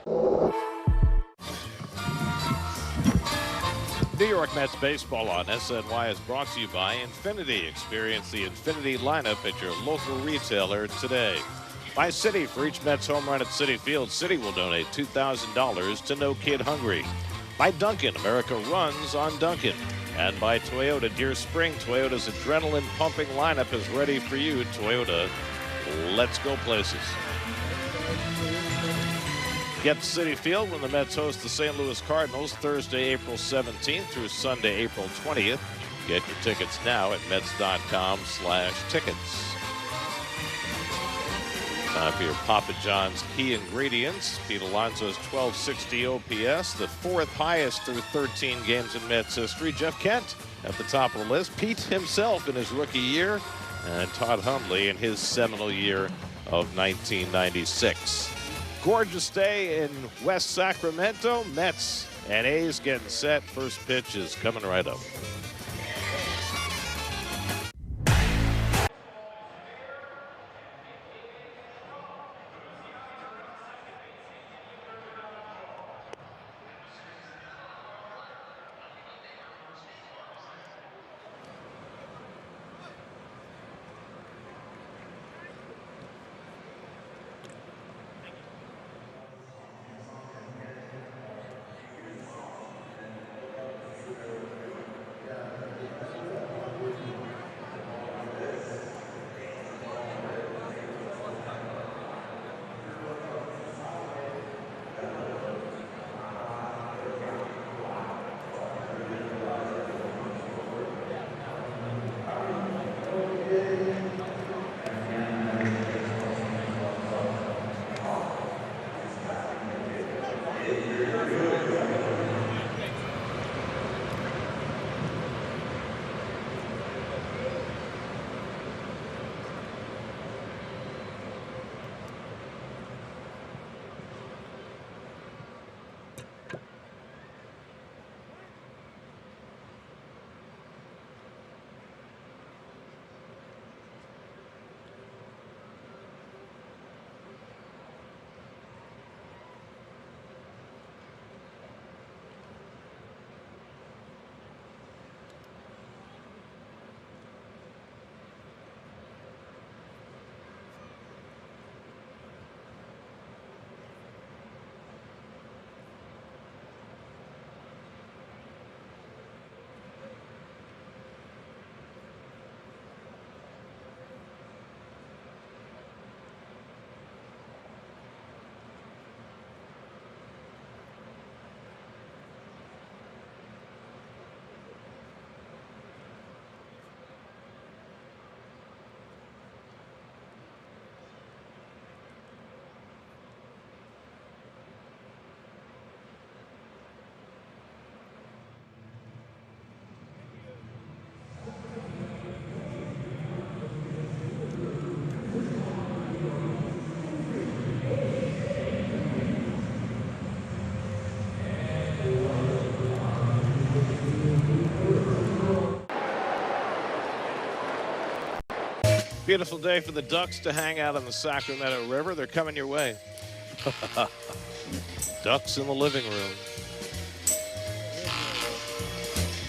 New York Mets baseball on SNY is brought to you by Infinity. Experience the Infinity lineup at your local retailer today. By Citi, for each Mets home run at Citi Field, Citi will donate $2,000 to No Kid Hungry. By Dunkin', America runs on Dunkin'. And by Toyota, Deer Spring, Toyota's adrenaline-pumping lineup is ready for you. Toyota, let's go places. Get to Citi Field when the Mets host the St. Louis Cardinals Thursday, April 17th through Sunday, April 20th. Get your tickets now at Mets.com/tickets. Time for your Papa John's key ingredients. Pete Alonso's 1260 OPS, the fourth highest through 13 games in Mets history. Jeff Kent at the top of the list. Pete himself in his rookie year, and Todd Hundley in his seminal year of 1996. Gorgeous day in West Sacramento. Mets and A's getting set. First pitch is coming right up. Beautiful day for the Ducks to hang out on the Sacramento River. They're coming your way. Ducks in the living room.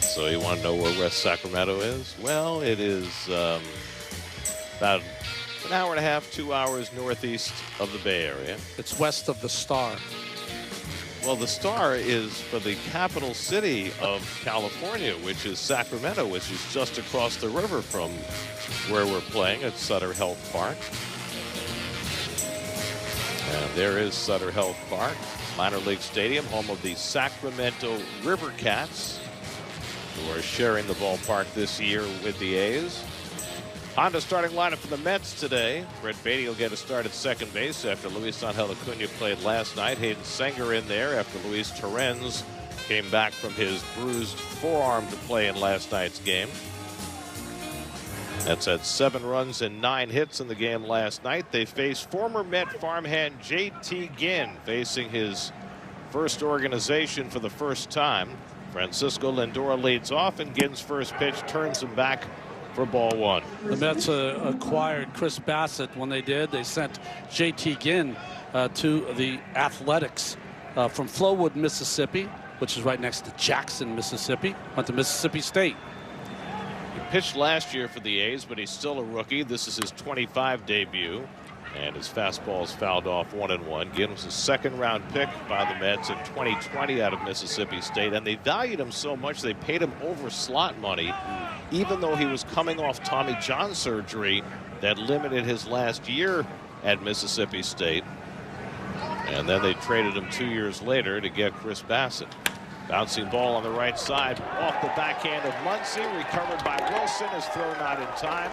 So you want to know where West Sacramento is? Well, it is about an hour and a half, 2 hours northeast of the Bay Area. It's west of the Star. Well, the Star is for the capital city of California, which is Sacramento, which is just across the river from where we're playing at Sutter Health Park. And there is Sutter Health Park, minor league stadium, home of the Sacramento River Cats, who are sharing the ballpark this year with the A's. Honda starting lineup for the Mets today. Brett Baty will get a start at second base after Luis Angel Acuna played last night. Hayden Senger in there after Luis Torrens came back from his bruised forearm to play in last night's game. Mets had 7 runs and 9 hits in the game last night. They faced former Met farmhand J.T. Ginn, facing his first organization for the first time. Francisco Lindor leads off, and Ginn's first pitch turns him back for ball 1. The Mets acquired Chris Bassett. When they did, they sent J.T. Ginn to the Athletics from Flowood, Mississippi, which is right next to Jackson, Mississippi. Went to Mississippi State. He pitched last year for the A's, but he's still a rookie. This is his 25 debut. And his fastball is fouled off 1-1. Ginn was a second-round pick by the Mets in 2020 out of Mississippi State. And they valued him so much they paid him over slot money, even though he was coming off Tommy John surgery that limited his last year at Mississippi State. And then they traded him 2 years later to get Chris Bassett. Bouncing ball on the right side off the backhand of Muncy. Recovered by Wilson, is thrown out in time.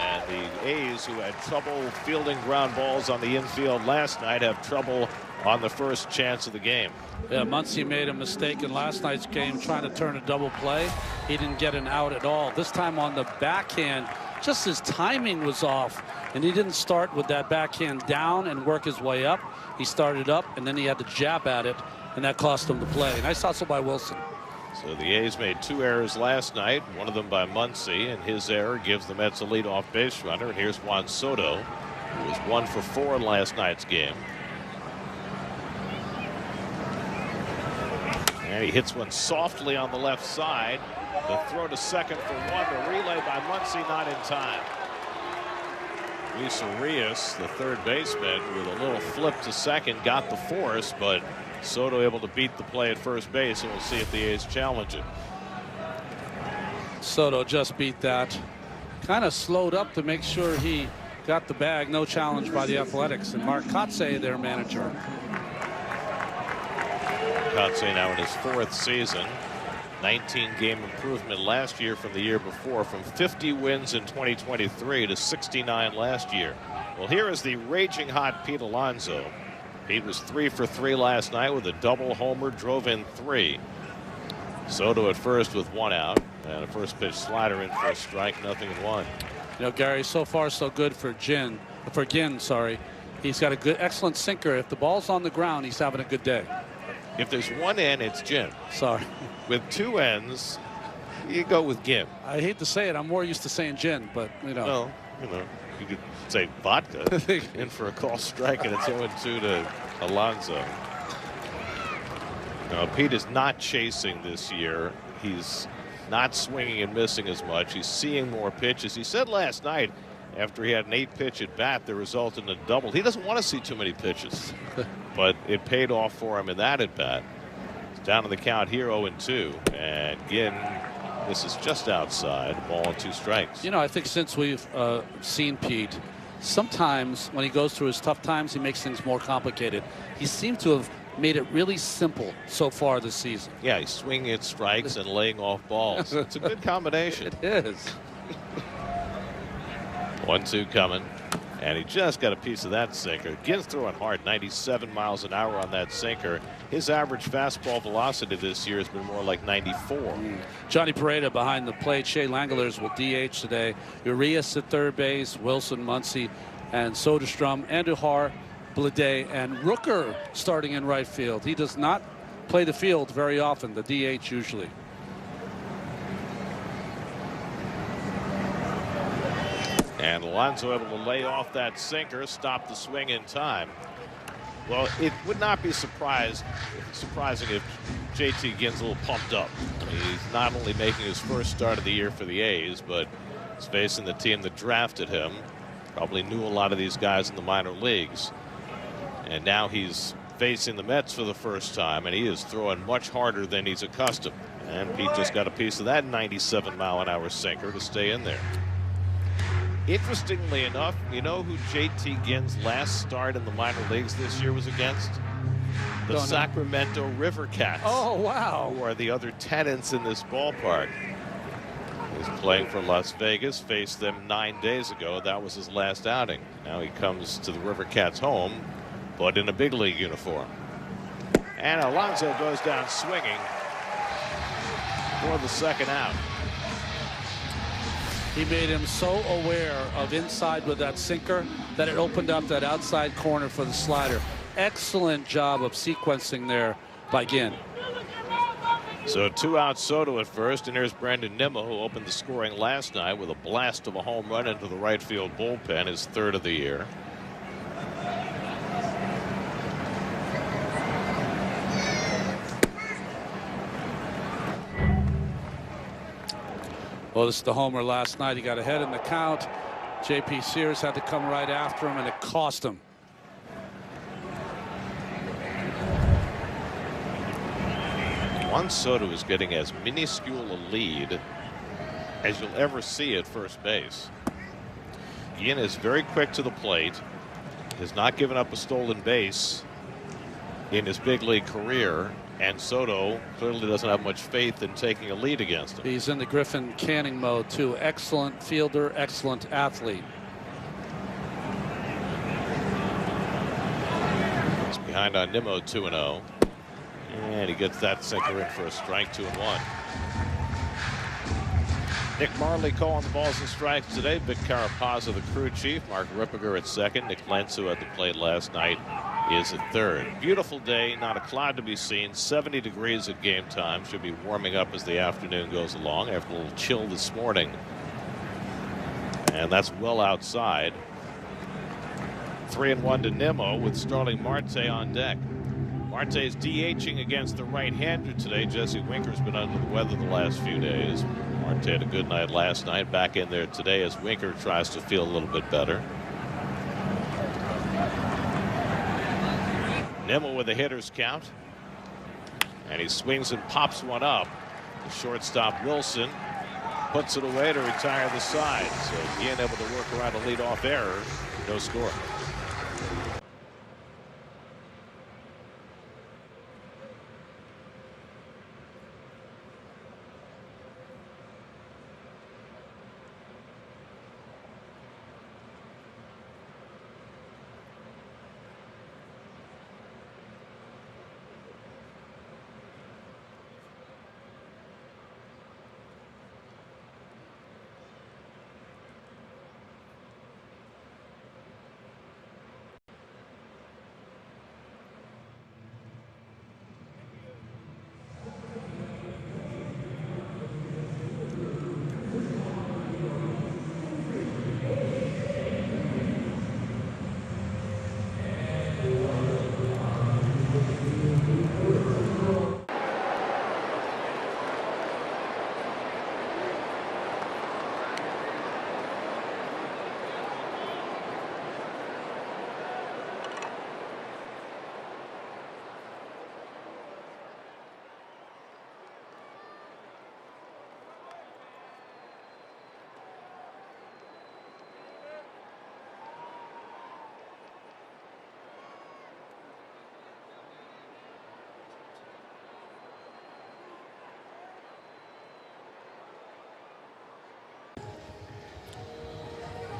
And the A's, who had trouble fielding ground balls on the infield last night, have trouble on the first chance of the game. Yeah, Muncy made a mistake in last night's game trying to turn a double play. He didn't get an out at all. This time on the backhand, just his timing was off. And he didn't start with that backhand down and work his way up. He started up, and then he had to jab at it, and that cost him the play. Nice hustle by Wilson. So the A's made 2 errors last night, one of them by Muncy, and his error gives the Mets a leadoff base runner. And here's Juan Soto, who was 1 for 4 in last night's game. And he hits one softly on the left side. The throw to second for 1. The relay by Muncy not in time. Luis Arias, the third baseman, with a little flip to second, got the force, but Soto able to beat the play at first base, and we'll see if the A's challenge it. Soto just beat that. Kind of slowed up to make sure he got the bag. No challenge by the Athletics. And Mark Kotsay, their manager. Kotsay now in his 4th season. 19-game improvement last year from the year before, from 50 wins in 2023 to 69 last year. Well, here is the raging hot Pete Alonso. Pete was 3 for 3 last night with a double homer, drove in 3. Soto at first with 1 out, and a first pitch slider in for a strike, 0-1. You know, Gary, so far so good for Ginn. He's got a good, excellent sinker. If the ball's on the ground, he's having a good day. If there's one N, it's Ginn. Sorry. With 2 N's, you go with Ginn. I hate to say it. I'm more used to saying gin, but, you know. Well, you know, you could say vodka. In for a call strike, and it's 0-2 to Alonso. Now, Pete is not chasing this year. He's not swinging and missing as much. He's seeing more pitches. He said last night, after he had an 8-pitch at bat that resulted in a double, he doesn't want to see too many pitches. But it paid off for him in that at bat. It's down to the count here, 0-2. And again, this is just outside. Ball and 2 strikes. You know, I think since we've seen Pete, sometimes when he goes through his tough times, he makes things more complicated. He seemed to have made it really simple so far this season. Yeah, he's swinging at strikes and laying off balls. It's a good combination. It is. 1-2 coming. And he just got a piece of that sinker. Ginn's throwing hard, 97 miles an hour on that sinker. His average fastball velocity this year has been more like 94. Johnny Pareda behind the plate. Shea Langeliers will DH today. Urias at third base. Wilson, Muncy, and Soderstrom, Andujar, Bleday, and Rooker starting in right field. He does not play the field very often, the DH usually. And Alonso able to lay off that sinker, stop the swing in time. Well, it would not be surprising if JT Ginn's a little pumped up. I mean, he's not only making his first start of the year for the A's, but he's facing the team that drafted him. Probably knew a lot of these guys in the minor leagues. And now he's facing the Mets for the first time, and he is throwing much harder than he's accustomed. And Pete just got a piece of that 97-mile-an-hour sinker to stay in there. Interestingly enough, you know who JT Ginn's last start in the minor leagues this year was against? The Sacramento River Cats. Oh, wow. Who are the other tenants in this ballpark. He's playing for Las Vegas, faced them 9 days ago. That was his last outing. Now he comes to the River Cats home, but in a big league uniform. And Alonso goes down swinging for the second out. He made him so aware of inside with that sinker that it opened up that outside corner for the slider. Excellent job of sequencing there by Ginn. So 2 out Soto at first, and here's Brandon Nimmo, who opened the scoring last night with a blast of a home run into the right field bullpen, his 3rd of the year. Well, this is the homer last night. He got ahead in the count. J.P. Sears had to come right after him, and it cost him. Juan Soto is getting as minuscule a lead as you'll ever see at first base. Ian is very quick to the plate, has not given up a stolen base in his big league career, and Soto clearly doesn't have much faith in taking a lead against him. He's in the Griffin Canning mode too. Excellent fielder, excellent athlete. He's behind on Nimmo 2-0. And he gets that sinker in for a strike, 2-1. Nick Marley calling the balls and strikes today. Vic Carapazza, the crew chief. Mark Rippiger at second. Nick Lentz, who had the plate last night, is at third. Beautiful day, not a cloud to be seen. 70 degrees at game time. Should be warming up as the afternoon goes along after a little chill this morning. And that's well outside. 3-1 to Nimmo with Starling Marte on deck. Marte's DHing against the right-hander today. Jesse Winker's been under the weather the last few days. Marte had a good night last night. Back in there today as Winker tries to feel a little bit better. Nimmo with a hitter's count. And he swings and pops one up. The shortstop Wilson puts it away to retire the side. So Ian able to work around a leadoff error. No score.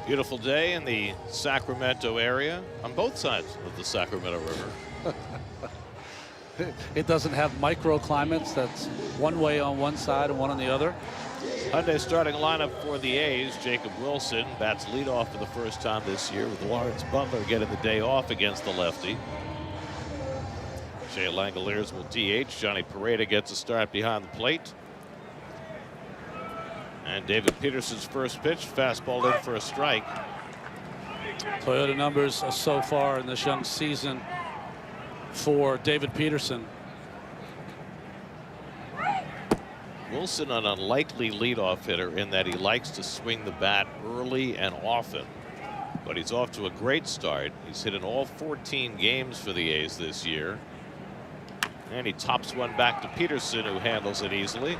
Beautiful day in the Sacramento area on both sides of the Sacramento River. It doesn't have microclimates. That's one way on one side and one on the other. Hyundai starting lineup for the A's. Jacob Wilson bats leadoff for the first time this year with Lawrence Butler getting the day off against the lefty. Shea Langoliers will DH. Johnny Pereda gets a start behind the plate. And David Peterson's first pitch, fastball in for a strike. Toyota numbers so far in this young season for David Peterson. Wilson, an unlikely leadoff hitter in that he likes to swing the bat early and often. But he's off to a great start. He's hit in all 14 games for the A's this year. And he tops one back to Peterson, who handles it easily.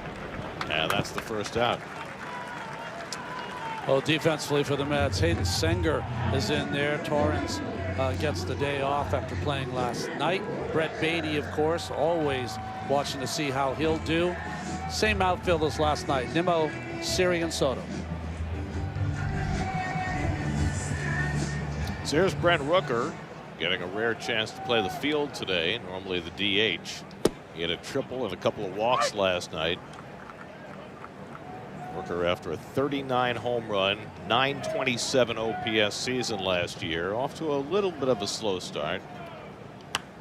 And that's the first out. Well, defensively for the Mets, Hayden Senger is in there. Torrens gets the day off after playing last night. Brett Beatty, of course, always watching to see how he'll do. Same outfield as last night. Nimmo, Siri, and Soto. So here's Brent Rooker getting a rare chance to play the field today. Normally the DH. He had a triple and a couple of walks last night. Rooker, after a 39 home run, 927 OPS season last year, off to a little bit of a slow start.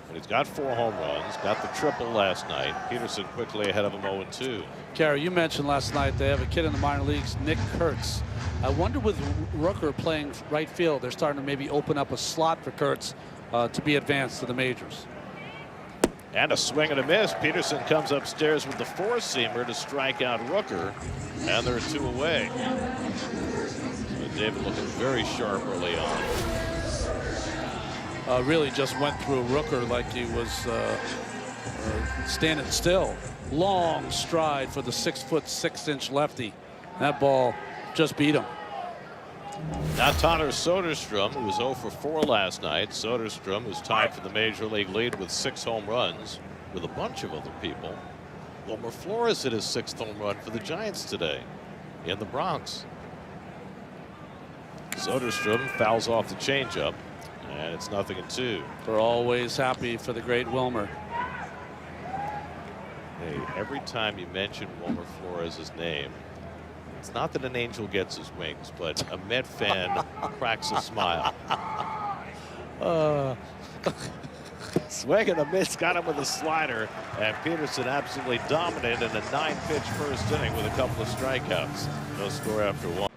But he's got 4 home runs, got the triple last night. Peterson quickly ahead of him 0-2. Gary, you mentioned last night they have a kid in the minor leagues, Nick Kurtz. I wonder with Rooker playing right field, they're starting to maybe open up a slot for Kurtz to be advanced to the majors. And a swing and a miss. Peterson comes upstairs with the four-seamer to strike out Rooker, and there are two away. So David looking very sharp early on. Really just went through Rooker like he was standing still. Long stride for the 6'6" lefty. That ball just beat him. Now Tanner Soderstrom, who was 0 for 4 last night. Soderstrom, who's tied for the major league lead with 6 home runs with a bunch of other people. Wilmer Flores hit his 6th home run for the Giants today in the Bronx. Soderstrom fouls off the changeup, and it's 0-2. We're always happy for the great Wilmer. Hey, every time you mention Wilmer Flores' name, it's not that an angel gets his wings, but a Met fan cracks a smile. Swing and a miss, got him with a slider, and Peterson absolutely dominant in a 9-pitch first inning with a couple of strikeouts. No score after 1.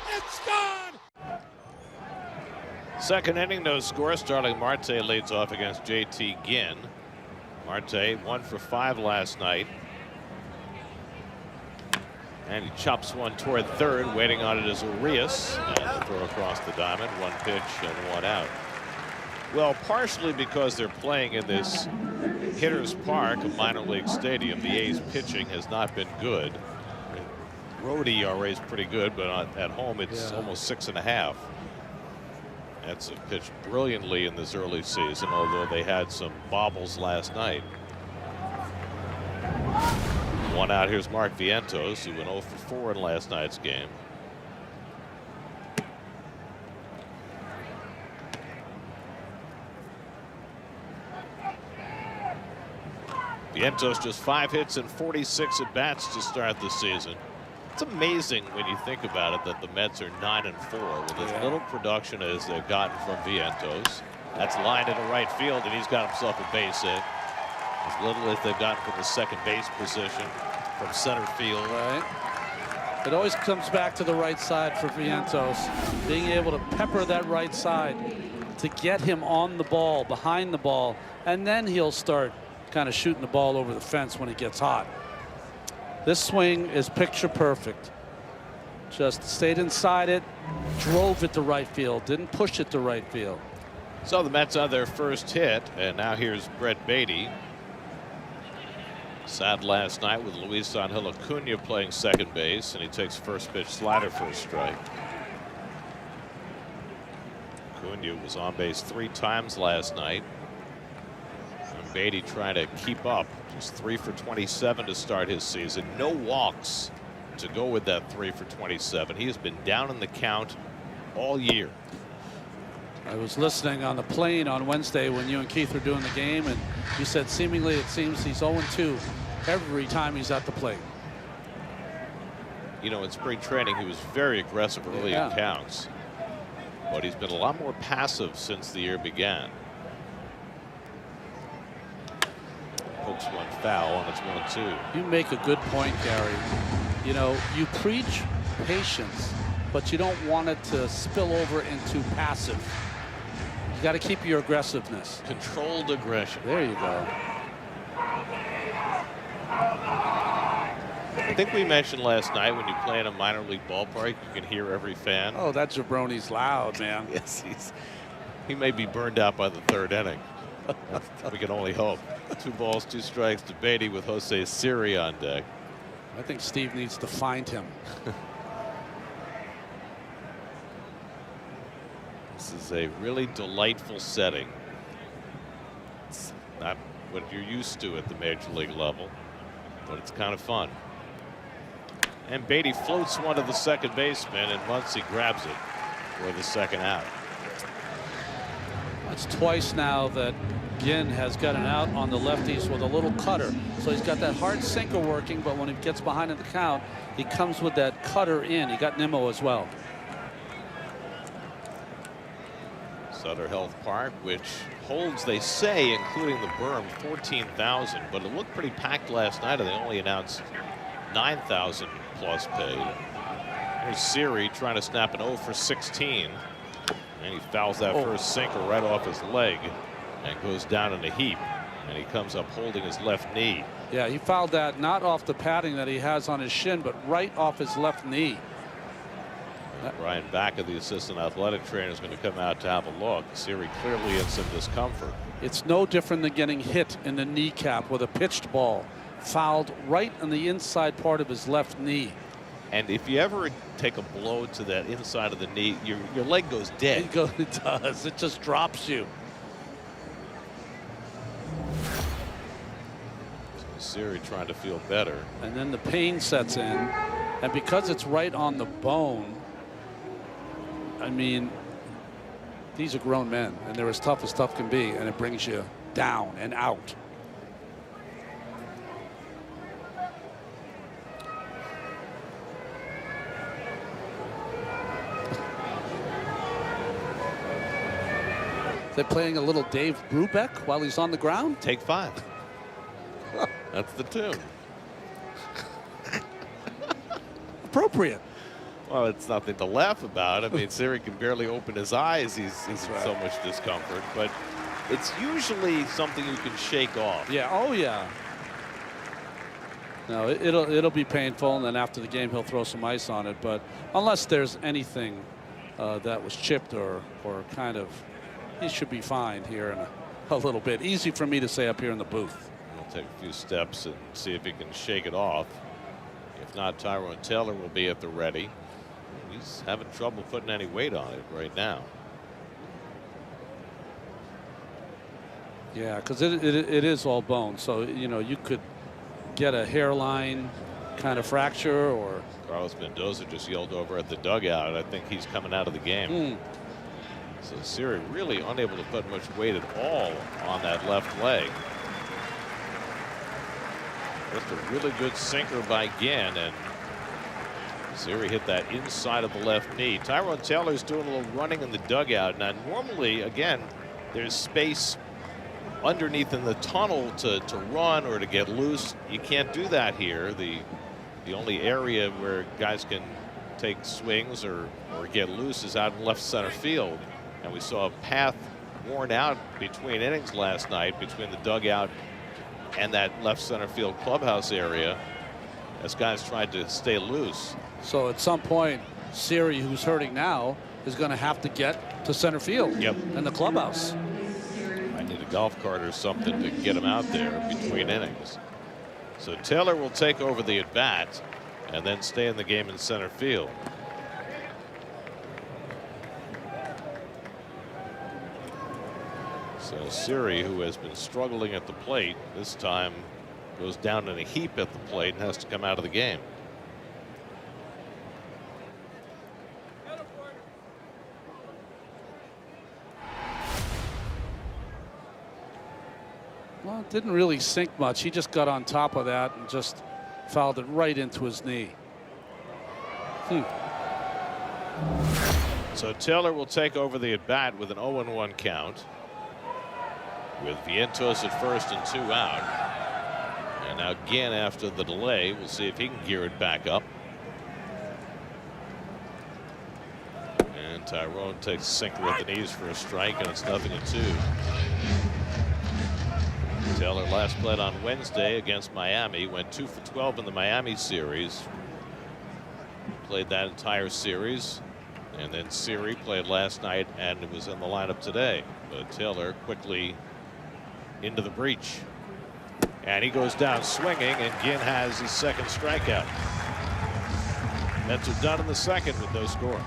It's gone! Second inning, no score. Starling Marte leads off against JT Ginn. Marte 1 for 5 last night. And he chops one toward third, waiting on it as Urias. And the throw across the diamond, 1 pitch and 1 out. Well, partially because they're playing in this Hitters Park, a minor league stadium, the A's pitching has not been good. Road ERA is pretty good, but at home it's almost 6.5. That's pitched brilliantly in this early season, although they had some bobbles last night. 1 out. Here's Mark Vientos, who went 0 for 4 in last night's game. Vientos just 5 hits and 46 at bats to start the season. It's amazing when you think about it that the Mets are 9-4 with as little production as they've gotten from Vientos. That's lined into right field, and he's got himself a base hit. As little as they've gotten from the second base position, from center field. Right. It always comes back to the right side for Vientos. Being able to pepper that right side to get him on the ball, behind the ball, and then he'll start kind of shooting the ball over the fence when it gets hot. This swing is picture perfect. Just stayed inside it, drove it to right field, didn't push it to right field. So the Mets on their first hit, and now here's Brett Baty. Sad last night with Luis Angel Acuna playing second base, and he takes first pitch slider for a strike. Acuna was on base 3 times last night. And Beatty trying to keep up. Just 3 for 27 to start his season. No walks to go with that 3 for 27. He has been down in the count all year. I was listening on the plane on Wednesday when you and Keith were doing the game, and you said seemingly it seems he's 0-2 every time he's at the plate. You know, in spring training, he was very aggressive early in counts, but he's been a lot more passive since the year began. Pokes one foul, and it's 1-2. You make a good point, Gary. You know, you preach patience, but you don't want it to spill over into passive. You got to keep your aggressiveness. Controlled aggression. There you go. I think we mentioned last night when you play in a minor league ballpark, you can hear every fan. Oh, that jabroni's loud, man. Yes, he may be burned out by the third inning. We can only hope. 2 balls, 2 strikes to Beatty with Jose Siri on deck. I think Steve needs to find him. This is a really delightful setting. It's not what you're used to at the major league level, but it's kind of fun. And Beatty floats one to the second baseman, and Muncy grabs it for the second out. It's twice now that Ginn has gotten out on the lefties with a little cutter. So he's got that hard sinker working, but when he gets behind in the count, he comes with that cutter in. He got Nimmo as well. Sutter Health Park, which holds, they say, including the berm, 14,000, but it looked pretty packed last night, and they only announced 9,000 plus paid. Here's Siri trying to snap an 0 for 16, and he fouls that first sinker right off his leg and goes down in a heap, and he comes up holding his left knee. Yeah, he fouled that not off the padding that he has on his shin, but right off his left knee. Brian Baca, the assistant athletic trainer, is going to come out to have a look. Siri clearly in some discomfort. It's no different than getting hit in the kneecap with a pitched ball, fouled right on the inside part of his left knee. And if you ever take a blow to that inside of the knee, your leg goes dead. It does. It just drops you. Siri trying to feel better. And then the pain sets in. And because it's right on the bone, I mean, these are grown men, and they're as tough can be, and it brings you down and out. They're playing a little Dave Brubeck while he's on the ground. Take 5. That's the tune. Appropriate. Well, it's nothing to laugh about. I mean, Siri can barely open his eyes. He's in so much discomfort, but it's usually something you can shake off. Yeah. Oh, yeah. No, it'll be painful, and then after the game, he'll throw some ice on it. But unless there's anything that was chipped or kind of, he should be fine here in a little bit. Easy for me to say up here in the booth. We'll take a few steps and see if he can shake it off. If not, Tyrone Taylor will be at the ready. He's having trouble putting any weight on it right now. Yeah, because it is all bone. So, you know, you could get a hairline kind of fracture or. Carlos Mendoza just yelled over at the dugout. I think he's coming out of the game. So Siri really unable to put much weight at all on that left leg. Just a really good sinker by Ginn, and Siri hit that inside of the left knee. Tyrone Taylor's doing a little running in the dugout. Now, normally, again, there's space underneath in the tunnel to run or to get loose. You can't do that here. The only area where guys can take swings or get loose is out in left center field. And we saw a path worn out between innings last night between the dugout and that left center field clubhouse area as guys tried to stay loose. So at some point, Siri, who's hurting now, is going to have to get to center field. Yep. And the clubhouse. I need a golf cart or something to get him out there between innings. So Taylor will take over the at bat and then stay in the game in center field. So Siri, who has been struggling at the plate, this time goes down in a heap at the plate and has to come out of the game. Well, it didn't really sink much. He just got on top of that and just fouled it right into his knee. So Taylor will take over the at bat with an 0-1 count, with Vientos at first and 2 out. And now again, after the delay, we'll see if he can gear it back up. And Tyrone takes a sinker at the knees for a strike, and it's 0-2. Taylor last played on Wednesday against Miami, went 2 for 12 in the Miami series. Played that entire series, and then Siri played last night and it was in the lineup today. But Taylor quickly into the breach, and he goes down swinging, and Ginn has his second strikeout. Mets are done in the second with no score.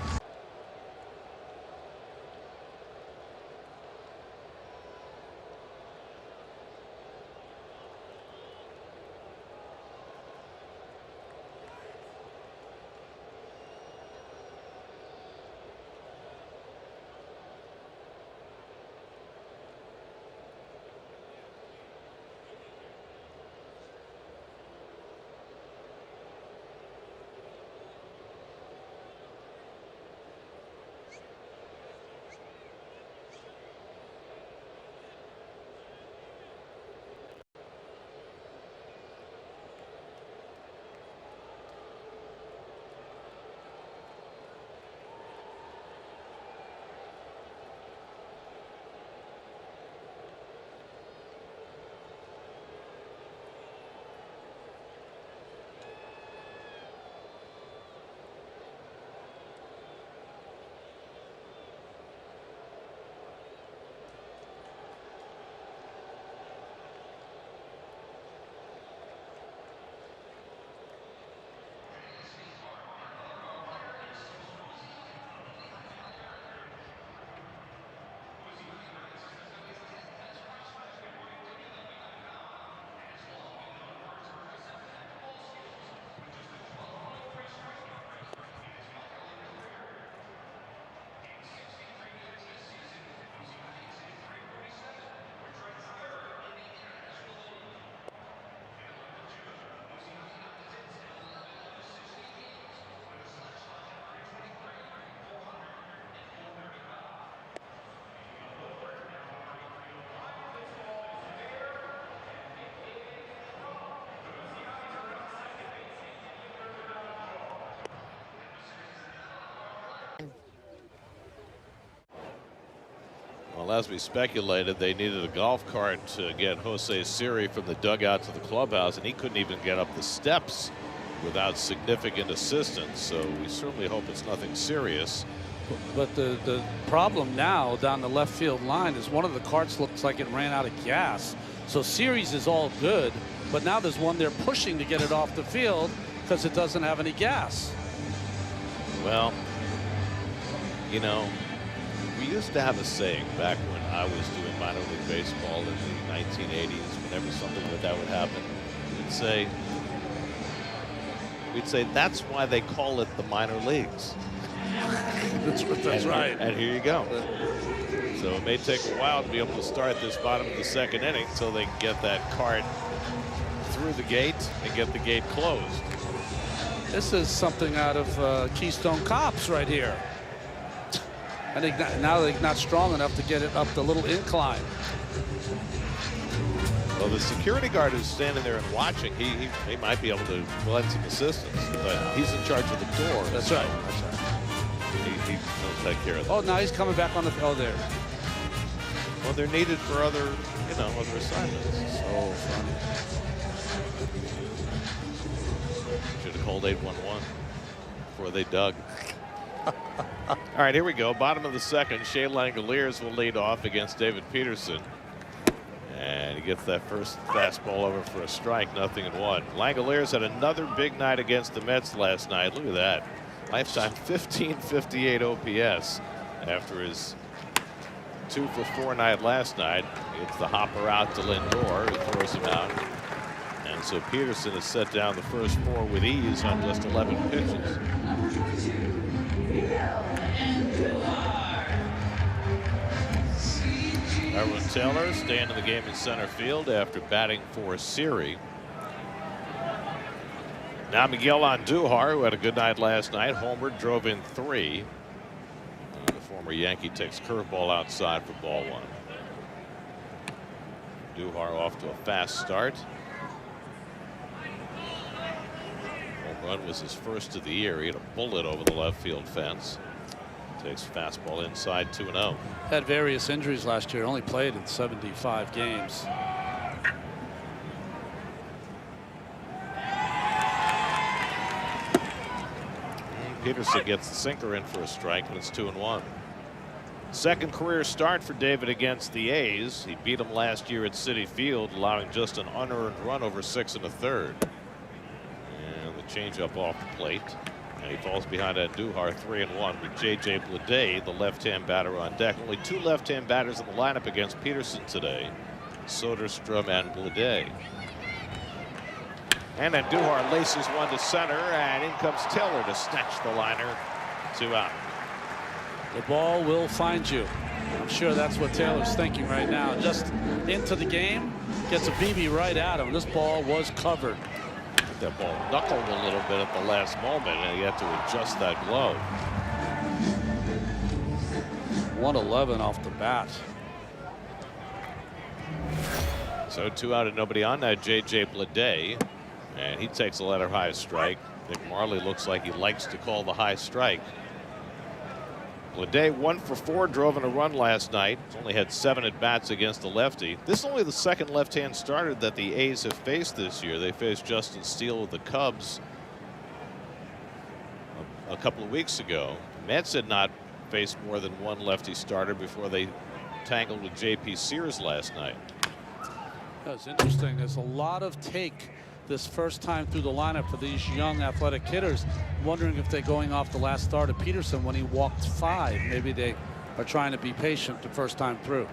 Well, as we speculated, they needed a golf cart to get Jose Siri from the dugout to the clubhouse, and he couldn't even get up the steps without significant assistance. So we certainly hope it's nothing serious. But the problem now down the left field line is one of the carts looks like it ran out of gas. So Siri's is all good, but now there's one they're pushing to get it off the field because it doesn't have any gas. Well, you know, we used to have a saying back when I was doing minor league baseball in the 1980s. Whenever something like that would happen, we'd say that's why they call it the minor leagues. That's right. And here you go. So it may take a while to be able to start this bottom of the second inning until they can get that cart through the gate and get the gate closed. This is something out of Keystone Cops right here. I think now they're not strong enough to get it up the little incline. Well, the security guard who's standing there and watching, he might be able to lend some assistance, but he's in charge of the door. That's right. That's right. He will take care of that. Oh, now he's coming back on the field there. Well, they're needed for other, other assignments. So funny. Should have called 811 before they dug. All right, here we go. Bottom of the second. Shea Langoliers will lead off against David Peterson. And he gets that first fastball over for a strike, 0-1. Langoliers had another big night against the Mets last night. Look at that. Lifetime 1558 OPS after his 2 for 4 night last night. It's the hopper out to Lindor, who throws him out. And so Peterson has set down the first 4 with ease on just 11 pitches. Erwin Taylor staying in the game in center field after batting for Siri. Now Miguel Andujar, who had a good night last night, homered, drove in 3. The former Yankee takes curveball outside for ball 1. Andujar off to a fast start. Home run was his first of the year. He had a bullet over the left field fence. Takes fastball inside, 2-0. Had various injuries last year. Only played in 75 games. Peterson gets the sinker in for a strike, and it's 2-1. Second career start for David against the A's. He beat them last year at Citi Field, allowing just an unearned run over 6 1/3. And the changeup off the plate. And he falls behind Andujar 3-1 with J.J. Bleday, the left-hand batter, on deck. Only 2 left-hand batters in the lineup against Peterson today, Soderstrom and Bleday. And Andujar laces one to center, and in comes Taylor to snatch the liner. 2 out. The ball will find you. I'm sure that's what Taylor's thinking right now. Just into the game, gets a BB right at him. This ball was covered. That ball knuckled a little bit at the last moment, and he had to adjust that glove. 111 off the bat. So 2 out and nobody on. Now J.J. Bleday, and he takes a letter high strike. Nick Marley looks like he likes to call the high strike. Bleday 1 for 4, drove in a run last night. He's only had 7 at bats against the lefty. This is only the second left-hand starter that the A's have faced this year. They faced Justin Steele with the Cubs a couple of weeks ago. Mets had not faced more than 1 lefty starter before they tangled with J.P. Sears last night. That's interesting. There's a lot of take this first time through the lineup for these young athletic hitters. I'm wondering if they're going off the last start of Peterson when he walked 5. Maybe they are trying to be patient the first time through.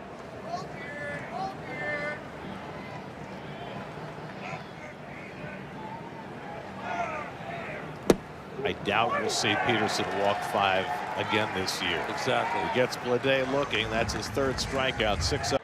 I doubt we'll see Peterson walk 5 again this year. Exactly. He gets Bleday looking. That's his 3rd strikeout. 6 up.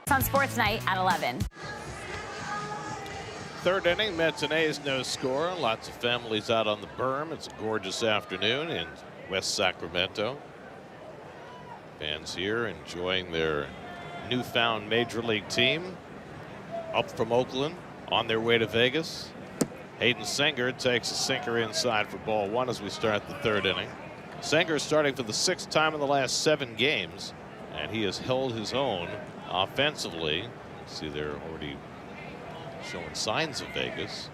On Sports Night at 11. 3rd inning, Mets and A's, no score. Lots of families out on the berm. It's a gorgeous afternoon in West Sacramento. Fans here enjoying their newfound major league team up from Oakland on their way to Vegas. Hayden Singer takes a sinker inside for ball 1 as we start the 3rd inning. Singer starting for the 6th time in the last 7 games, and he has held his own offensively. See, they're already showing signs of Vegas.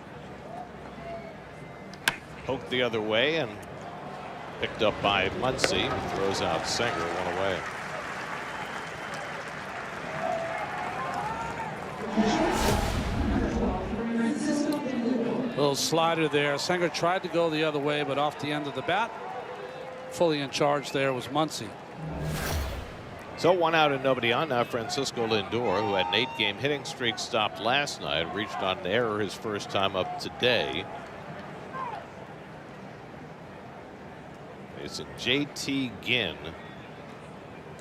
Poked the other way and picked up by Muncy, who throws out Singer, 1 away. Little slider there. Singer tried to go the other way, but off the end of the bat. Fully in charge there was Muncy. So 1 out and nobody on. Now Francisco Lindor, who had an 8-game hitting streak, stopped last night, reached on an error his first time up today. It's a JT Ginn,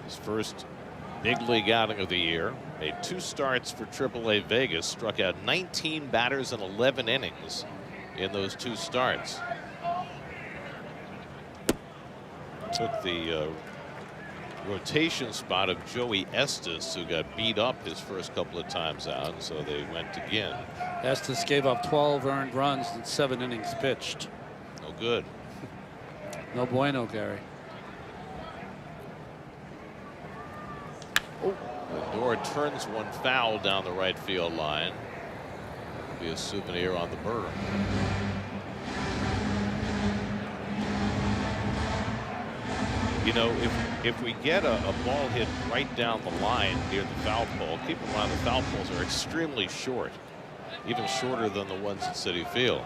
his first big league outing of the year. Made 2 starts for AAA Vegas, struck out 19 batters in 11 innings in those 2 starts. Took the rotation spot of Joey Estes, who got beat up his first couple of times out, and so they went again. Estes gave up 12 earned runs in 7 innings pitched. No good. No bueno, Gary. Lindor turns one foul down the right field line. Be a souvenir on the berm. You know, if we get a ball hit right down the line near the foul pole, keep in mind the foul poles are extremely short, even shorter than the ones at Citi Field.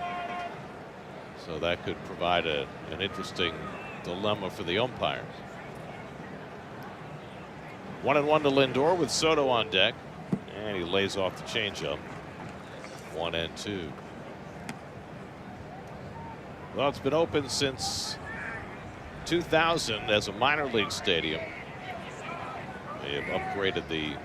So that could provide an interesting dilemma for the umpires. 1-1 to Lindor with Soto on deck, and he lays off the changeup. 1-2. Well, it's been open since 2000 as a minor league stadium. They have upgraded the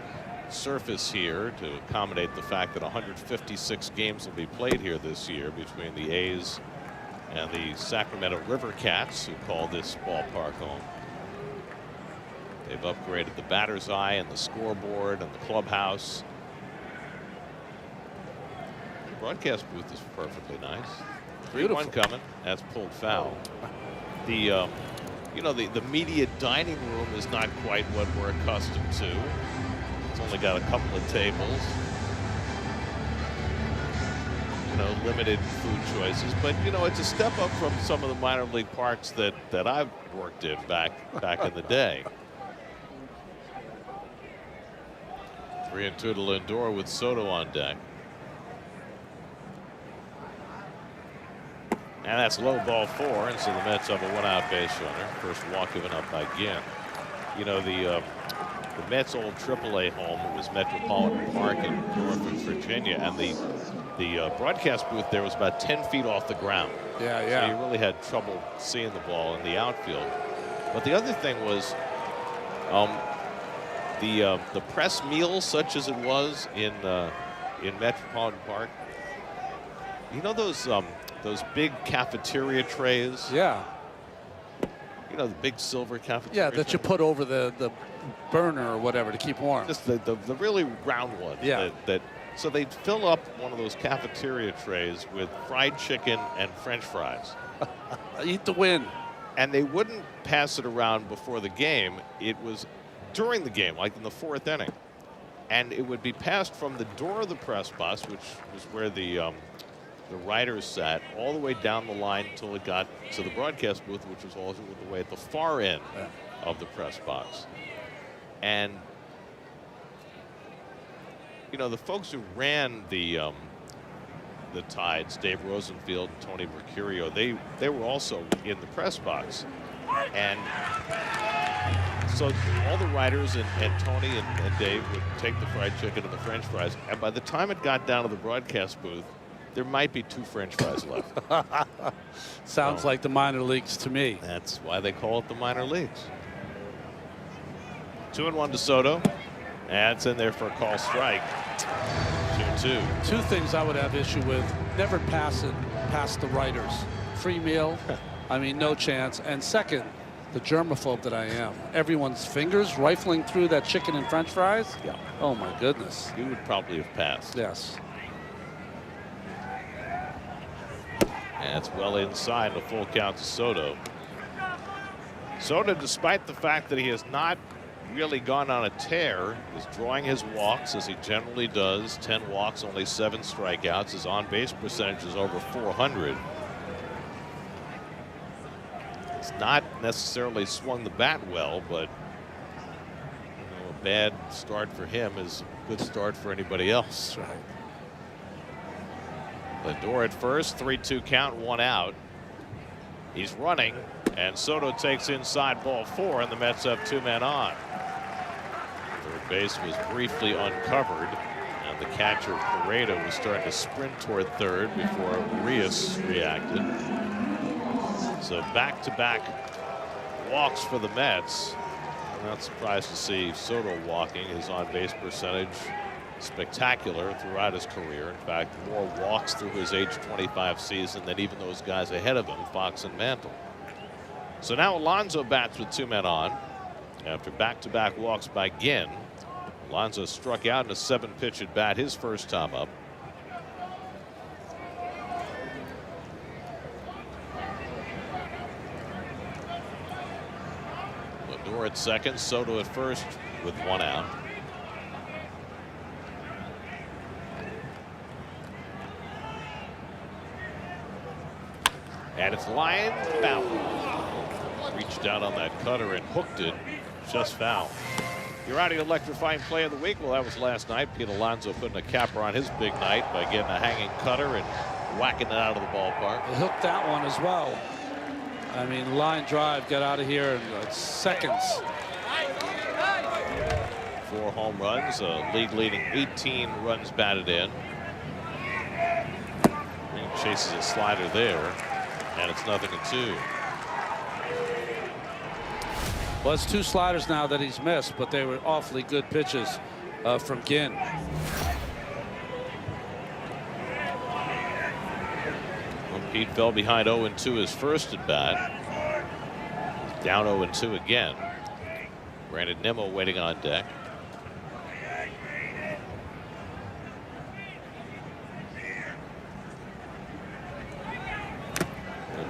surface here to accommodate the fact that 156 games will be played here this year between the A's and the Sacramento River Cats, who call this ballpark home. They've upgraded the batter's eye and the scoreboard and the clubhouse. The broadcast booth is perfectly nice. 3-1 coming. That's pulled foul. The you know, the media dining room is not quite what we're accustomed to. It's only got a couple of tables. You know, limited food choices, but you know, it's a step up from some of the minor league parks that I've worked in back in the day. 3-2 to Lindor with Soto on deck. And that's low, ball 4, and so the Mets have a 1-out base runner. First walk given up by Ginn. You know, the Mets' old AAA home was Metropolitan Park in Norfolk, Virginia, and the broadcast booth there was about 10 feet off the ground. Yeah. So you really had trouble seeing the ball in the outfield. But the other thing was the press meal, such as it was in Metropolitan Park. You know those big cafeteria trays? Yeah. You know, the big silver cafeteria. Yeah, that you put over the burner or whatever to keep warm. Just the really round ones. Yeah. So they'd fill up one of those cafeteria trays with fried chicken and French fries. Eat the win. And they wouldn't pass it around before the game. It was during the game, like in the 4th inning. And it would be passed from the door of the press box, which was where the writers sat, all the way down the line until it got to the broadcast booth, which was all the way at the far end of the press box. And you know, the folks who ran the Tides, Dave Rosenfield and Tony Mercurio, they were also in the press box. And so all the writers and Tony and Dave would take the fried chicken and the French fries, and by the time it got down to the broadcast booth, there might be 2 French fries left. Sounds like the minor leagues to me. That's why they call it the minor leagues. 2-1 to Soto. That's in there for a call strike. 2-2. 2 things I would have issue with: never pass it past the writers. Free meal. I mean, no chance. And second, the germaphobe that I am, everyone's fingers rifling through that chicken and French fries. Yeah. Oh my goodness. You would probably have passed. Yes. And it's well inside the full count to Soto. Soto, despite the fact that he has not really gone on a tear, is drawing his walks as he generally does. 10 walks, only 7 strikeouts. His on-base percentage is over .400. It's not necessarily swung the bat well, but a bad start for him is a good start for anybody else. Right. Lindor at first, 3-2 count, 1 out. He's running, and Soto takes inside ball 4, and the Mets have 2 men on. Third base was briefly uncovered, and the catcher Pareto was starting to sprint toward third before Urias reacted. So back-to-back walks for the Mets. I'm not surprised to see Soto walking. His on-base percentage spectacular throughout his career. In fact, more walks through his age 25 season than even those guys ahead of him, Fox and Mantle. So now Alonso bats with 2 men on. After back-to-back walks by Ginn, Alonso struck out in a 7-pitch at bat his first time up. Lindor at second, Soto at first with 1 out. And it's line foul. Reached out on that cutter and hooked it. Just foul. Your audio electrifying play of the week. Well, that was last night. Pete Alonso putting a capper on his big night by getting a hanging cutter and whacking it out of the ballpark. He hooked that one as well. I mean, line drive, got out of here in seconds. 4 home runs, a league-leading 18 runs batted in. He chases a slider there, and it's 0-2. Well, it's 2 sliders now that he's missed, but they were awfully good pitches from Ginn. Well, Pete fell behind 0-2 his first at bat. Down 0-2 again. Brandon Nimmo waiting on deck.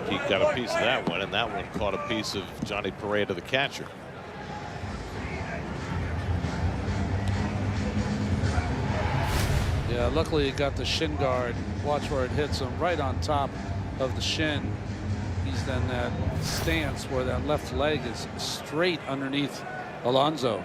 Pete got a piece of that one, and that one caught a piece of Johnny Pareto, the catcher. Yeah, luckily he got the shin guard. Watch where it hits him, right on top of the shin. He's in that stance where that left leg is straight underneath Alonso.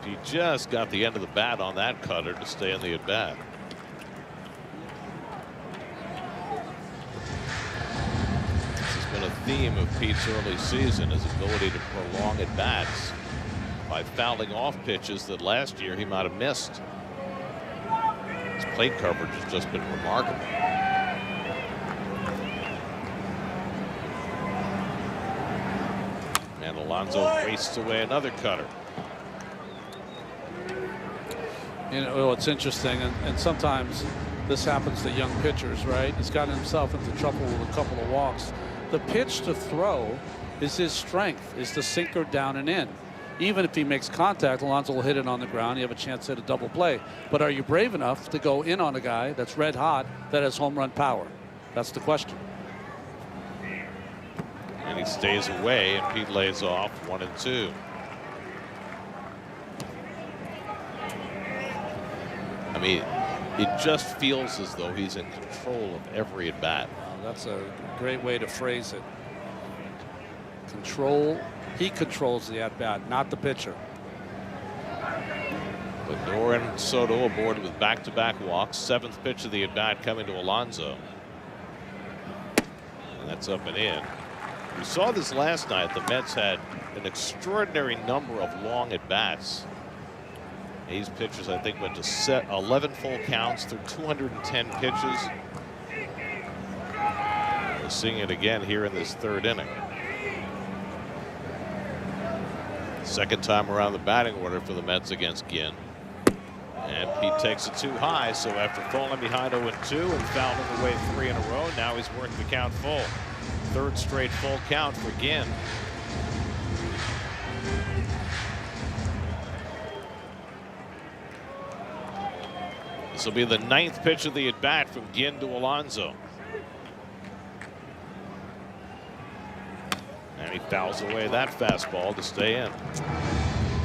He just got the end of the bat on that cutter to stay in the at bat. This has been a theme of Pete's early season, his ability to prolong at bats by fouling off pitches that last year he might have missed. His plate coverage has just been remarkable. And Alonso wastes away another cutter. You know, it's interesting, and sometimes this happens to young pitchers, right? He's gotten himself into trouble with a couple of walks. The pitch to throw is his strength, is the sinker down and in. Even if he makes contact, Alonso will hit it on the ground. You have a chance to hit a double play. But are you brave enough to go in on a guy that's red hot, that has home run power? That's the question. And he stays away, and Pete lays off 1-2. I mean, it just feels as though he's in control of every at bat. That's a great way to phrase it. Control. He controls the at bat, not the pitcher. Lindor and Soto aboard with back-to-back walks. 7th pitch of the at bat coming to Alonso. And that's up and in. We saw this last night. The Mets had an extraordinary number of long at bats. These pitchers, I think, went to set 11 full counts through 210 pitches. We're seeing it again here in this 3rd inning. Second time around the batting order for the Mets against Ginn. And Pete takes it too high, so after falling behind 0-2 and fouling away 3 in a row, now he's working the count full. 3rd straight full count for Ginn. This will be the 9th pitch of the at-bat from Ginn to Alonso. And he fouls away that fastball to stay in.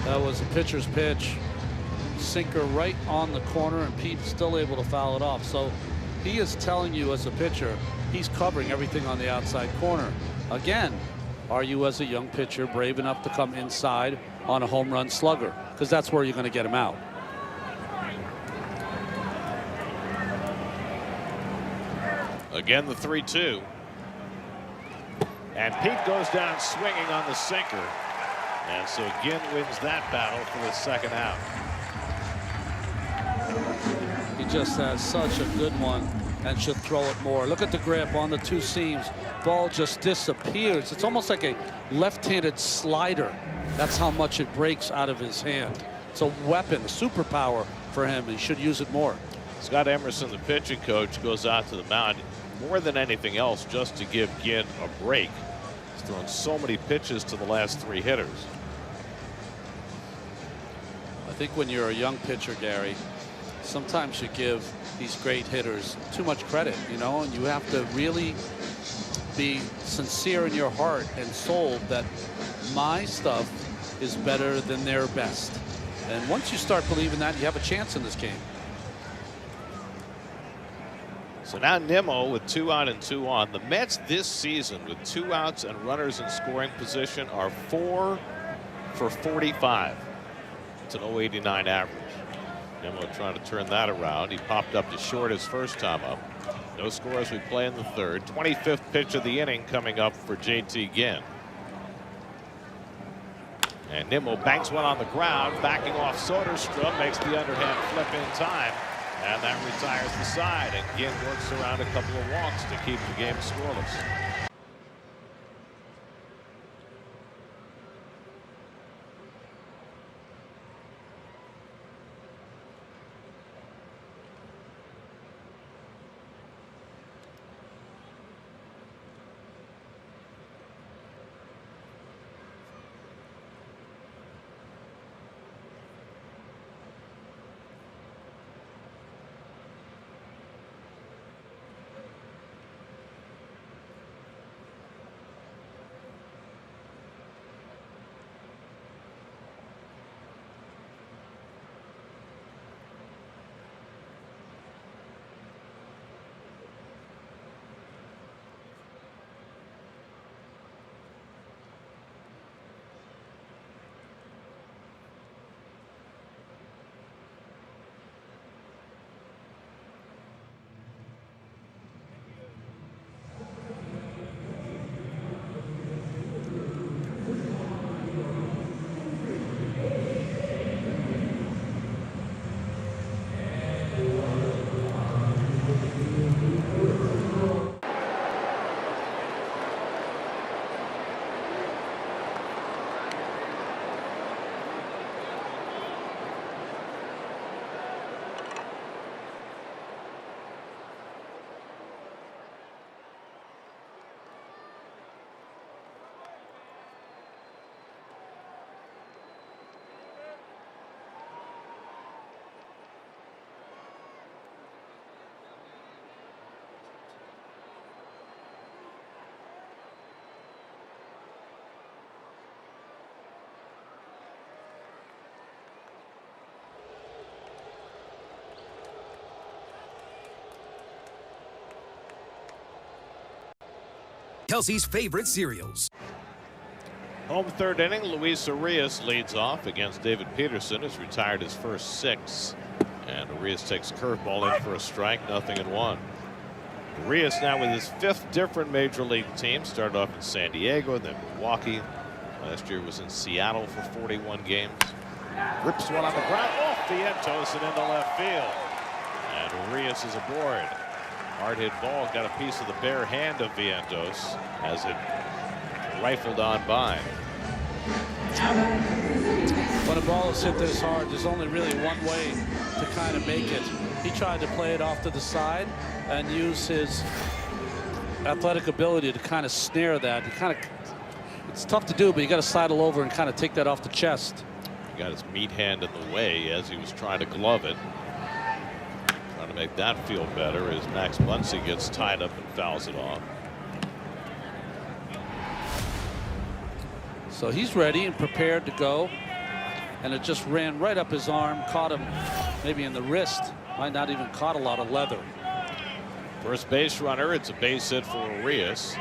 That was a pitcher's pitch. Sinker right on the corner, and Pete's still able to foul it off. So he is telling you as a pitcher, he's covering everything on the outside corner. Again, are you as a young pitcher brave enough to come inside on a home run slugger? Because that's where you're going to get him out. Again, the 3-2. And Pete goes down swinging on the sinker. And so Ginn wins that battle for the second out. He just has such a good one and should throw it more. Look at the grip on the two seams. Ball just disappears. It's almost like a left-handed slider. That's how much it breaks out of his hand. It's a weapon, a superpower for him. He should use it more. Scott Emerson, the pitching coach, goes out to the mound more than anything else just to give Ginn a break. He's thrown so many pitches to the last 3 hitters. I think when you're a young pitcher, Gary, sometimes you give these great hitters too much credit, you know, and you have to really be sincere in your heart and soul that my stuff is better than their best. And once you start believing that, you have a chance in this game. So now Nimmo with 2 out and 2 on. The Mets this season with 2 outs and runners in scoring position are 4 for 45. It's an 0.89 average. Nimmo trying to turn that around. He popped up to short his first time up. No score as we play in the 3rd. 25th pitch of the inning coming up for JT Ginn. And Nimmo banks one on the ground, backing off Soderstrom, makes the underhand flip in time, and that retires the side. And Ginn works around a couple of walks to keep the game scoreless. Kelsey's favorite cereals. Home 3rd inning, Luis Arias leads off against David Peterson, who's retired his first 6. And Arias takes curveball in for a strike, 0-1. Arias now with his 5th different major league team. Started off in San Diego, then Milwaukee. Last year was in Seattle for 41 games. Rips one on the ground off Vientos and into left field. And Arias is aboard. Hard hit ball got a piece of the bare hand of Vientos as it rifled on by. When a ball is hit this hard, there's only really one way to kind of make it. He tried to play it off to the side and use his athletic ability to kind of snare that. It's tough to do, but you got to sidle over and kind of take that off the chest. He got his meat hand in the way as he was trying to glove it. make that feel better as Max Muncy gets tied up and fouls it off. So he's ready and prepared to go, and it just ran right up his arm, caught him maybe in the wrist, might not even caught a lot of leather. First base runner, it's a base hit for Urias,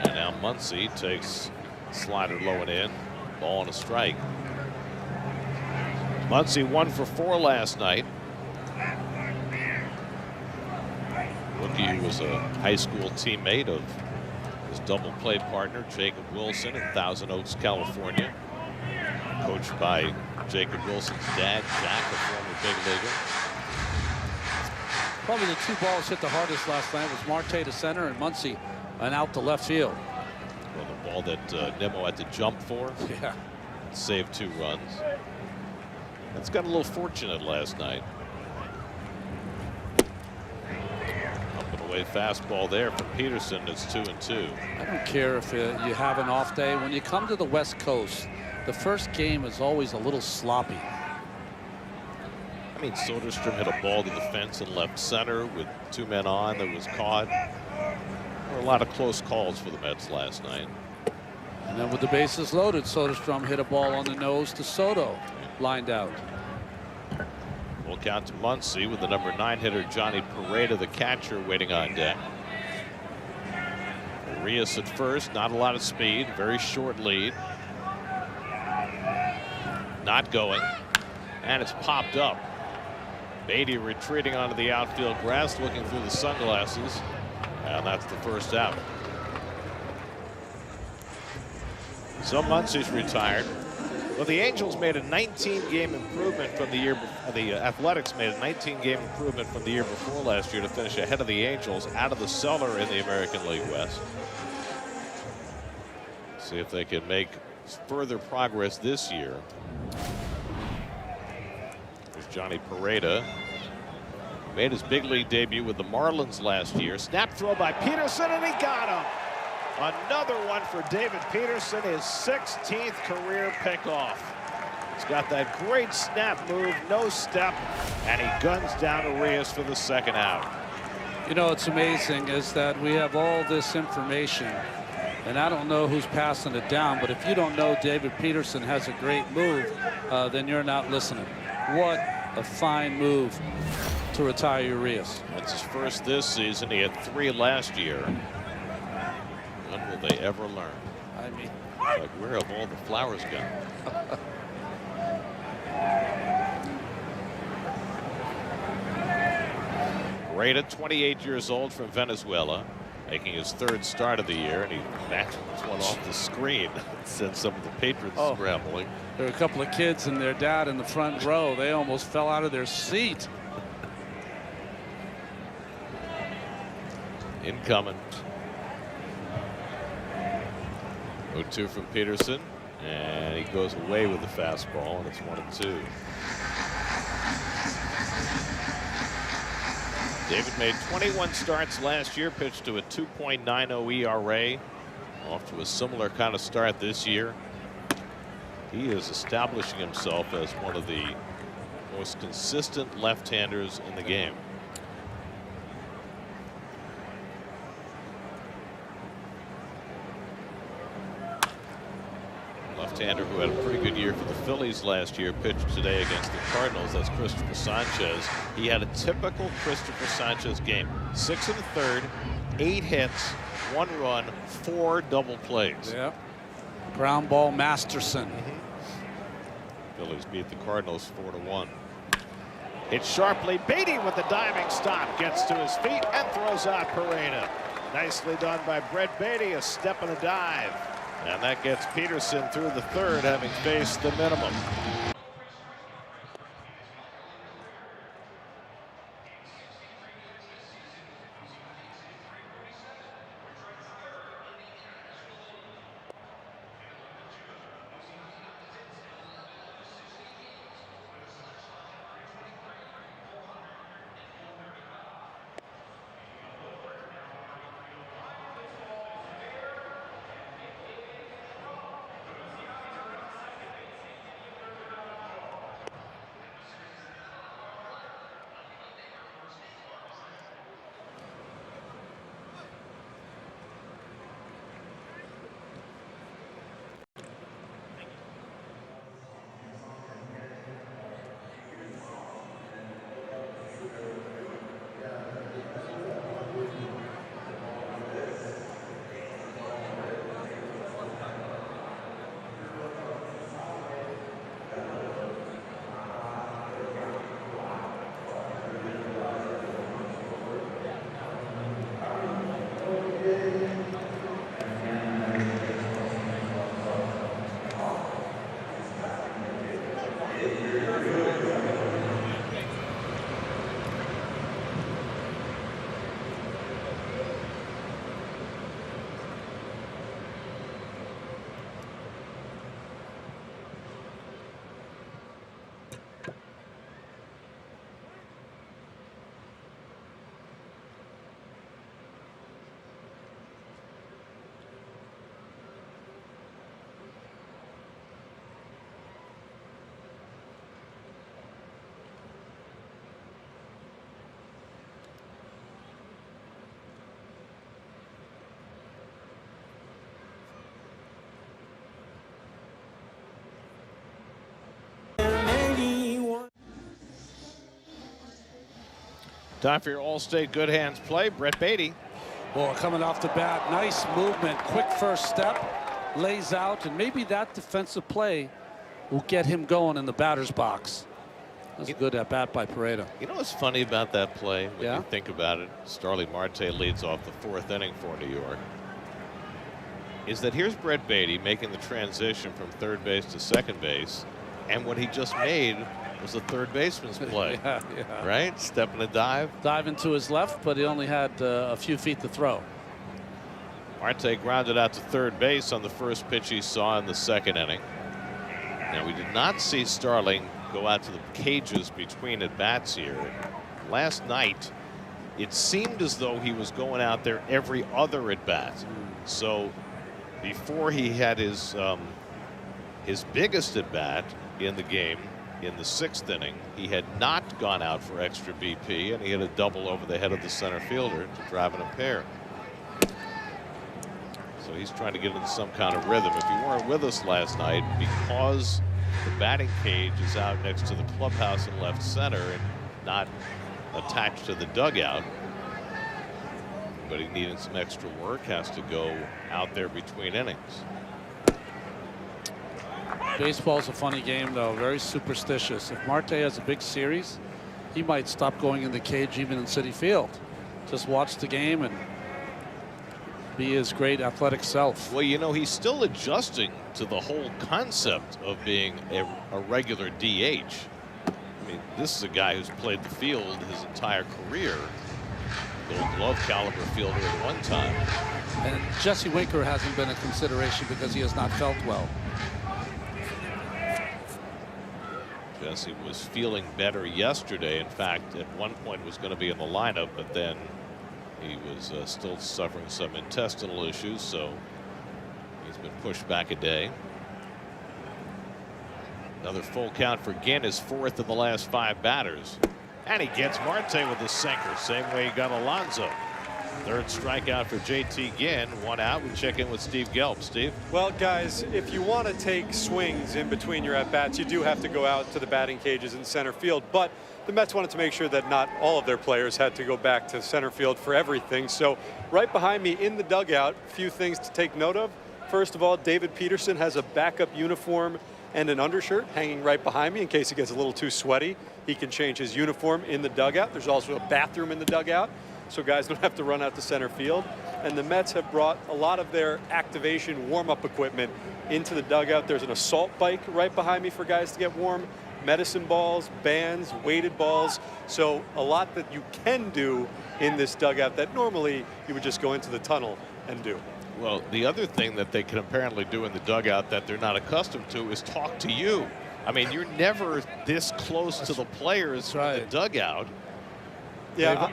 and now Muncy takes slider low and in, ball and a strike. Muncy 1 for 4 last night. Rookie who was a high school teammate of his double play partner Jacob Wilson in Thousand Oaks, California. Coached by Jacob Wilson's dad, Jack, a former big leaguer. Probably the 2 balls hit the hardest last night was Marte to center and Muncy and out to left field. Well, the ball that Nimmo had to jump for. Yeah. Saved 2 runs. That's got a little fortunate last night. Up and away fastball there from Peterson. It's 2-2. I don't care if you have an off day. When you come to the West Coast, the first game is always a little sloppy. I mean, Soderstrom hit a ball to the fence in left center with 2 men on that was caught. There were a lot of close calls for the Mets last night. And then with the bases loaded, Soderstrom hit a ball on the nose to Soto, lined out. Full count to Muncy with the number 9 hitter Johnny Pereda, the catcher, waiting on deck. Urias at first, not a lot of speed, very short lead. Not going, and it's popped up. Beatty retreating onto the outfield grass, looking through the sunglasses, and that's the first out. So Muncy's retired. Well, the Angels made a 19-game improvement from the year before. The Athletics made a 19-game improvement from the year before last year to finish ahead of the Angels out of the cellar in the American League West. See if they can make further progress this year. There's Johnny Pereda. Made his big league debut with the Marlins last year. Snap throw by Peterson, and he got him. Another one for David Peterson, his 16th career pickoff. He's got that great snap move, no step, and he guns down Urias for the second out. You know, it's amazing is that we have all this information, and I don't know who's passing it down, but if you don't know David Peterson has a great move, then you're not listening. What a fine move to retire Urias. That's his first this season. He had 3 last year. When will they ever learn? I mean, like, where have all the flowers gone? Pereda, 28 years old, from Venezuela, making his 3rd start of the year, and he matched one off the screen. Sent some of the patrons scrambling. There were a couple of kids and their dad in the front row. They almost fell out of their seat. Incoming. 0-2 from Peterson, and he goes away with the fastball, and it's 1-2. David made 21 starts last year, pitched to a 2.90 ERA, off to a similar kind of start this year. He is establishing himself as one of the most consistent left-handers in the game. Left-hander who had a pretty good year for the Phillies last year pitched today against the Cardinals. That's Christopher Sanchez. He had a typical Christopher Sanchez game. 6 1/3, 8 hits, 1 run, 4 double plays. Yeah. Ground ball Masterson. Phillies beat the Cardinals 4-1. Hit sharply. Beatty with the diving stop gets to his feet and throws out Pereda. Nicely done by Brett Beatty. A step and a dive. And that gets Peterson through the 3rd, having faced the minimum. Time for your All-State good hands play. Brett Baty. Well, coming off the bat, nice movement, quick first step, lays out, and maybe that defensive play will get him going in the batter's box. That's a good at bat by Pareda. You know what's funny about that play when Yeah? you think about it? Starling Marte leads off the 4th inning for New York. Is that here's Brett Baty making the transition from third base to second base, and what he just made was a third baseman's play. Yeah. Right? Step and a dive. Dive into his left, but he only had a few feet to throw. Marte grounded out to third base on the first pitch he saw in the 2nd inning. Now, we did not see Starling go out to the cages between at bats here. Last night, it seemed as though he was going out there every other at bat. So before he had his biggest at bat in the game in the 6th inning, he had not gone out for extra BP, and he had a double over the head of the center fielder to drive an impair. So he's trying to get into some kind of rhythm. If you weren't with us last night, because the batting cage is out next to the clubhouse in left center and not attached to the dugout, but he needing some extra work, has to go out there between innings. Baseball's a funny game, though, very superstitious. If Marte has a big series, he might stop going in the cage even in Citi Field. Just watch the game and be his great athletic self. Well, you know, he's still adjusting to the whole concept of being a regular DH. I mean, this is a guy who's played the field his entire career. Gold Glove caliber fielder at one time. And Jesse Winker hasn't been a consideration because he has not felt well. Jesse was feeling better yesterday. In fact, at one point was going to be in the lineup, but then he was still suffering some intestinal issues, so he's been pushed back a day. Another full count for Ginn, his 4th in the last 5 batters. And he gets Marte with a sinker, same way he got Alonso. 3rd strikeout for JT Ginn. 1 out. We check in with Steve Gelb. Steve? Well, guys, if you want to take swings in between your at-bats, you do have to go out to the batting cages in center field. But the Mets wanted to make sure that not all of their players had to go back to center field for everything. So right behind me in the dugout, a few things to take note of. First of all, David Peterson has a backup uniform and an undershirt hanging right behind me in case it gets a little too sweaty. He can change his uniform in the dugout. There's also a bathroom in the dugout, so guys don't have to run out to center field. And the Mets have brought a lot of their activation warm-up equipment into the dugout. There's an assault bike right behind me for guys to get warm, medicine balls, bands, weighted balls. So a lot that you can do in this dugout that normally you would just go into the tunnel and do. Well, the other thing that they can apparently do in the dugout that they're not accustomed to is talk to you. I mean, you're never this close to the players in the dugout. Yeah,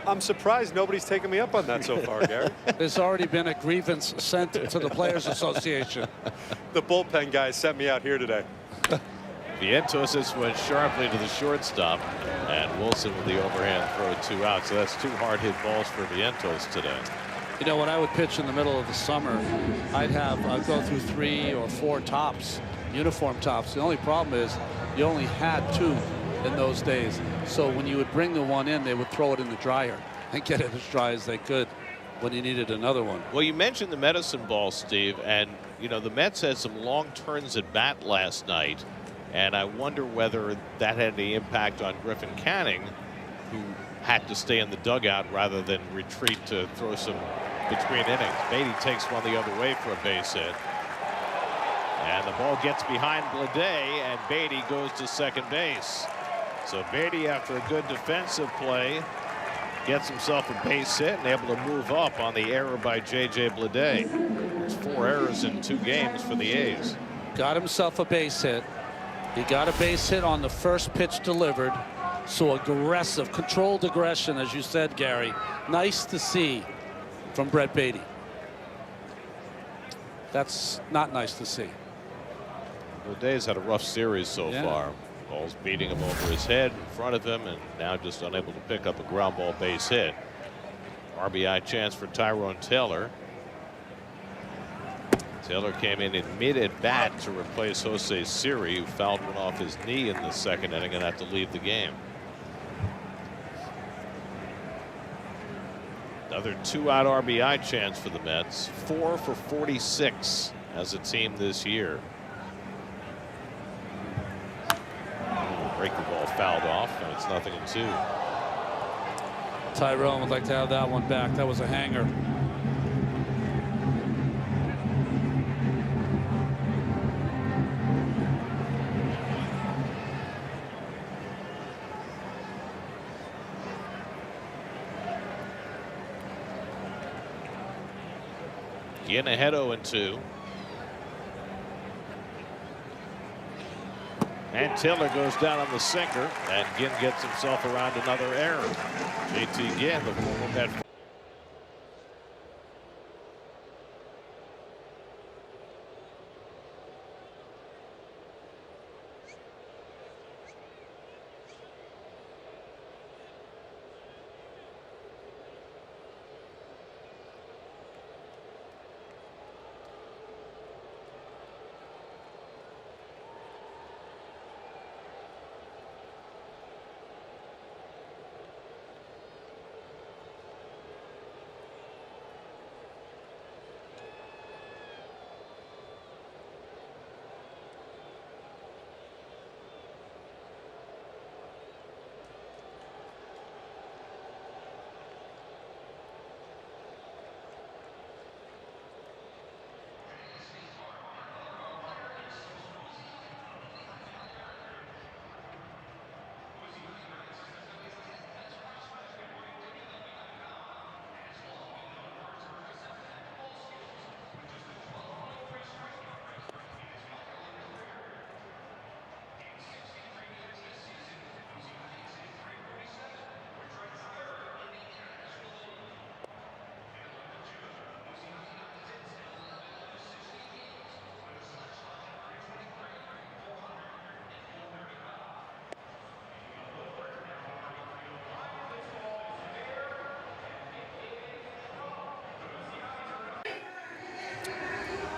I'm surprised nobody's taken me up on that so far, Gary. There's already been a grievance sent to the Players Association. The bullpen guys sent me out here today. Vientos has went sharply to the shortstop, and Wilson with the overhand throw, 2 out. So that's 2 hard hit balls for Vientos today. You know, when I would pitch in the middle of the summer, I'd go through 3 or 4 tops, uniform tops. The only problem is you only had 2 in those days. So when you would bring the one in, they would throw it in the dryer and get it as dry as they could when you needed another one. Well, you mentioned the medicine ball, Steve, and you know the Mets had some long turns at bat last night, and I wonder whether that had any impact on Griffin Canning, who had to stay in the dugout rather than retreat to throw some between innings. Beatty takes one the other way for a base hit. And the ball gets behind Bleday, and Beatty goes to second base. So Beatty, after a good defensive play, gets himself a base hit and able to move up on the error by J.J. Bleday. There's 4 errors in 2 games for the A's. Got himself a base hit. He got a base hit on the first pitch delivered. So aggressive, controlled aggression, as you said, Gary. Nice to see from Brett Beatty. That's not nice to see. Bleday's had a rough series so far. Ball's beating him over his head in front of him, and now just unable to pick up a ground ball base hit. RBI chance for Tyrone Taylor. Taylor came in mid at bat to replace Jose Siri, who fouled one off his knee in the 2nd inning and had to leave the game. Another 2-out RBI chance for the Mets. 4 for 46 as a team this year. Breaking ball fouled off, and it's 0-2. Tyrone would like to have that one back. That was a hanger. Ginn ahead 0-2. And Taylor goes down on the sinker, and Ginn gets himself around another error. JT Ginn, the former Met.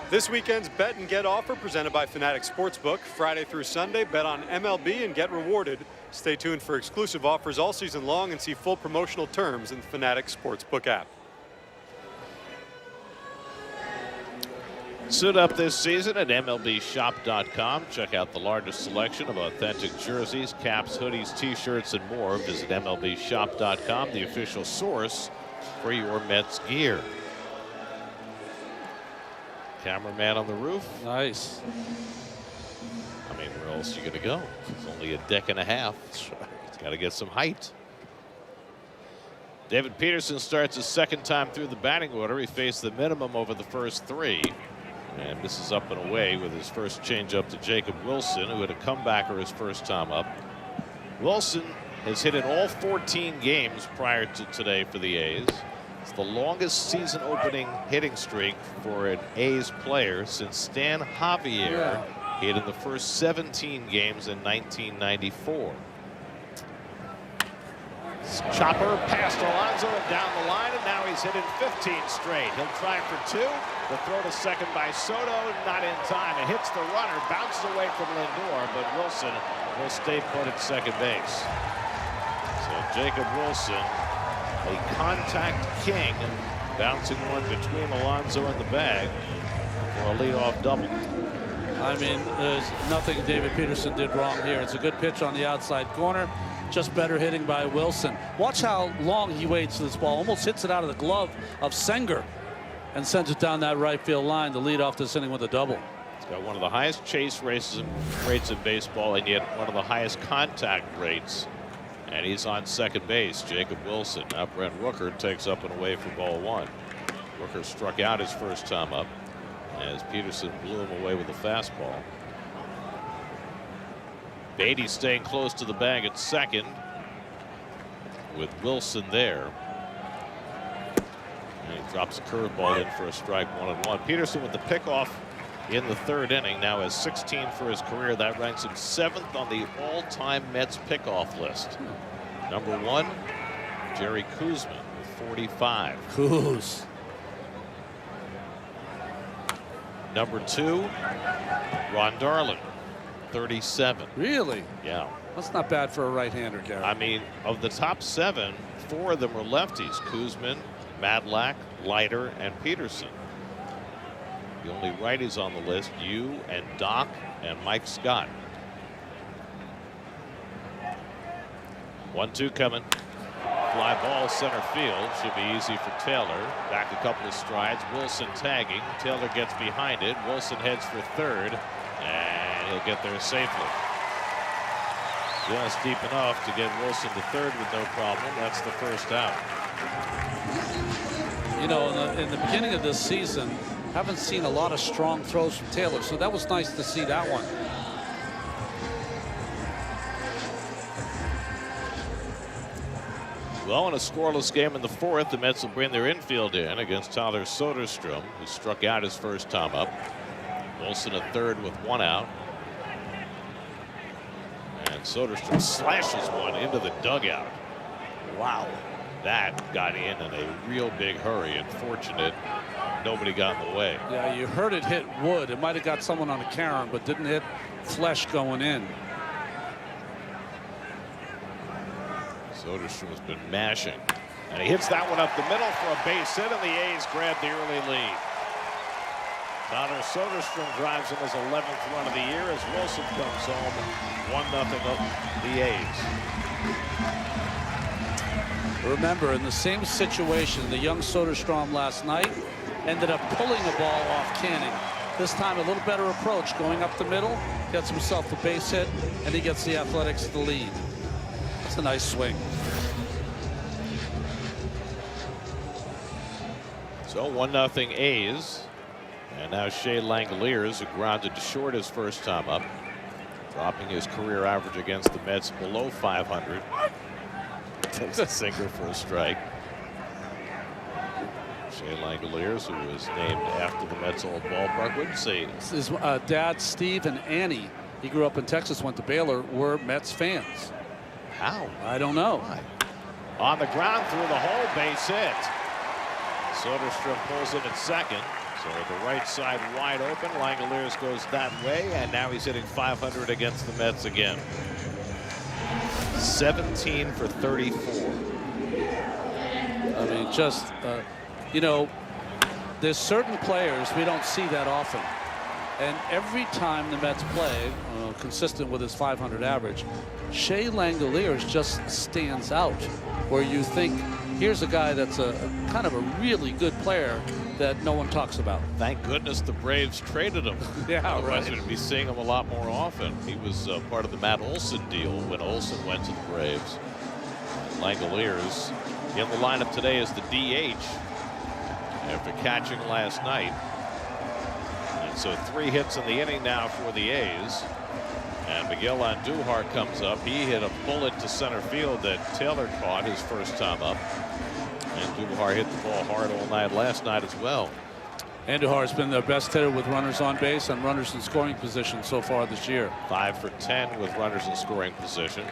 This weekend's Bet and Get offer presented by Fanatic Sportsbook. Friday through Sunday, bet on MLB and get rewarded. Stay tuned for exclusive offers all season long and see full promotional terms in the Fanatic Sportsbook app. Suit up this season at MLBshop.com. Check out the largest selection of authentic jerseys, caps, hoodies, t-shirts, and more. Visit MLBshop.com, the official source for your Mets gear. Cameraman on the roof. Nice. I mean, where else are you going to go? It's only a deck and a half. That's right. It's got to get some height. David Peterson starts his second time through the batting order. He faced the minimum over the first 3. And this is up and away with his first changeup to Jacob Wilson, who had a comebacker his first time up. Wilson has hit in all 14 games prior to today for the A's. It's the longest season opening hitting streak for an A's player since Stan Javier hit in the first 17 games in 1994. Chopper past Alonso and down the line, and now he's hitting 15 straight. He'll try for 2. The throw to second by Soto, not in time. It hits the runner, bounces away from Lindor, but Wilson will stay put at second base. So Jacob Wilson, a contact king, bouncing one between Alonso and the bag for a leadoff double. I mean, there's nothing David Peterson did wrong here. It's a good pitch on the outside corner. Just better hitting by Wilson. Watch how long he waits for this ball. Almost hits it out of the glove of Senger and sends it down that right field line to lead off this inning with a double. He's got one of the highest chase rates in baseball, and yet one of the highest contact rates. And he's on second base, Jacob Wilson. Now Brent Rooker takes up and away for ball 1. Rooker struck out his first time up as Peterson blew him away with a fastball. Beatty staying close to the bag at second with Wilson there. And he drops a curveball in for a strike, 1-1. Peterson with the pickoff in the 3rd inning, now has 16 for his career. That ranks him 7th on the all-time Mets pickoff list. Number 1, Jerry Koosman with 45. Coos. Number 2, Ron Darling, 37. Really? Yeah. That's not bad for a right-hander, Gary. I mean, of the top 7, 4 of them were lefties. Koosman, Madlack, Leiter, and Peterson. The only righties on the list, you and Doc and Mike Scott. 1-2 coming. Fly ball center field. Should be easy for Taylor. Back a couple of strides. Wilson tagging. Taylor gets behind it. Wilson heads for third. And he'll get there safely. Just deep enough to get Wilson to third with no problem. That's the first out. You know, in the beginning of this season, haven't seen a lot of strong throws from Taylor, so that was nice to see that one. Well, in a scoreless game in the fourth, the Mets will bring their infield in against Tyler Soderstrom, who struck out his first time up. Wilson at third with one out. And Soderstrom slashes one into the dugout. Wow. That got in a real big hurry, and fortunate nobody got in the way. Yeah, you heard it hit wood. It might have got someone on a carom, but didn't hit flesh going in. Soderstrom has been mashing, and he hits that one up the middle for a base hit, and the A's grab the early lead. Tyler Soderstrom drives in his 11th run of the year as Wilson comes home 1-0 up the A's. Remember, in the same situation, the young Soderstrom last night ended up pulling a ball off Canning. This time a little better approach, going up the middle, gets himself the base hit, and he gets the Athletics the lead. That's a nice swing. So 1-0 A's. And now Shea Langeliers, who grounded to short his first time up, dropping his career average against the Mets below 500. Takes a sinker for a strike. Shea Langeliers, who was named after the Mets old ballpark, wouldn't say. His dad, Steve, and Annie, he grew up in Texas, went to Baylor, were Mets fans. How? I don't know. Why? On the ground through the hole, base hit. Soderstrom pulls in at second. So the right side wide open. Langeliers goes that way, and now he's hitting 500 against the Mets again. 17 for 34. I mean, just, you know, there's certain players we don't see that often. And every time the Mets play, consistent with his 500 average, Shea Langeliers just stands out, where you think, here's a guy that's a kind of a really good player that no one talks about. Thank goodness the Braves traded him. Yeah, otherwise right. we'd be seeing him a lot more often. He was part of the Matt Olson deal when Olson went to the Braves. Langeliers in the lineup today is the DH after catching last night. And so 3 hits in the inning now for the A's. And Miguel Andujar comes up. He hit a bullet to center field that Taylor caught his first time up. Andujar hit the ball hard all night last night as well. Andujar has been their best hitter with runners on base and runners in scoring position so far this year. 5 for 10 with runners in scoring position.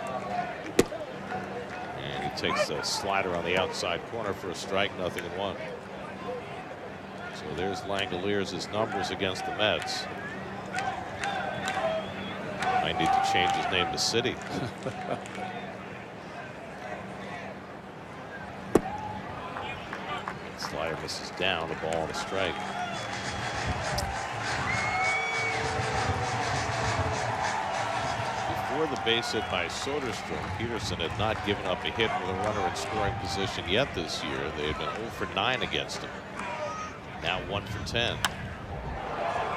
And he takes a slider on the outside corner for a strike, 0-1. So there's Langeliers' numbers against the Mets. Might need to change his name to City. Slider misses down, the ball on a strike. Before the base hit by Soderstrom, Peterson had not given up a hit with a runner in scoring position yet this year. They had been 0 for 9 against him. Now 1 for 10.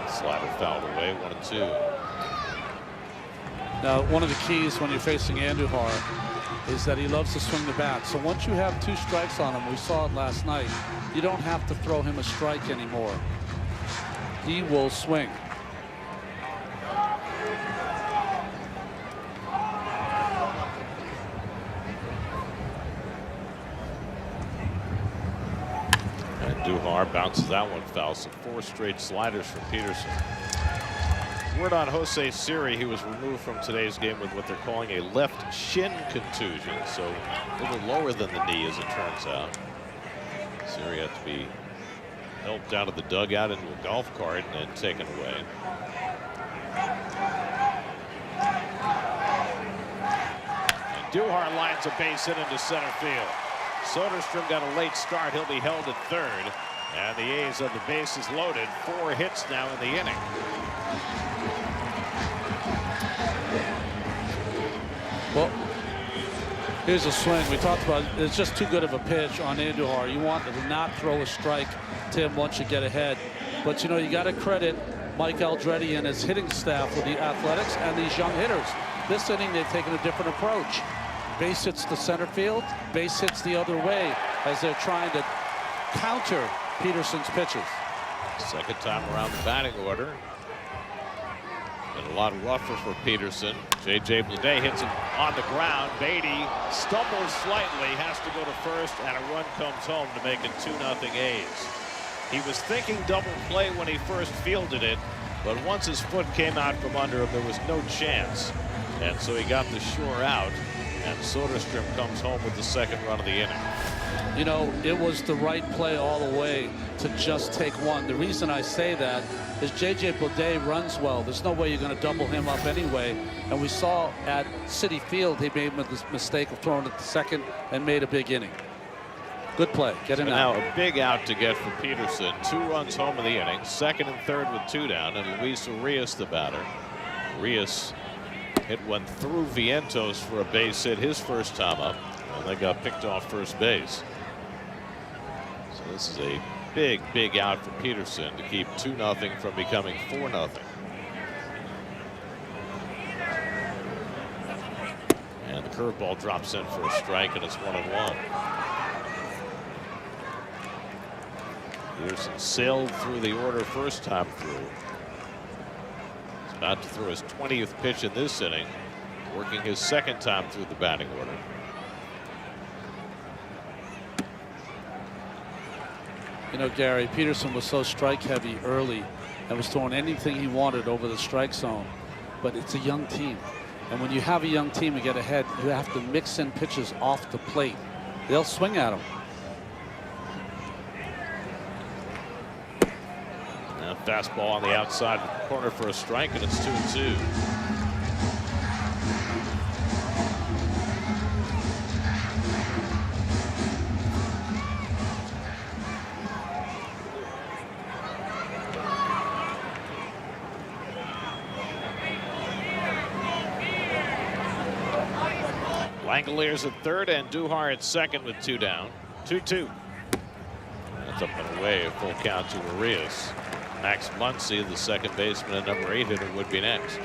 Slider fouled away, 1-2. Now, one of the keys when you're facing Andujar is that he loves to swing the bat. So once you have 2 strikes on him, we saw it last night, you don't have to throw him a strike anymore. He will swing. Andujar bounces that one foul. So 4 straight sliders from Peterson. Word on Jose Siri, he was removed from today's game with what they're calling a left shin contusion, so a little lower than the knee as it turns out. Siri had to be helped out of the dugout into a golf cart and then taken away. Andujar lines a base hit into center field. Soderstrom got a late start. He'll be held at third. And the A's have the bases loaded. 4 hits now in the inning. Well, here's a swing. We talked about it's just too good of a pitch on Andujar. You want to not throw a strike to him once you get ahead. But, you know, you got to credit Mike Aldrete and his hitting staff with the Athletics and these young hitters. This inning, they've taken a different approach. Base hits to center field, base hits the other way as they're trying to counter Peterson's pitches. Second time around the batting order. And a lot rougher for Peterson. J.J. Bleday hits him on the ground. Beatty stumbles slightly, has to go to first, and a run comes home to make it 2-0 A's. He was thinking double play when he first fielded it, but once his foot came out from under him, there was no chance. And so he got the sure out, and Soderstrom comes home with the second run of the inning. You know, it was the right play all the way to just take one. The reason I say that is J.J. Bleday runs well. There's no way you're going to double him up anyway. And we saw at Citi Field, he made the mistake of throwing it to second and made a big inning. Good play. Get him out. Now a big out to get for Peterson. 2 runs home in the inning. Second and third with 2 down. And Luis Urias the batter. Urias hit one through Vientos for a base hit his first time up. And they got picked off first base. So this is a big out for Peterson to keep 2-0 from becoming 4-0. And the curveball drops in for a strike, and it's 1-1. Peterson sailed through the order first time through. He's about to throw his 20th pitch in this inning, working his second time through the batting order. You know, Gary, Peterson was so strike heavy early and was throwing anything he wanted over the strike zone. But it's a young team. And when you have a young team to get ahead, you have to mix in pitches off the plate. They'll swing at him. Now fastball on the outside corner for a strike, and it's 2-2. Langoliers at third and Duhar at second with 2 down. 2-2. That's up and away. A full count to Urias. Max Muncy, the second baseman and number 8 hitter, would be next.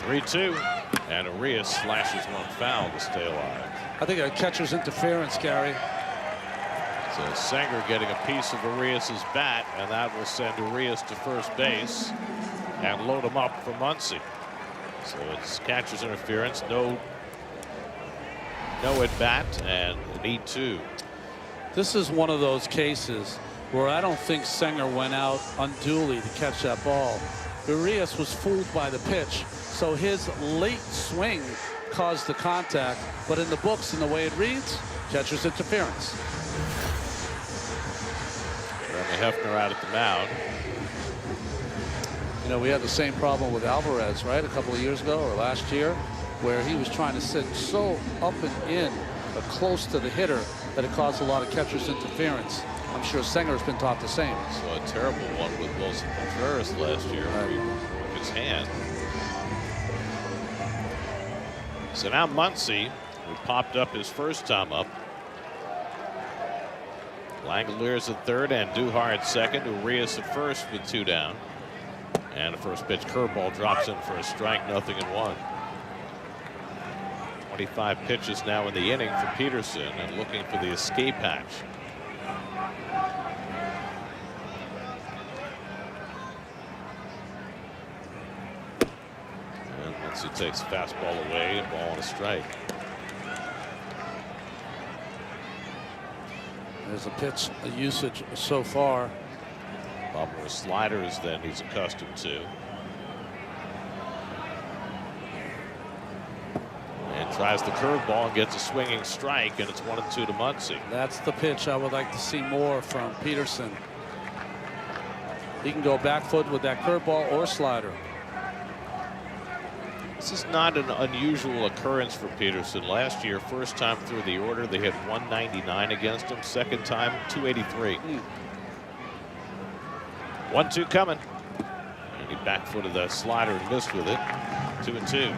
(3-2) and Urias slashes one foul to stay alive. I think a catcher's interference, Gary. So Sanger getting a piece of Urias's bat, and that will send Urias to first base and load him up for Muncy. So it's catcher's interference, no at bat, and need 2. This is one of those cases where I don't think Sanger went out unduly to catch that ball. Urias was fooled by the pitch, so his late swing caused the contact, but in the books, in the way it reads, catcher's interference. Jeremy Hefner out at the mound. You know, we had the same problem with Alvarez, right, a couple of years ago or last year, where he was trying to sit so up and in, close to the hitter, that it caused a lot of catcher's interference. I'm sure Sanger's been taught the same. So a terrible one with Wilson Contreras last year where he broke his hand. So now Muncy, who popped up his first time up. Langoliers at third and Duhar at second. Urias at first with 2 down. And the first pitch curveball drops in for a strike, 0-1. 25 pitches now in the inning for Peterson, and looking for the escape hatch. And once he takes the fastball away, a ball and a strike. There's a pitch usage so far. A lot more sliders than he's accustomed to. And tries the curveball and gets a swinging strike, and it's 1-2 to Muncy. That's the pitch I would like to see more from Peterson. He can go back foot with that curveball or slider. This is not an unusual occurrence for Peterson. Last year, first time through the order, they had 199 against him. Second time, 283. 1-2 coming. And he back-footed that slider and missed with it. 2-2.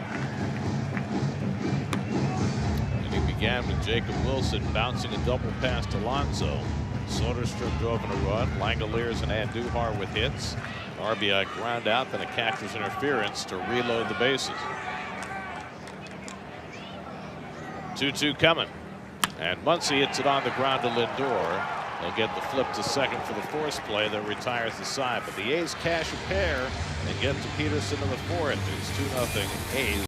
And he began with Jacob Wilson bouncing a double past Alonso. Soderstrom drove in a run. Langoliers and Andujar with hits. RBI ground out, then a catcher's interference to reload the bases. 2-2 coming. And Muncy hits it on the ground to Lindor. They'll get the flip to second for the force play that retires the side. But the A's cash a pair and get to Peterson in the fourth. It's 2-0 A's.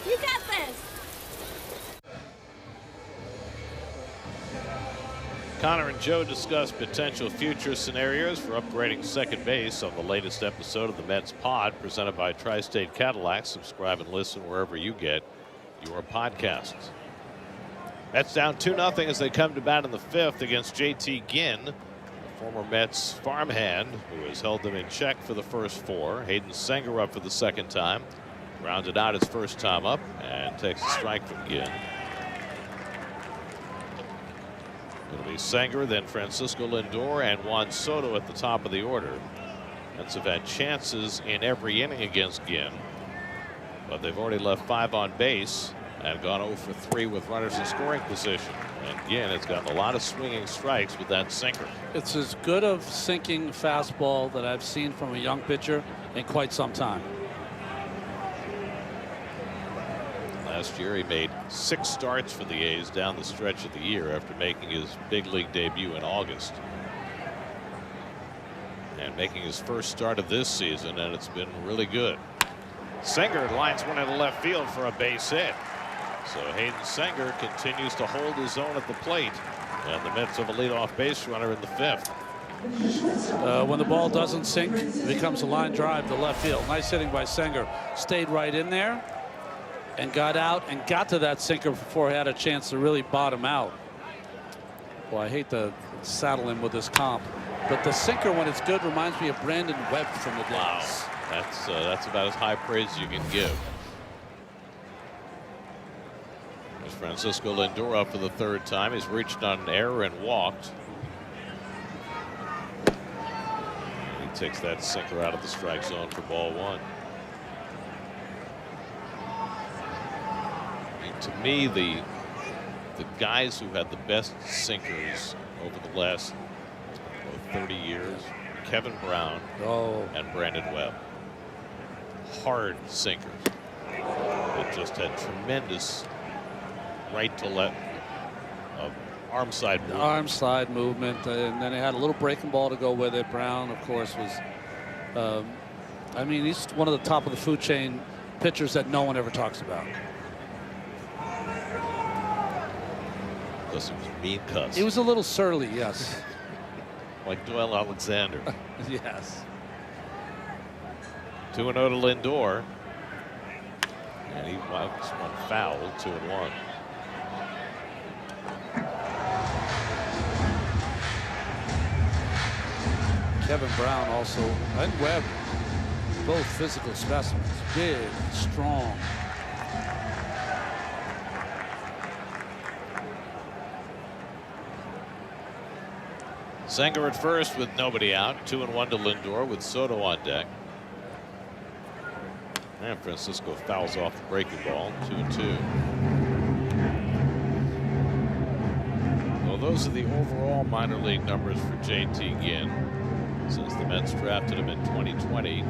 You got this. Connor and Joe discuss potential future scenarios for upgrading second base on the latest episode of the Mets Pod, presented by Tri-State Cadillac. Subscribe and listen wherever you get your podcasts. Mets down 2-0 as they come to bat in the fifth against JT Ginn, the former Mets farmhand who has held them in check for the first four. Hayden Senger up for the second time. Rounded out his first time up and takes a strike from Ginn. It'll be Senger, then Francisco Lindor, and Juan Soto at the top of the order. Mets have had chances in every inning against Ginn, but they've already left 5 on base and gone 0 for 3 with runners in scoring position. And Ginn has gotten a lot of swinging strikes with that sinker. It's as good of sinking fastball that I've seen from a young pitcher in quite some time. Last year, he made 6 starts for the A's down the stretch of the year after making his big league debut in August. And making his first start of this season, and it's been really good. Senger lines one into left field for a base hit. So Hayden Senger continues to hold his own at the plate. And the Mets have a leadoff base runner in the fifth. When the ball doesn't sink, it becomes a line drive to left field. Nice hitting by Senger. Stayed right in there and got out and got to that sinker before he had a chance to really bottom out. Well, I hate to saddle him with this comp, but the sinker, when it's good, reminds me of Brandon Webb from the days. Wow. That's about as high praise you can give. There's Francisco Lindor up for the third time. He's reached on an error and walked. He takes that sinker out of the strike zone for ball one. To me, the guys who had the best sinkers over the last 30 years, Kevin Brown and Brandon Webb. Hard sinkers that just had tremendous right to left arm side movement. Arm side movement, and then he had a little breaking ball to go with it. Brown, of course, was. I mean, he's one of the top of the food chain pitchers that no one ever talks about. This was mean cuss. He was a little surly, yes. Like Doyle Alexander. Yes. 2-0 to Lindor. And he walks one foul, 2-1. Kevin Brown also, and Webb, both physical specimens. Big, strong. Senga at first with nobody out. 2-1 to Lindor with Soto on deck. And Francisco fouls off the breaking ball. 2-2. Well, those are the overall minor league numbers for JT Ginn since the Mets drafted him in 2020.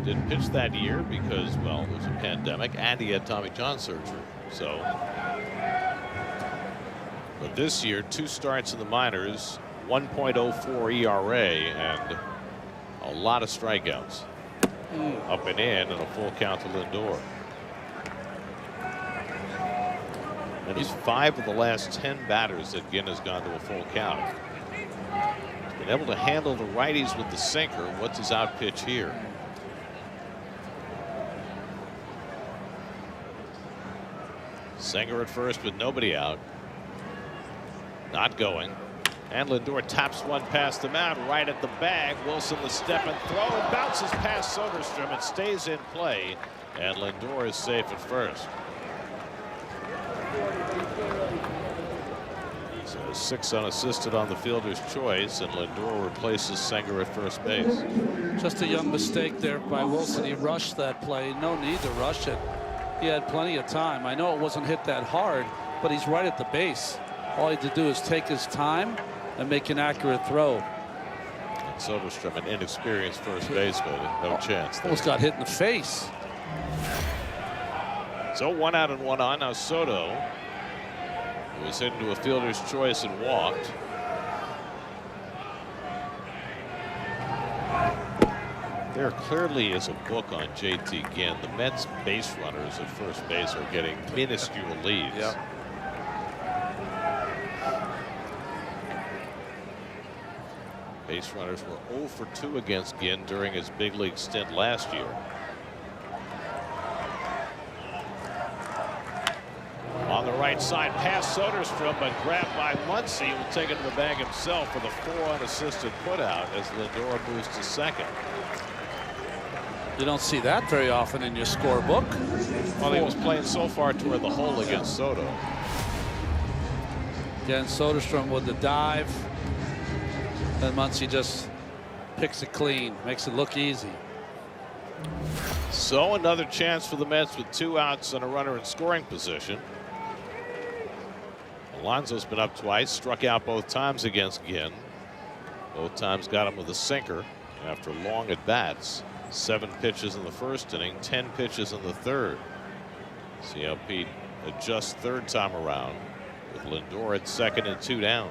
Didn't pitch that year because, well, there was a pandemic and he had Tommy John surgery. So, but this year, 2 starts in the minors, 1.04 ERA, and a lot of strikeouts. Up and in, and a full count to Lindor. And it's 5 of the last 10 batters that Ginn has gone to a full count. He's been able to handle the righties with the sinker. What's his out pitch here? Senga at first with nobody out. Not going. And Lindor taps one past the mound right at the bag. Wilson the step and throw. It bounces past Soderstrom. It stays in play. And Lindor is safe at first. So 6 unassisted on the fielder's choice. And Lindor replaces Senga at first base. Just a young mistake there by Wilson. He rushed that play. No need to rush it. He had plenty of time. I know it wasn't hit that hard, but he's right at the base. All he had to do is take his time and make an accurate throw. And Soderstrom, an inexperienced first baseman, no chance. Almost got hit in the face. So 1 out and 1 on. Now Soto, who was hit into a fielder's choice and walked. There clearly is a book on JT Ginn. The Mets base runners at first base are getting minuscule leads. Yep. Base runners were 0 for 2 against Ginn during his big league stint last year. On the right side, past Soderstrom, but grabbed by Muncy, who will take it to the bag himself for the 4 unassisted putout as Lindor moves to second. You don't see that very often in your scorebook. Well, he was playing so far toward the hole against Soto. Again, Soderstrom with the dive. And Muncy just picks it clean, makes it look easy. So another chance for the Mets with 2 outs and a runner in scoring position. Alonso's been up twice, struck out both times against Ginn. Both times got him with a sinker after long at bats. 7 pitches in the first inning, 10 pitches in the third. See how Pete adjusts third time around with Lindor at second and 2 down.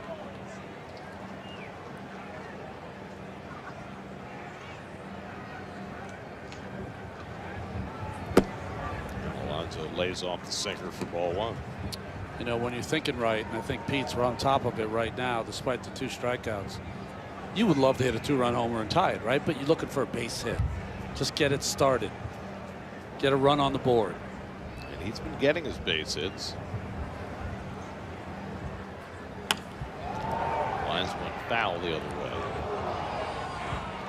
Alonso lays off the sinker for ball 1. You know, when you're thinking right, and I think Pete's on top of it right now, despite the 2 strikeouts, you would love to hit a 2-run homer and tie it, right? But you're looking for a base hit. Just get it started. Get a run on the board. And he's been getting his base hits. Lines one foul the other way.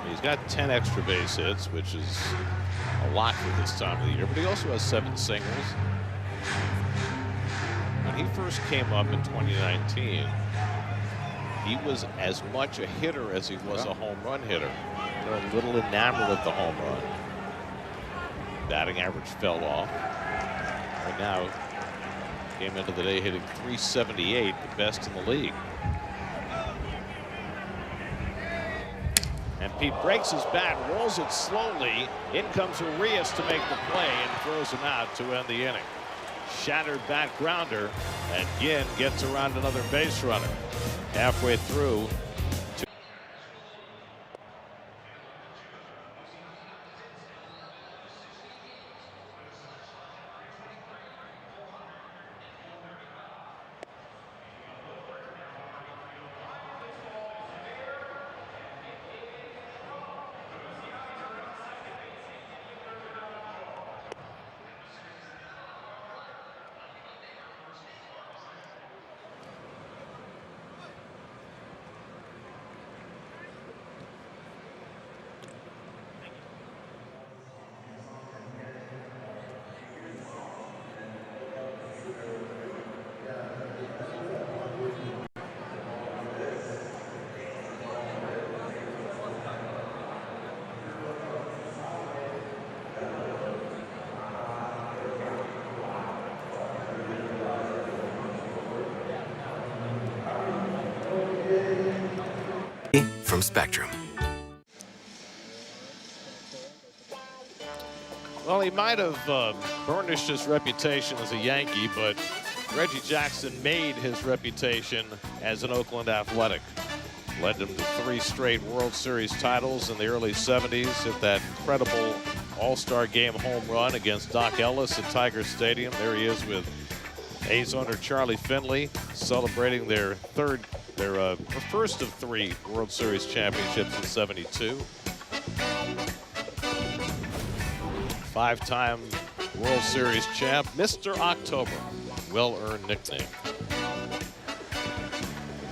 He's got 10 extra base hits, which is a lot for this time of the year, but he also has 7 singles. When he first came up in 2019, he was as much a hitter as he was a home run hitter. They're a little enamored of the home run. Batting average fell off. But now came into the day hitting .378, the best in the league. And Pete breaks his bat, rolls it slowly. In comes Urias to make the play and throws him out to end the inning. shattered back grounder, and Ginn gets around another base runner. Halfway through. From Spectrum. Well, he might have burnished his reputation as a Yankee, but Reggie Jackson made his reputation as an Oakland Athletic. Led him to 3 straight World Series titles in the early 70s. Hit that incredible All-Star Game home run against Doc Ellis at Tiger Stadium. There he is with A's owner Charlie Finley, celebrating their first of 3 World Series championships in '72. 5-time World Series champ, Mr. October, well-earned nickname.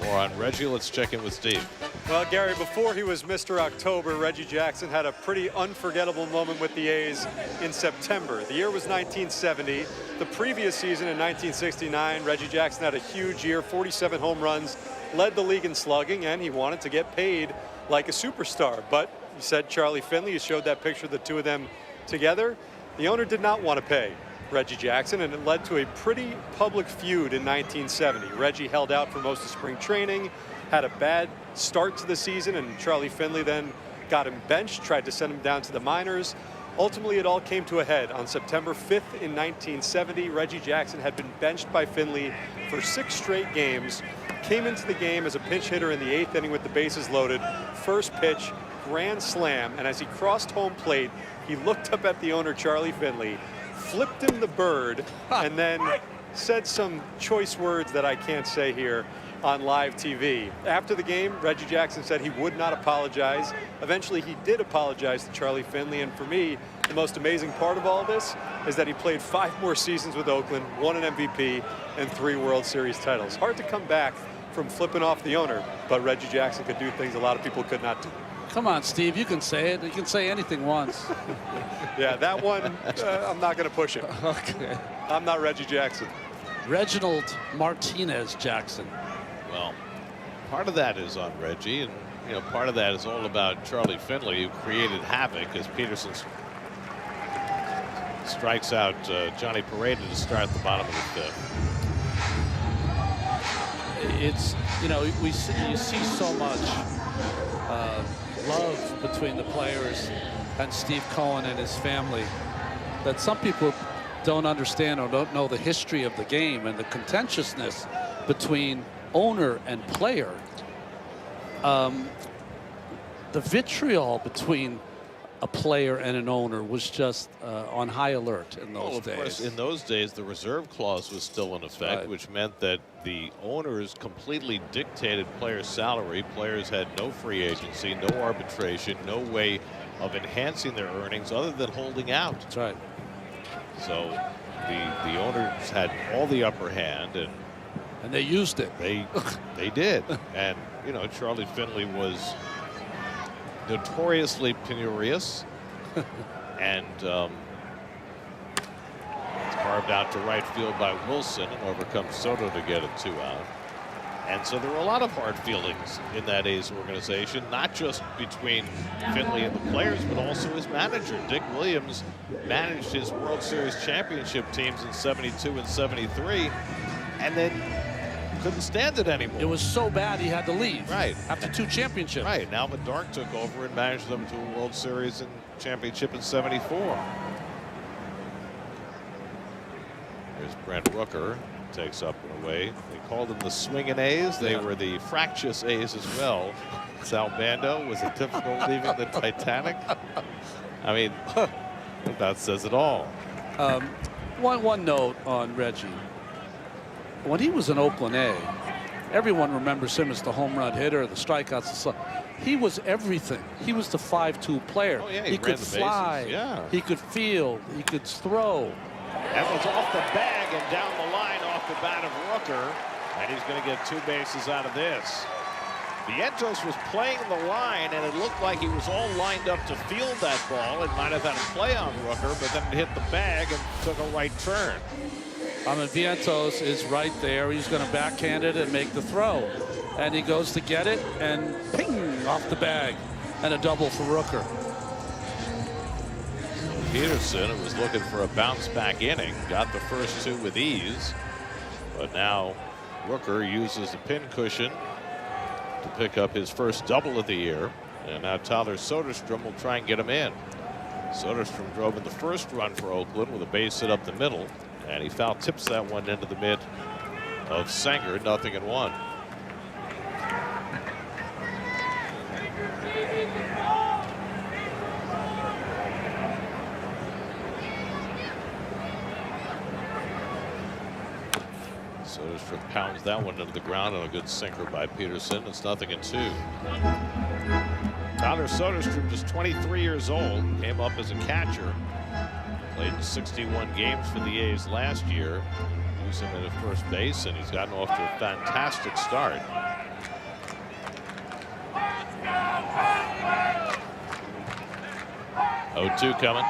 More on Reggie. Let's check in with Steve. Well, Gary, before he was Mr. October, Reggie Jackson had a pretty unforgettable moment with the A's in September. The year was 1970. The previous season in 1969, Reggie Jackson had a huge year, 47 home runs, led the league in slugging, and he wanted to get paid like a superstar. But he said Charlie Finley, you showed that picture of the two of them together. The owner did not want to pay Reggie Jackson, and it led to a pretty public feud in 1970. Reggie held out for most of spring training, had a bad start to the season, and Charlie Finley then got him benched, tried to send him down to the minors. Ultimately, it all came to a head on September 5th in 1970. Reggie Jackson had been benched by Finley for 6 straight games, came into the game as a pinch hitter in the 8th inning with the bases loaded. First pitch, grand slam, and as he crossed home plate, he looked up at the owner, Charlie Finley, flipped him the bird, and then said some choice words that I can't say here on live TV. After the game, Reggie Jackson said he would not apologize. Eventually, he did apologize to Charlie Finley, and for me, the most amazing part of all this is that he played 5 more seasons with Oakland, won an MVP, and 3 World Series titles. Hard to come back from flipping off the owner, but Reggie Jackson could do things a lot of people could not do. Come on, Steve, you can say it. You can say anything once. Yeah, that one, I'm not going to push it. Okay. I'm not Reggie Jackson. Reginald Martinez Jackson. Well, part of that is on Reggie, and part of that is all about Charlie Finley, who created havoc as Peterson strikes out Johnny Pareda to start the bottom of the 5th. It's you see so much love between the players and Steve Cohen and his family that some people don't understand or don't know the history of the game and the contentiousness between owner and player. The vitriol between a player and an owner was just on high alert in those days. Course, in those days, the reserve clause was still in effect, right, which meant that the owners completely dictated players' salary. Players had no free agency, no arbitration, no way of enhancing their earnings other than holding out. That's right. So the owners had all the upper hand, and they used it. They did. And Charlie Finley was notoriously penurious, and it's carved out to right field by Wilson and overcomes Soto to get a 2-out. And so there were a lot of hard feelings in that A's organization, not just between Finley and the players, but also his manager. Dick Williams managed his World Series championship teams in '72 and '73, and then couldn't stand it anymore. It was so bad he had to leave. Right. After 2 championships. Right. And Alvin Dark took over and managed them to a World Series and championship in '74. There's Brent Rooker. Takes up and away. They called them the swinging A's. They were the fractious A's as well. Sal Bando was it difficult leaving the Titanic? I mean, that says it all. One note on Reggie. When he was in Oakland A, everyone remembers him as the home run hitter, the strikeouts, and stuff. He was everything. He was the 5-2 player. Oh, yeah, he could fly. Yeah. He could field. He could throw. That was off the bag and down the line off the bat of Rooker. And he's going to get 2 bases out of this. Vientos was playing the line, and it looked like he was all lined up to field that ball. It might have had a play on Rooker, but then it hit the bag and took a right turn. I mean, Vientos is right there. He's going to backhand it and make the throw. And he goes to get it, and ping, off the bag. And a double for Rooker. Peterson, who was looking for a bounce-back inning, got the first 2 with ease. But now Rooker uses the pin cushion to pick up his first double of the year. And now Tyler Soderstrom will try and get him in. Soderstrom drove in the first run for Oakland with a base hit up the middle. And he foul tips that one into the mid of Sanger, 0-1. Soderstrom pounds that one into the ground on a good sinker by Peterson. It's 0-2. Tyler Soderstrom, just 23 years old, came up as a catcher. Played in 61 games for the A's last year. Used him at first base, and he's gotten off to a fantastic start. Oh, 2 coming.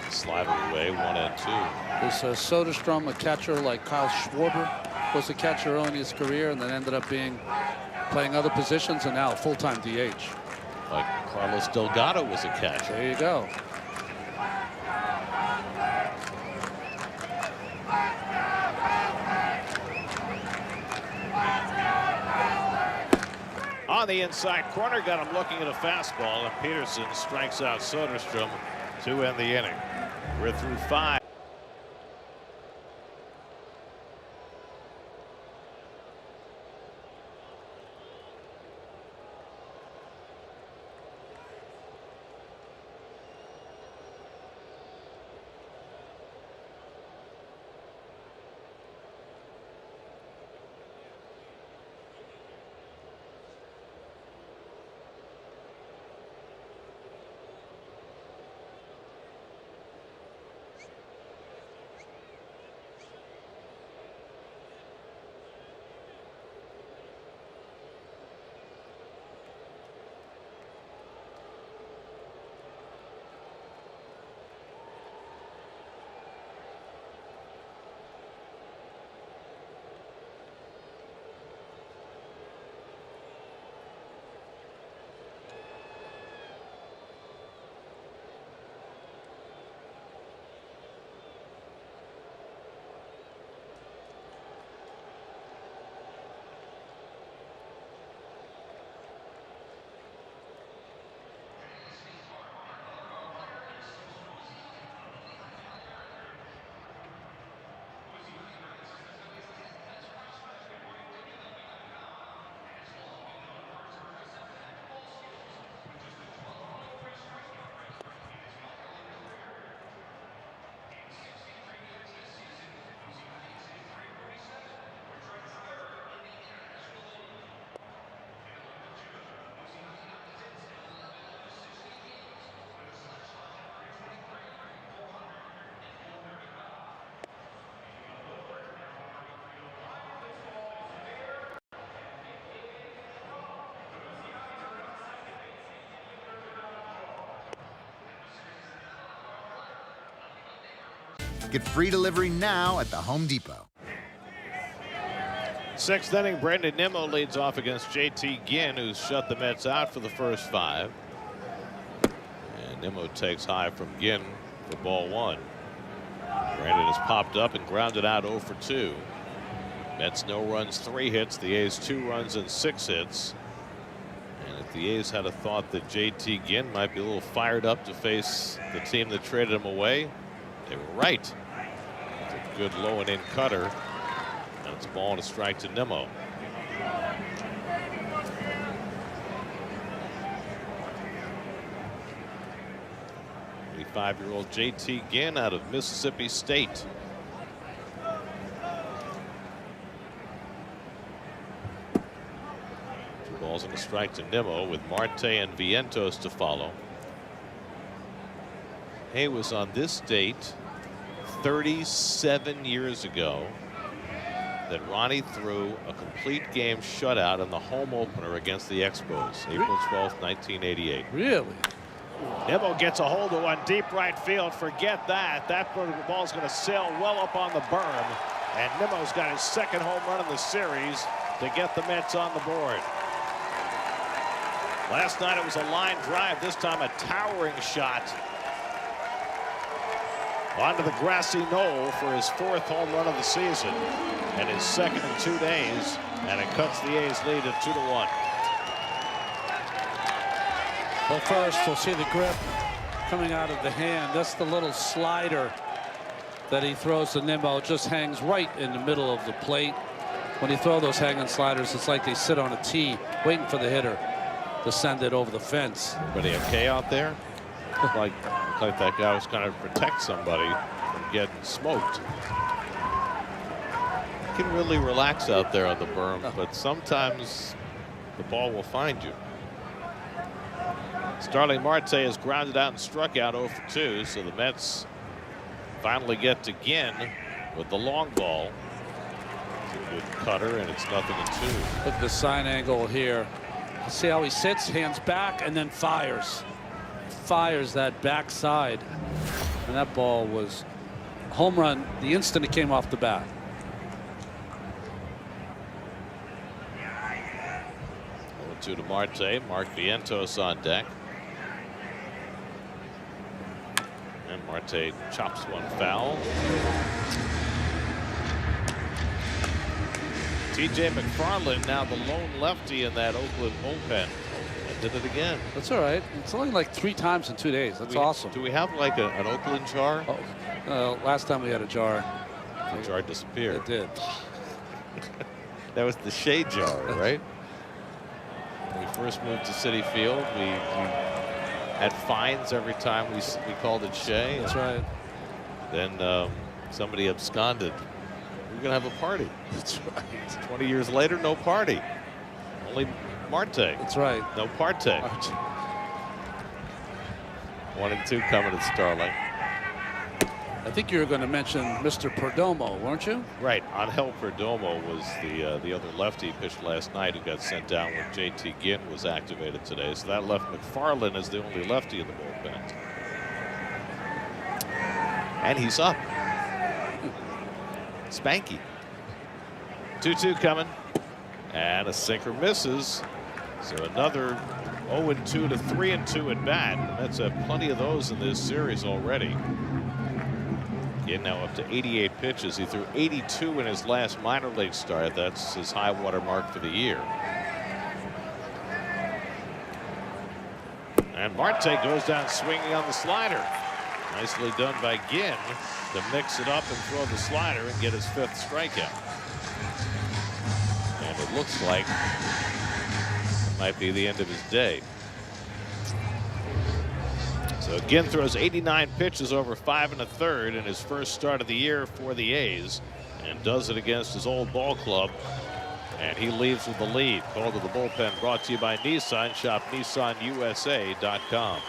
Slider away, 1-2. Is Soderstrom a catcher like Kyle Schwarber? Was a catcher early in his career and then ended up playing other positions, and now full-time DH. Like Carlos Delgado was a catcher. There you go. On the inside corner, got him looking at a fastball, and Peterson strikes out Soderstrom to end the inning. We're through 5. Get free delivery now at the Home Depot. 6th inning, Brandon Nimmo leads off against JT Ginn, who's shut the Mets out for the first 5. And Nimmo takes high from Ginn for ball 1. Brandon has popped up and grounded out 0 for 2. Mets no runs, 3 hits. The A's 2 runs and 6 hits. And if the A's had a thought that JT Ginn might be a little fired up to face the team that traded him away, they were right. good low and in cutter. And it's a ball and a strike to Nimmo. 35-year-old JT Ginn out of Mississippi State. Two balls and a strike to Nimmo with Marte and Vientos to follow. Hay was on this date 37 years ago that Ronnie threw a complete game shutout in the home opener against the Expos, April 12th, 1988. Really? Nimmo gets a hold of one deep right field. Forget that. That ball's going to sail well up on the berm. And Nimmo's got his second home run in the series to get the Mets on the board. Last night it was a line drive. This time a towering shot onto the grassy knoll for his fourth home run of the season and his second in 2 days. And it cuts the A's lead at 2-1. Well, first we'll see the grip coming out of the hand. That's the little slider that he throws to Nimmo. Just hangs right in the middle of the plate. When you throw those hanging sliders, it's like they sit on a tee waiting for the hitter to send it over the fence. Everybody okay out there? like that guy was kind of protect somebody from getting smoked. You can really relax out there on the berm, but sometimes the ball will find you. Starling Marte has grounded out and struck out 0 for 2, so the Mets finally get to Ginn with the long ball. It's a good cutter, and it's 0-2. Look at the sign angle here. See how he sits, hands back, and then fires. Fires that backside. And that ball was a home run the instant it came off the bat. To Marte. Mark Vientos on deck. And Marte chops one foul. TJ McFarland now the lone lefty in that Oakland bullpen. And did it again. That's all right. It's only like 3 times in 2 days. That's awesome. Do we have like an Oakland jar? Oh, last time we had a jar. The jar disappeared. It did. That was the Shea jar, right? When we first moved to Citi Field, we had fines every time we called it Shea. That's right. Then somebody absconded. We're going to have a party. That's right. 20 years later, no party. Only Marte. That's right. No parte. 1 and 2 coming at Starling. I think you were going to mention Mr. Perdomo, weren't you? Right. Angel Perdomo was the other lefty pitched last night who got sent down when JT Ginn was activated today. So that left McFarland as the only lefty in the bullpen. And he's up. Spanky. 2-2 coming. And a sinker misses. So another 0-2 to 3-2 at bat. That's plenty of those in this series already. Ginn now up to 88 pitches. He threw 82 in his last minor league start. That's his high water mark for the year. And Marte goes down swinging on the slider. Nicely done by Ginn to mix it up and throw the slider and get his 5th strikeout. And it looks like it might be the end of his day. So Ginn throws 89 pitches over 5 1/3 in his first start of the year for the A's, and does it against his old ball club. And he leaves with the lead. Call to the bullpen brought to you by Nissan. Shop NissanUSA.com.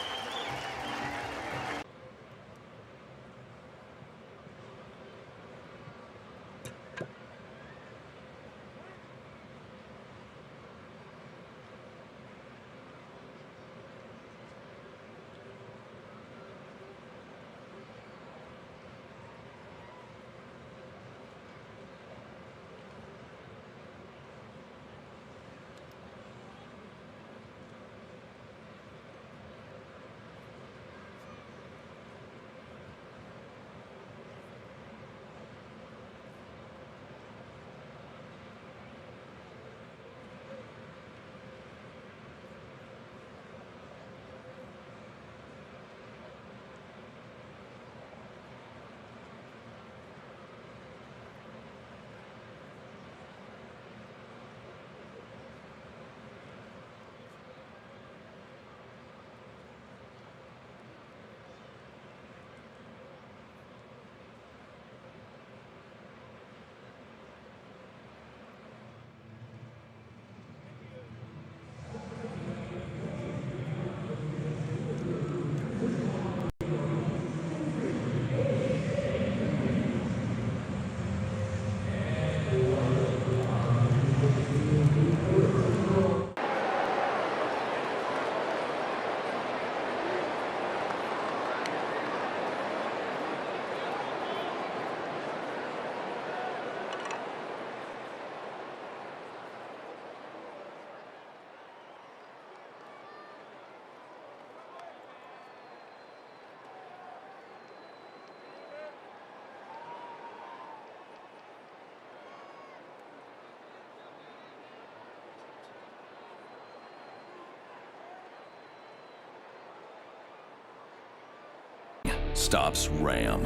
stops Ram.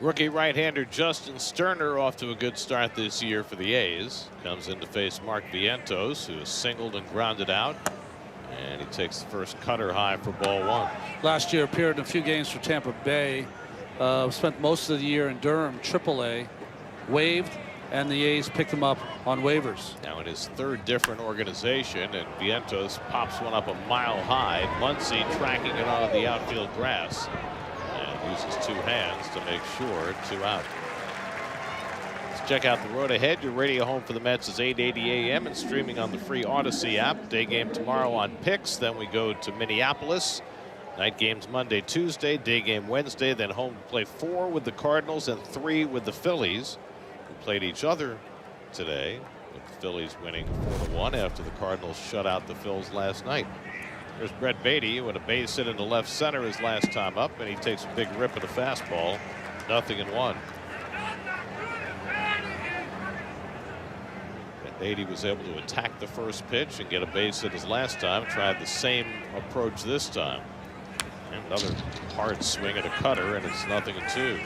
Rookie right-hander Justin Sterner off to a good start this year for the A's. Comes in to face Mark Vientos, who is singled and grounded out. And he takes the first cutter high for ball one. Last year appeared in a few games for Tampa Bay. Spent most of the year in Durham, AAA. Waived, and the A's picked him up on waivers. Now in his third different organization, and Vientos pops one up a mile high. Muncy tracking it on the outfield grass. And uses two hands to make sure 2 out. Let's check out the road ahead. Your radio home for the Mets is 8:80 a.m. and streaming on the free Odyssey app. Day game tomorrow on Pix. Then we go to Minneapolis. Night games Monday, Tuesday. Day game Wednesday. Then home to play 4 with the Cardinals and 3 with the Phillies, who played each other today, with the Phillies winning 4-1 after the Cardinals shut out the Phils last night. There's Brett Beatty with a base hit into left center his last time up, and he takes a big rip at a fastball. 0-1. Beatty was able to attack the first pitch and get a base hit his last time. Tried the same approach this time. And another hard swing at a cutter, and it's 0-2.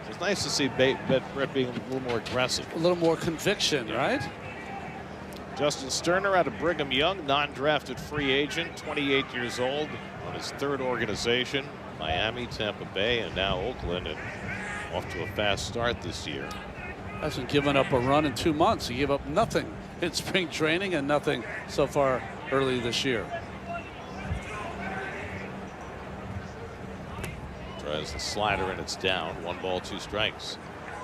It's nice to see Brett being a little more aggressive. A little more conviction, right? Justin Sterner out of Brigham Young, non-drafted free agent, 28 years old, on his third organization. Miami, Tampa Bay, and now Oakland, and off to a fast start this year. Hasn't given up a run in 2 months. He gave up nothing in spring training and nothing so far early this year. Tries the slider, and it's down. 1 ball, 2 strikes.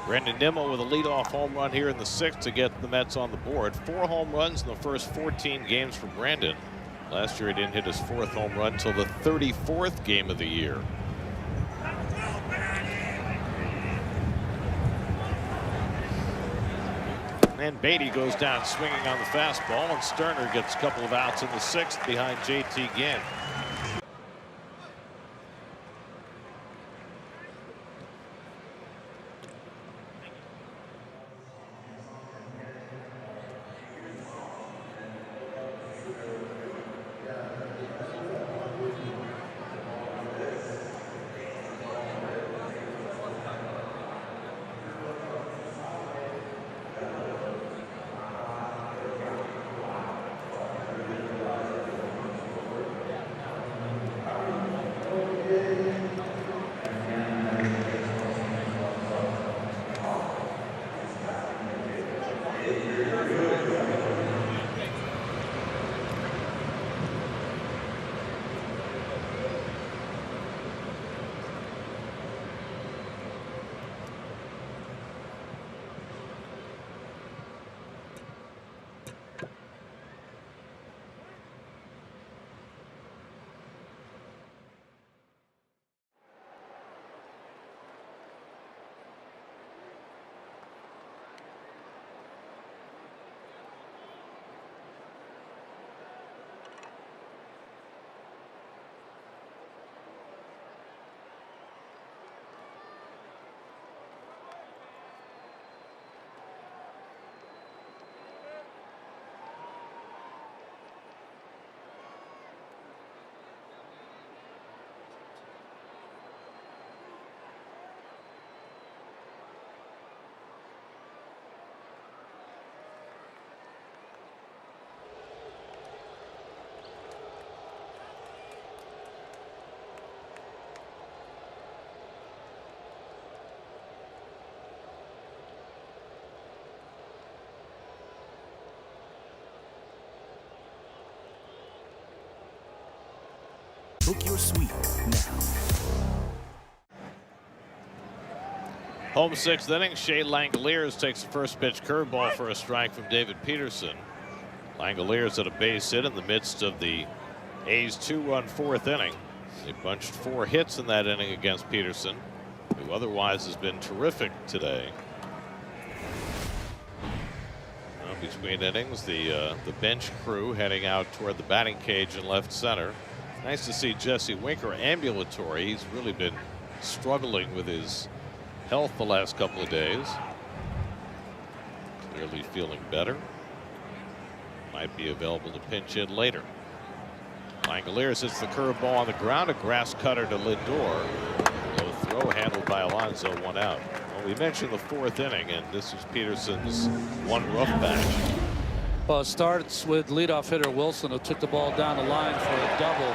Brandon Nimmo with a leadoff home run here in the 6th to get the Mets on the board. 4 home runs in the first 14 games for Brandon. Last year he didn't hit his 4th home run until the 34th game of the year. And Beatty goes down swinging on the fastball, and Sterner gets a couple of outs in the 6th behind JT Ginn. Book your suite now. Home 6th inning, Shea Langoliers takes the first pitch curveball for a strike from David Peterson. Langoliers had a base hit in the midst of the A's 2-run 4th inning. They bunched 4 hits in that inning against Peterson, who otherwise has been terrific today. Now between innings, the bench crew heading out toward the batting cage in left center. Nice to see Jesse Winker ambulatory. He's really been struggling with his health the last couple of days. Clearly feeling better. Might be available to pinch in later. Langoliers hits the curveball on the ground. A grass cutter to Lindor. Low throw handled by Alonso. 1 out. Well, we mentioned the 4th inning, and this was Peterson's one rough patch. Well, it starts with leadoff hitter Wilson, who took the ball down the line for a double.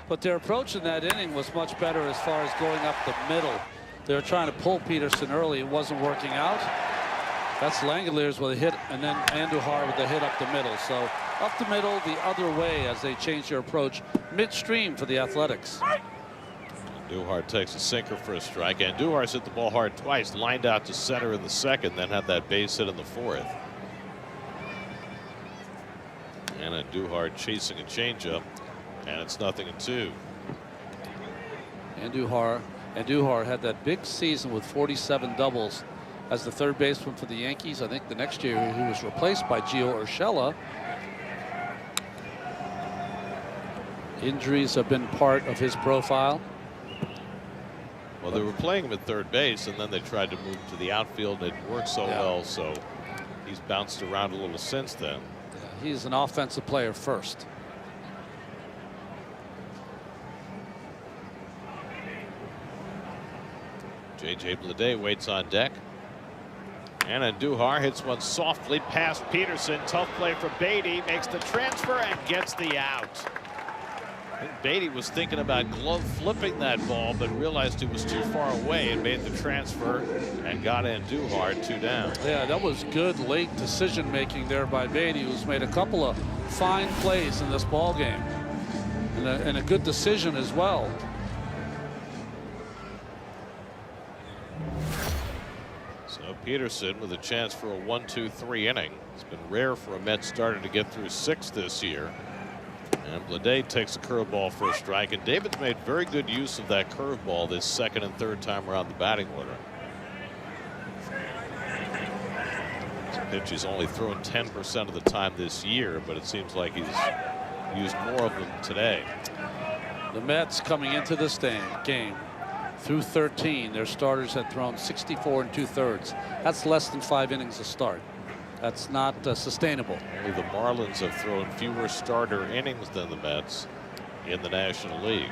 But their approach in that inning was much better as far as going up the middle. They were trying to pull Peterson early. It wasn't working out. That's Langoliers with a hit, and then Andujar with a hit up the middle. So up the middle, the other way as they change their approach midstream for the Athletics. Andujar takes a sinker for a strike. Andujar's hit the ball hard twice, lined out to center in the 2nd, then had that base hit in the 4th. And Andujar chasing a changeup, and it's 0-2. Andujar had that big season with 47 doubles as the 3rd baseman for the Yankees. I think the next year he was replaced by Gio Urshela. Injuries have been part of his profile. Well, they were playing him at 3rd base, and then they tried to move to the outfield. It worked so well, so he's bounced around a little since then. He's an offensive player first. J.J. Bleday waits on deck. And Andujar hits one softly past Peterson. Tough play for Beatty. Makes the transfer and gets the out. I think Beatty was thinking about glove flipping that ball, but realized it was too far away and made the transfer and got Andujar 2 down. Yeah, that was good late decision making there by Beatty, who's made a couple of fine plays in this ball game, and a good decision as well. So Peterson with a chance for a 1-2-3 inning. It's been rare for a Mets starter to get through 6 this year. And Bleday takes a curveball for a strike, and David's made very good use of that curveball this 2nd and 3rd time around the batting order. This pitch he's only thrown 10% of the time this year, but it seems like he's used more of them today. The Mets coming into this game through 13, their starters had thrown 64 2/3. That's less than 5 innings a start. That's not sustainable. Only the Marlins have thrown fewer starter innings than the Mets in the National League.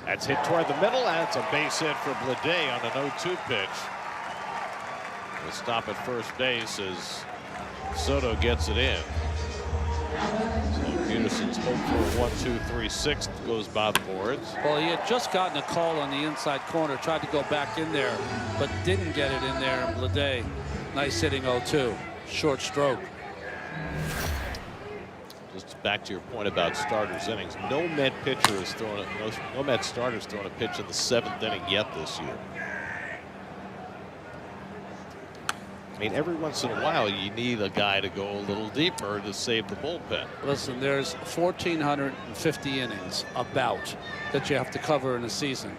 That's hit toward the middle, and it's a base hit for Bleday on an 0-2 pitch. The stop at first base as Soto gets it in. So Peterson's hope for a 1-2-3-6 goes by the boards. Well, he had just gotten a call on the inside corner, tried to go back in there, but didn't get it in there. And Bleday, nice hitting 0-2, short stroke. Just back to your point about starters innings, no Met pitcher has thrown no Met starters thrown a pitch in the 7th inning yet this year. I mean, every once in a while you need a guy to go a little deeper to save the bullpen. Listen, there's 1,450 innings about that you have to cover in a season.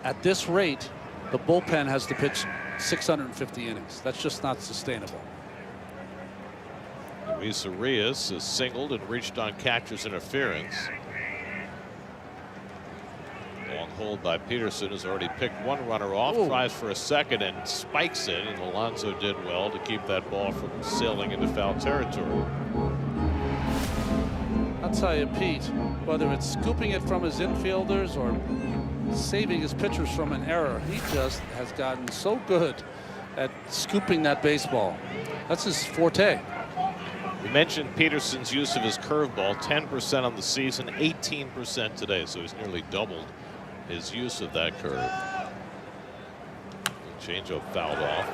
At this rate, the bullpen has to pitch 650 innings. That's just not sustainable. Luis Arias is singled and reached on catcher's interference. Long hold by Peterson, has already picked 1 runner off. Ooh. Tries for a second and spikes it, and Alonso did well to keep that ball from sailing into foul territory. I'll tell you, Pete, whether it's scooping it from his infielders or saving his pitchers from an error, he just has gotten so good at scooping that baseball. That's his forte. We mentioned Peterson's use of his curveball, 10% on the season, 18% today, so he's nearly doubled his use of that curve. Changeup fouled off.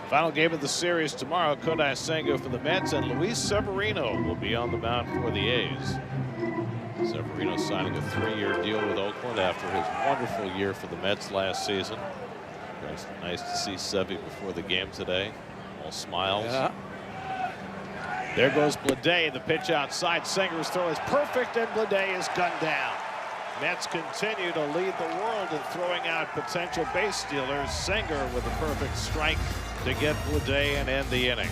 Final game of the series tomorrow. Kodai Senga for the Mets, and Luis Severino will be on the mound for the A's. Severino signing a 3-year deal with Oakland after his wonderful year for the Mets last season. Nice to see Sevy before the game today. All smiles. Yeah. There goes Bleday. The pitch outside. Senger's throw is perfect, and Bleday is gunned down. Mets continue to lead the world in throwing out potential base stealers. Senger with a perfect strike to get Bleday and end the inning.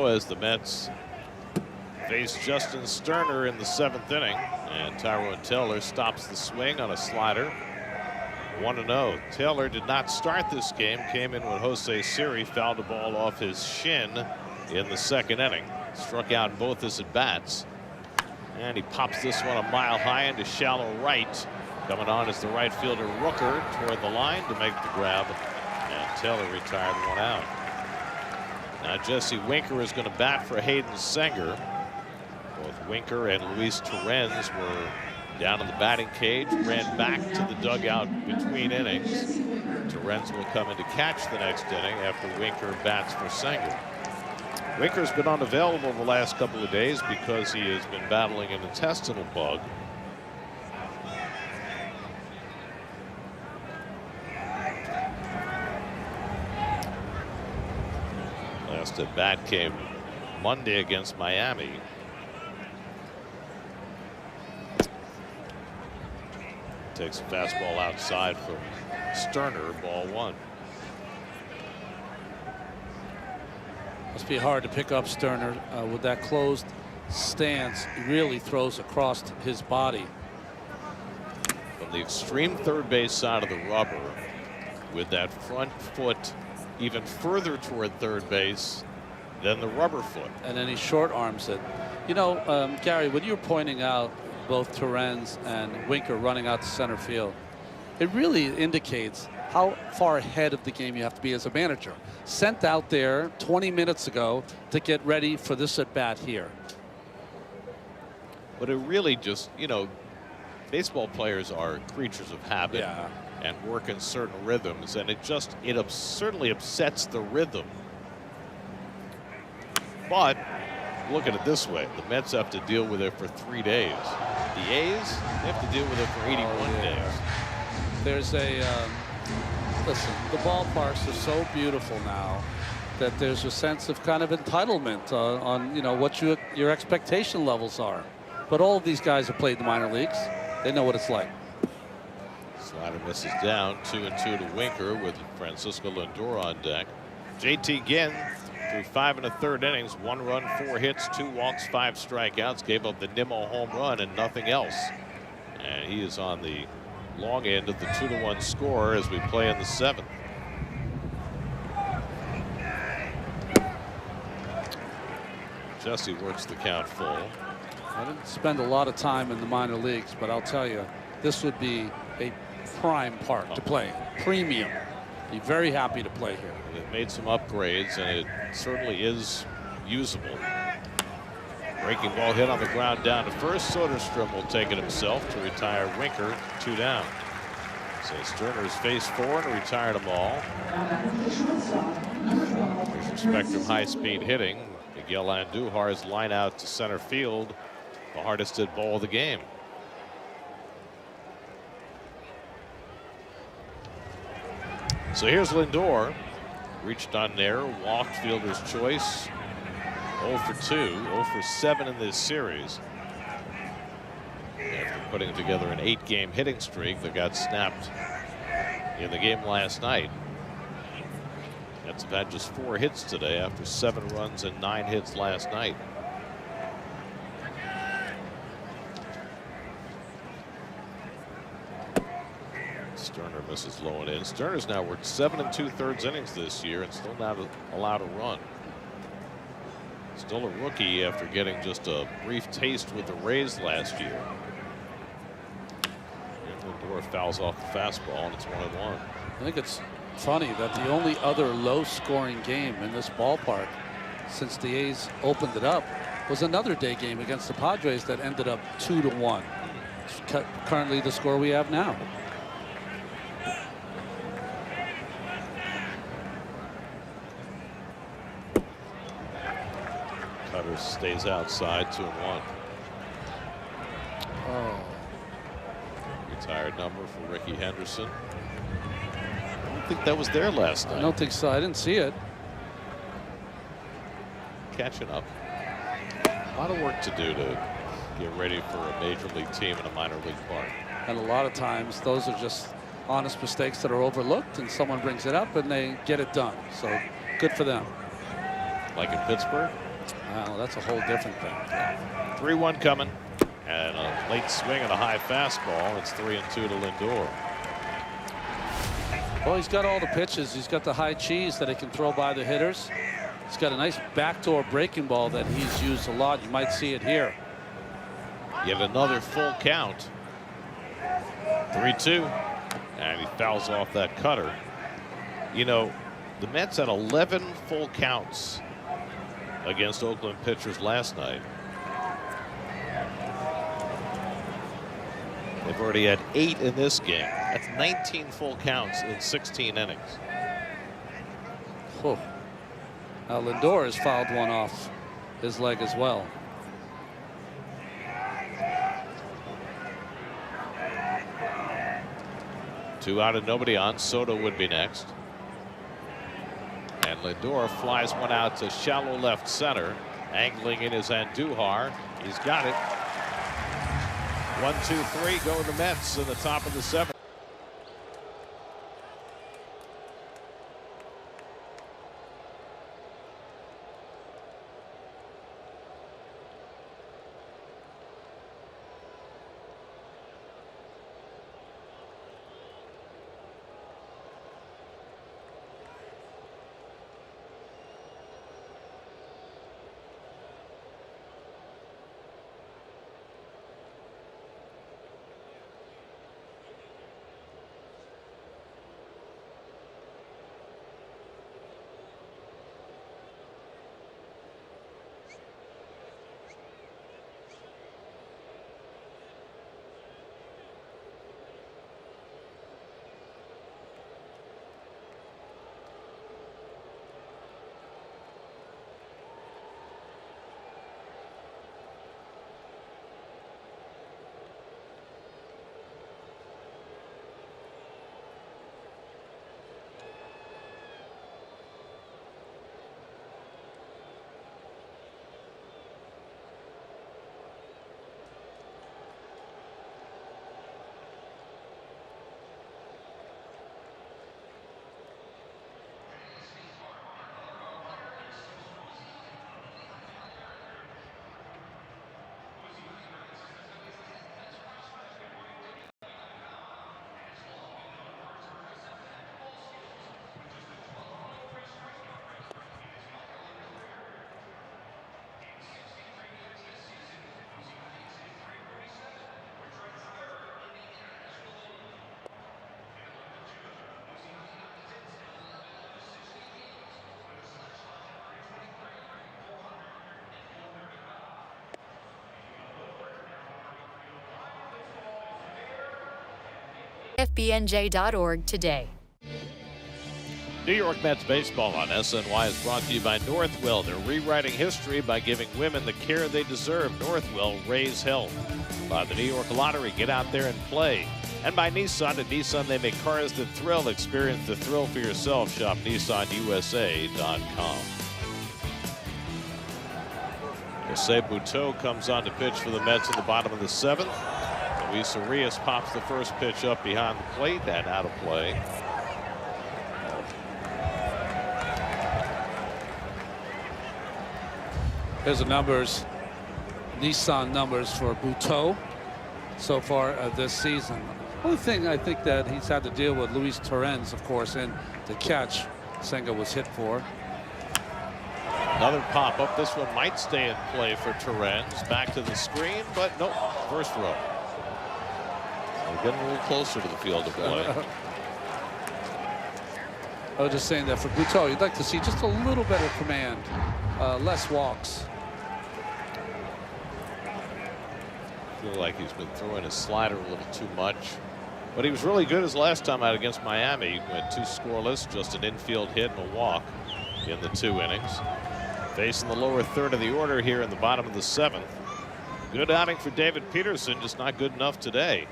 0 as the Mets face Justin Sterner in the 7th inning, and Tyrone Taylor stops the swing on a slider. 1-0. Taylor did not start this game, came in when Jose Siri fouled a ball off his shin in the 2nd inning. Struck out both his at-bats, and he pops this one a mile high into shallow right. Coming on is the right fielder Rooker toward the line to make the grab, and Taylor retired 1 out. Now Jesse Winker is going to bat for Hayden Senger. Both Winker and Luis Torrens were down in the batting cage, ran back to the dugout between innings. Torrens will come in to catch the next inning after Winker bats for Senger. Winker's been unavailable the last couple of days because he has been battling an intestinal bug. Last at bat came Monday against Miami. Takes a fastball outside from Sterner, ball 1. Must be hard to pick up Sterner with that closed stance. He really throws across his body. From the extreme third base side of the rubber, with that front foot even further toward third base than the rubber foot. And then he short arms it. You know, Gary, when you're pointing out both Torrens and Winker running out to center field, it really indicates how far ahead of the game you have to be as a manager. Sent out there 20 minutes ago to get ready for this at bat here. But it really just, you know, baseball players are creatures of habit. Yeah. And work in certain rhythms, and it certainly upsets the rhythm. But look at it this way: the Mets have to deal with it for 3 days. The A's, they have to deal with it for 81 days. There's a listen, the ballparks are so beautiful now that there's a sense of kind of entitlement on you know what your expectation levels are. But all of these guys have played the minor leagues. They know what it's like. Slider misses down, 2-2 to Winker with Francisco Lindor on deck. JT Ginn through 5 1/3 innings, 1 run, 4 hits, 2 walks, 5 strikeouts, gave up the Nimmo home run and nothing else. And he is on the long end of the 2-1 score as we play in the 7th. Jesse works the count full. I didn't spend a lot of time in the minor leagues, but I'll tell you, this would be a prime park to play. Premium. Be very happy to play here. They've made some upgrades, and it certainly is usable. Breaking ball hit on the ground down to first. Soderstrom will take it himself to retire Winker, 2 down. So Sterner's faced 4 and retired them all. Here's your Spectrum high-speed hitting. Miguel Andujar's line out to center field, the hardest hit ball of the game. So here's Lindor, reached on there, walked, fielder's choice. 0 for 2, 0 for 7 in this series. After putting together an 8-game hitting streak that got snapped in the game last night. Mets have had just 4 hits today after 7 runs and 9 hits last night. Sterner misses low and in. Sterner's now worked 7 2/3 innings this year and still not allowed a run. Still a rookie after getting just a brief taste with the Rays last year. And Lindor fouls off the fastball, and it's 1-1. I think it's funny that the only other low-scoring game in this ballpark since the A's opened it up was another day game against the Padres that ended up 2-1. It's currently the score we have now. Cutter stays outside, 2-1. Oh. Retired number for Ricky Henderson. I don't think that was there last night. I don't think so. I didn't see it. Catching up. A lot of work to do to get ready for a major league team in a minor league park. And a lot of times those are just honest mistakes that are overlooked, and someone brings it up and they get it done. So good for them. Like in Pittsburgh? Wow, that's a whole different thing. 3-1 coming. And a late swing and a high fastball. It's 3-2 to Lindor. Well, he's got all the pitches. He's got the high cheese that he can throw by the hitters. He's got a nice backdoor breaking ball that he's used a lot. You might see it here. Yet another full count. 3-2. And he fouls off that cutter. You know, the Mets had 11 full counts against Oakland pitchers last night. They've already had 8 in this game. That's 19 full counts in 16 innings. Oh. Now Lindor has fouled one off his leg as well. Two out and nobody on. Soto would be next. And Lindor flies one out to shallow left center. Angling in his Andujar. He's got it. 1, 2, 3 go the Mets in the top of the 7th. FBNJ.org today. New York Mets baseball on SNY is brought to you by Northwell. They're rewriting history by giving women the care they deserve. Northwell, raise health. By the New York Lottery, get out there and play. And by Nissan. At Nissan, they make cars that thrill. Experience the thrill for yourself. Shop NissanUSA.com. Jose Butto comes on to pitch for the Mets in the bottom of the 7th. Luis Arias pops the first pitch up behind the plate and out of play. Here's the numbers, Nissan numbers for Butto so far this season. Only thing I think that he's had to deal with Luis Torrens, of course, and the catch Senga was hit for. Another pop up. This one might stay in play for Torrens. Back to the screen, but nope. First row. We're getting a little closer to the field of play. I was just saying that for Butto, you'd like to see just a little better command, less walks. I feel like he's been throwing his slider a little too much. But he was really good his last time out against Miami. He went 2 scoreless, just an infield hit and a walk in the 2 innings. Facing the lower third of the order here in the bottom of the 7th. Good outing for David Peterson, just not good enough today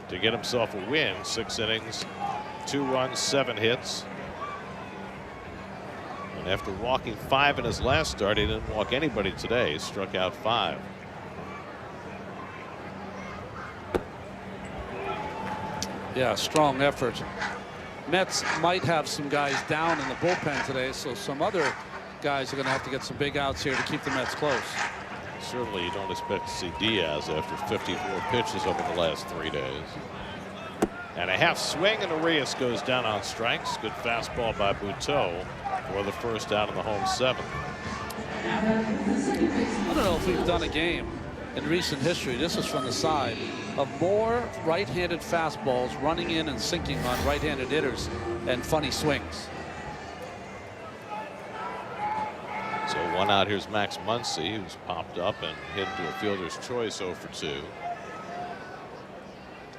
to get himself a win. 6 innings, 2 runs, 7 hits. And after walking 5 in his last start, he didn't walk anybody today. He struck out 5. Yeah, strong effort. Mets might have some guys down in the bullpen today, so some other guys are going to have to get some big outs here to keep the Mets close. Certainly you don't expect to see Diaz after 54 pitches over the last 3 days. And a half swing, and Arias goes down on strikes. Good fastball by Butteau for the first out in the home 7th. I don't know if we've done a game in recent history, this is from the side, of more right-handed fastballs running in and sinking on right-handed hitters and funny swings. So 1 out. Here's Max Muncy, who's popped up and hit into a fielder's choice 0 for 2.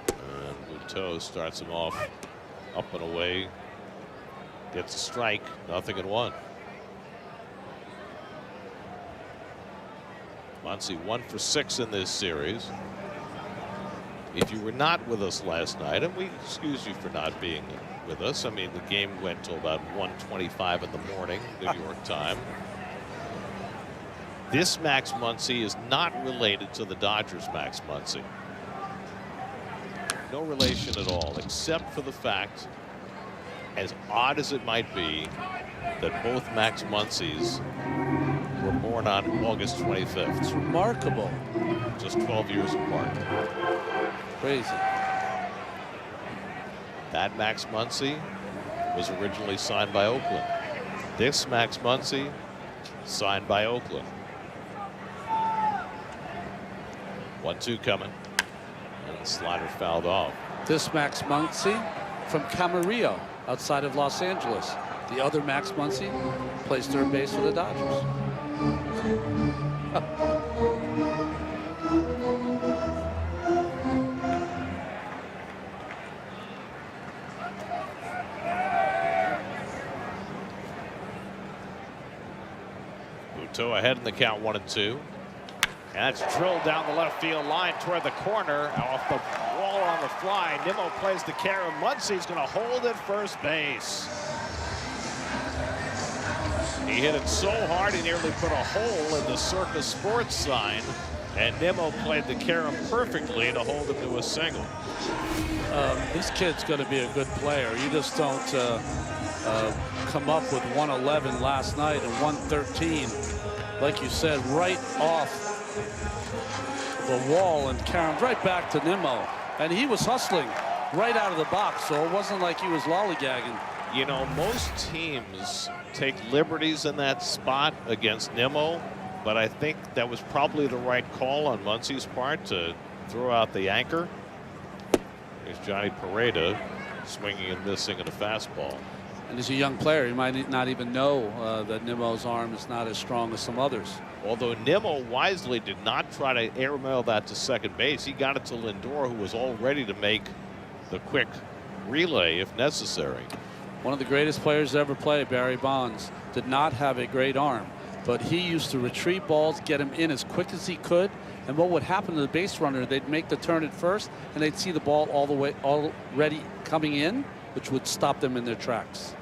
And Butteau starts him off up and away. Gets a strike. 0-1. Muncy 1 for 6 in this series. If you were not with us last night, and we excuse you for not being with us. I mean, the game went till about 1:25 in the morning, New York time. This Max Muncy is not related to the Dodgers' Max Muncy. No relation at all, except for the fact, as odd as it might be, that both Max Muncys were born on August 25th. It's remarkable. Just 12 years apart. Crazy. That Max Muncy was originally signed by Oakland. This Max Muncy signed by Oakland. 1-2 coming. And the slider fouled off. This Max Muncy from Camarillo outside of Los Angeles. The other Max Muncy plays third base for the Dodgers. Butteau ahead in the count, 1-2. And it's drilled down the left field line toward the corner, off the wall on the fly. Nimmo plays the carry. Muncy's going to hold at first base. He hit it so hard he nearly put a hole in the Circus Sports sign, and Nimmo played the carom perfectly to hold him to a single. This kid's going to be a good player. You just don't come up with 111 last night and 113, like you said, right off the wall, and caromed right back to Nimmo, and he was hustling right out of the box, so it wasn't like he was lollygagging. You know, most teams take liberties in that spot against Nimmo, but I think that was probably the right call on Muncy's part to throw out the anchor. Here's Johnny Pereda swinging and missing at a fastball. And as a young player, you might not even know that Nimmo's arm is not as strong as some others. Although Nimmo wisely did not try to airmail that to second base, he got it to Lindor, who was all ready to make the quick relay if necessary. One of the greatest players to ever play, Barry Bonds, did not have a great arm, but he used to retrieve balls, get them in as quick as he could, and what would happen to the base runner, they'd make the turn at first, and they'd see the ball all the way already coming in, which would stop them in their tracks.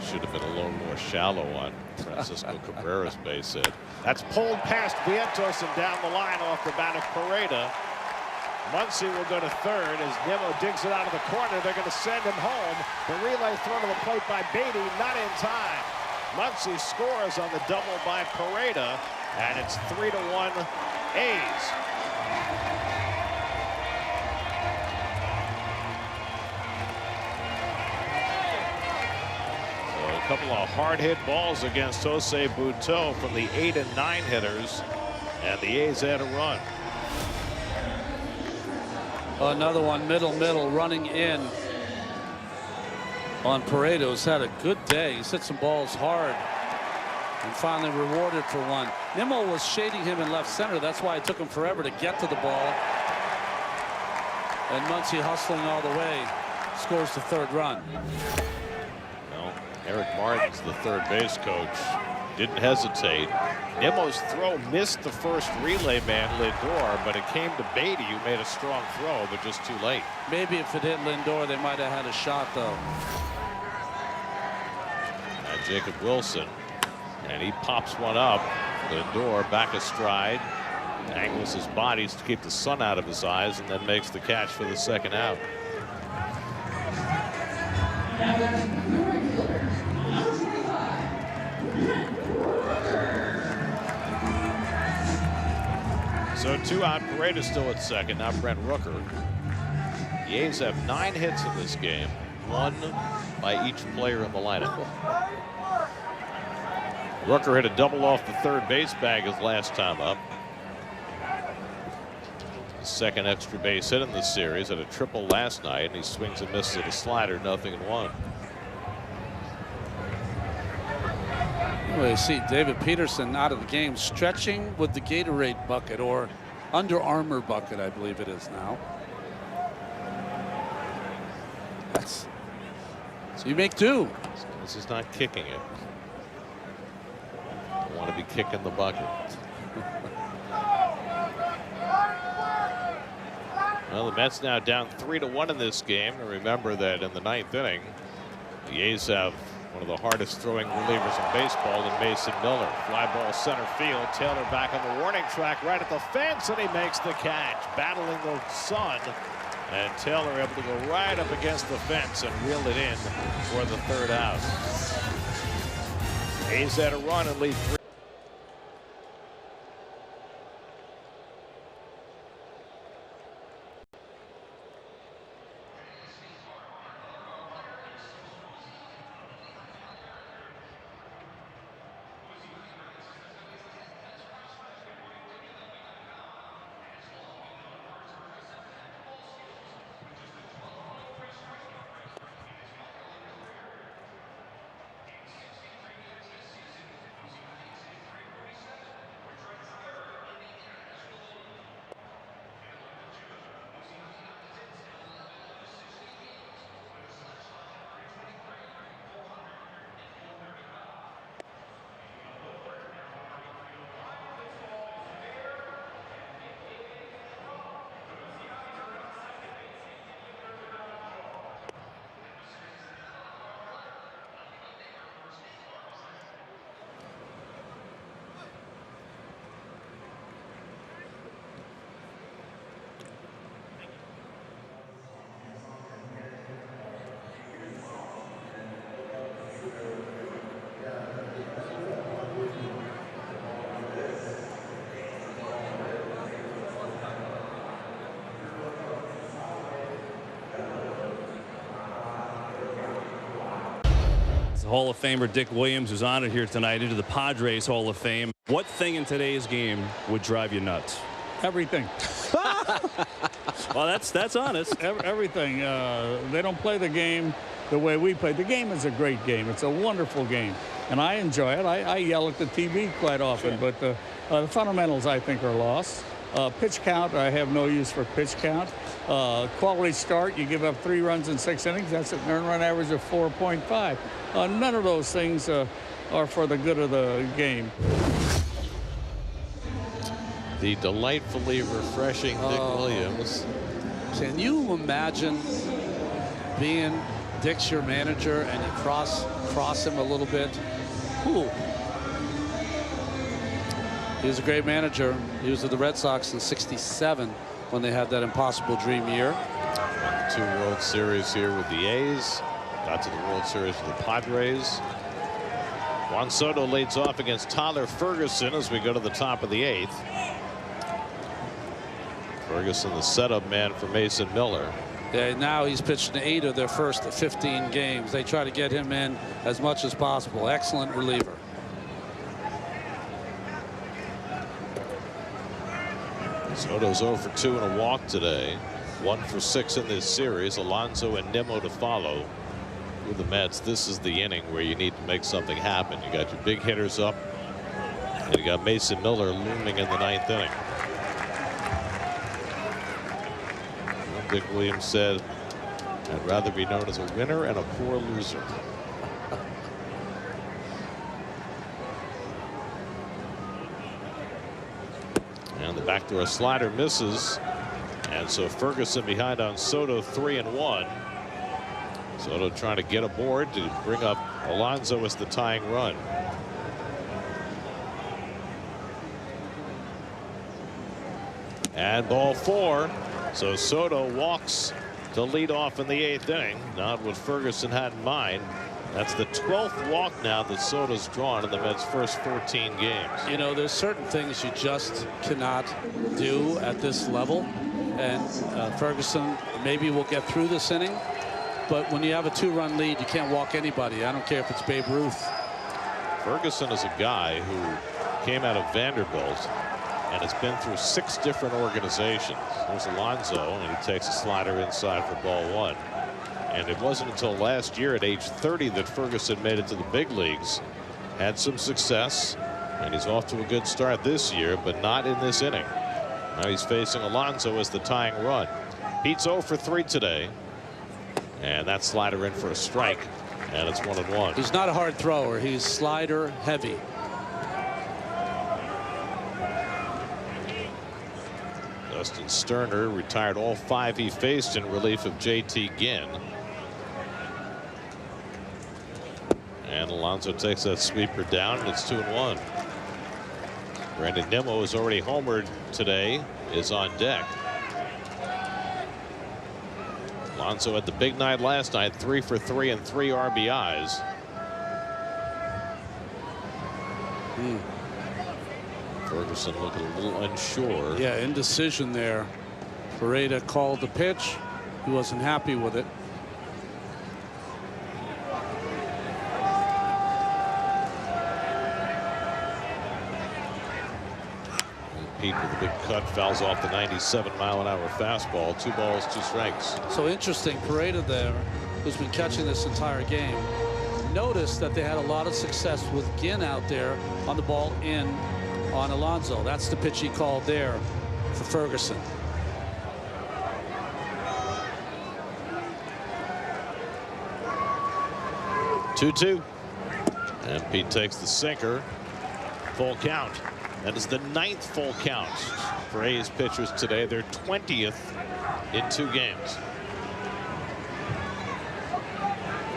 Should have been a little more shallow on Francisco Cabrera's base hit. That's pulled past Vientos and down the line off the bat of Pereda. Muncy will go to third as Nimmo digs it out of the corner. They're going to send him home. The relay thrown to the plate by Beatty, not in time. Muncy scores on the double by Pereda, and it's 3-1 A's. So a couple of hard hit balls against Jose Butteau from the 8 and 9 hitters, and the A's had a run. Another one, middle, running in on Pereda, who's had a good day. He's hit some balls hard and finally rewarded for one. Nimmo was shading him in left center. That's why it took him forever to get to the ball. And Muncy hustling all the way, scores the third run. Well, Eric Martin's the third base coach. Didn't hesitate. Nimmo's throw missed the first relay man, Lindor, but it came to Beatty, who made a strong throw, but just too late. Maybe if it hit Lindor, they might have had a shot, though. And Jacob Wilson, and he pops one up. Lindor back astride, angles his bodies to keep the sun out of his eyes, and then makes the catch for the second out. So 2 out. Paredes still at second. Now Brent Rooker. The A's have 9 hits in this game, 1 by each player in the lineup. Rooker hit a double off the third base bag his last time up. His second extra base hit in this series, had a triple last night, and he swings and misses at a slider, 0-1. Well, you see David Peterson out of the game, stretching with the Gatorade bucket, or Under Armour bucket, I believe it is now. So you make do. This is not kicking it. Don't want to be kicking the bucket. Well, the Mets now down 3-1 in this game. And remember that in the 9th inning, the A's have one of the hardest throwing relievers in baseball in Mason Miller. Fly ball center field. Taylor back on the warning track right at the fence, and he makes the catch. Battling the sun. And Taylor able to go right up against the fence and reel it in for the 3rd out. A's had a run and lead 3. Hall of Famer Dick Williams is honored here tonight into the Padres Hall of Fame. What thing in today's game would drive you nuts? Everything. Well, that's honest. Everything. They don't play the game the way we play. The game is a great game. It's a wonderful game, and I enjoy it. I yell at the TV quite often, but the fundamentals, I think, are lost. Pitch count, I have no use for pitch count. Quality start, you give up 3 runs in 6 innings. That's an earned run average of 4.5. None of those things are for the good of the game. The delightfully refreshing Dick Williams. Can you imagine being Dick's your manager and you cross him a little bit? Ooh. He was a great manager. He was with the Red Sox in '67 when they had that impossible dream year. 2 World Series here with the A's. Got to the World Series with the Padres. Juan Soto leads off against Tyler Ferguson as we go to the top of the 8th. Ferguson, the setup man for Mason Miller. Yeah, now he's pitched in 8 of their first 15 games. They try to get him in as much as possible. Excellent reliever. Soto's 0 for 2 and a walk today. 1 for 6 in this series. Alonso and Nimmo to follow with the Mets. This is the inning where you need to make something happen. You got your big hitters up, and you got Mason Miller looming in the 9th inning. Well, Dick Williams said, "I'd rather be known as a winner and a poor loser." And the backdoor slider misses. And so Ferguson behind on Soto, 3-1. Soto trying to get aboard to bring up Alonso as the tying run. And ball 4. So Soto walks to lead off in the 8th inning. Not what Ferguson had in mind. That's the 12th walk now that Soto's drawn in the Mets' first 14 games. You know, there's certain things you just cannot do at this level. And Ferguson maybe will get through this inning. But when you have a 2-run lead, you can't walk anybody. I don't care if it's Babe Ruth. Ferguson is a guy who came out of Vanderbilt and has been through 6 different organizations. There's Alonso, and he takes a slider inside for ball 1. And it wasn't until last year at age 30 that Ferguson made it to the big leagues. Had some success, and he's off to a good start this year, but not in this inning. Now he's facing Alonso as the tying run. Pete's 0 for 3 today. And that slider in for a strike, and it's 1-1. He's not a hard thrower. He's slider heavy. Dustin Sterner retired all 5 he faced in relief of J.T. Ginn. And Alonso takes that sweeper down, and it's 2-1. Brandon Nimmo has already homered today, is on deck. Alonso had the big night last night, 3 for 3 and 3 RBIs. Ferguson looking a little unsure. Yeah, indecision there. Ferreira called the pitch. He wasn't happy with it. Pete with a big cut, fouls off the 97-mile-an-hour fastball. 2 balls, 2 strikes. So interesting. Ferreira there, who's been catching this entire game, noticed that they had a lot of success with Ginn out there on the ball in on Alonso. That's the pitch he called there for Ferguson. Two. And Pete takes the sinker. Full count. That is the 9th full count for A's pitchers today. Their 20th in 2 games.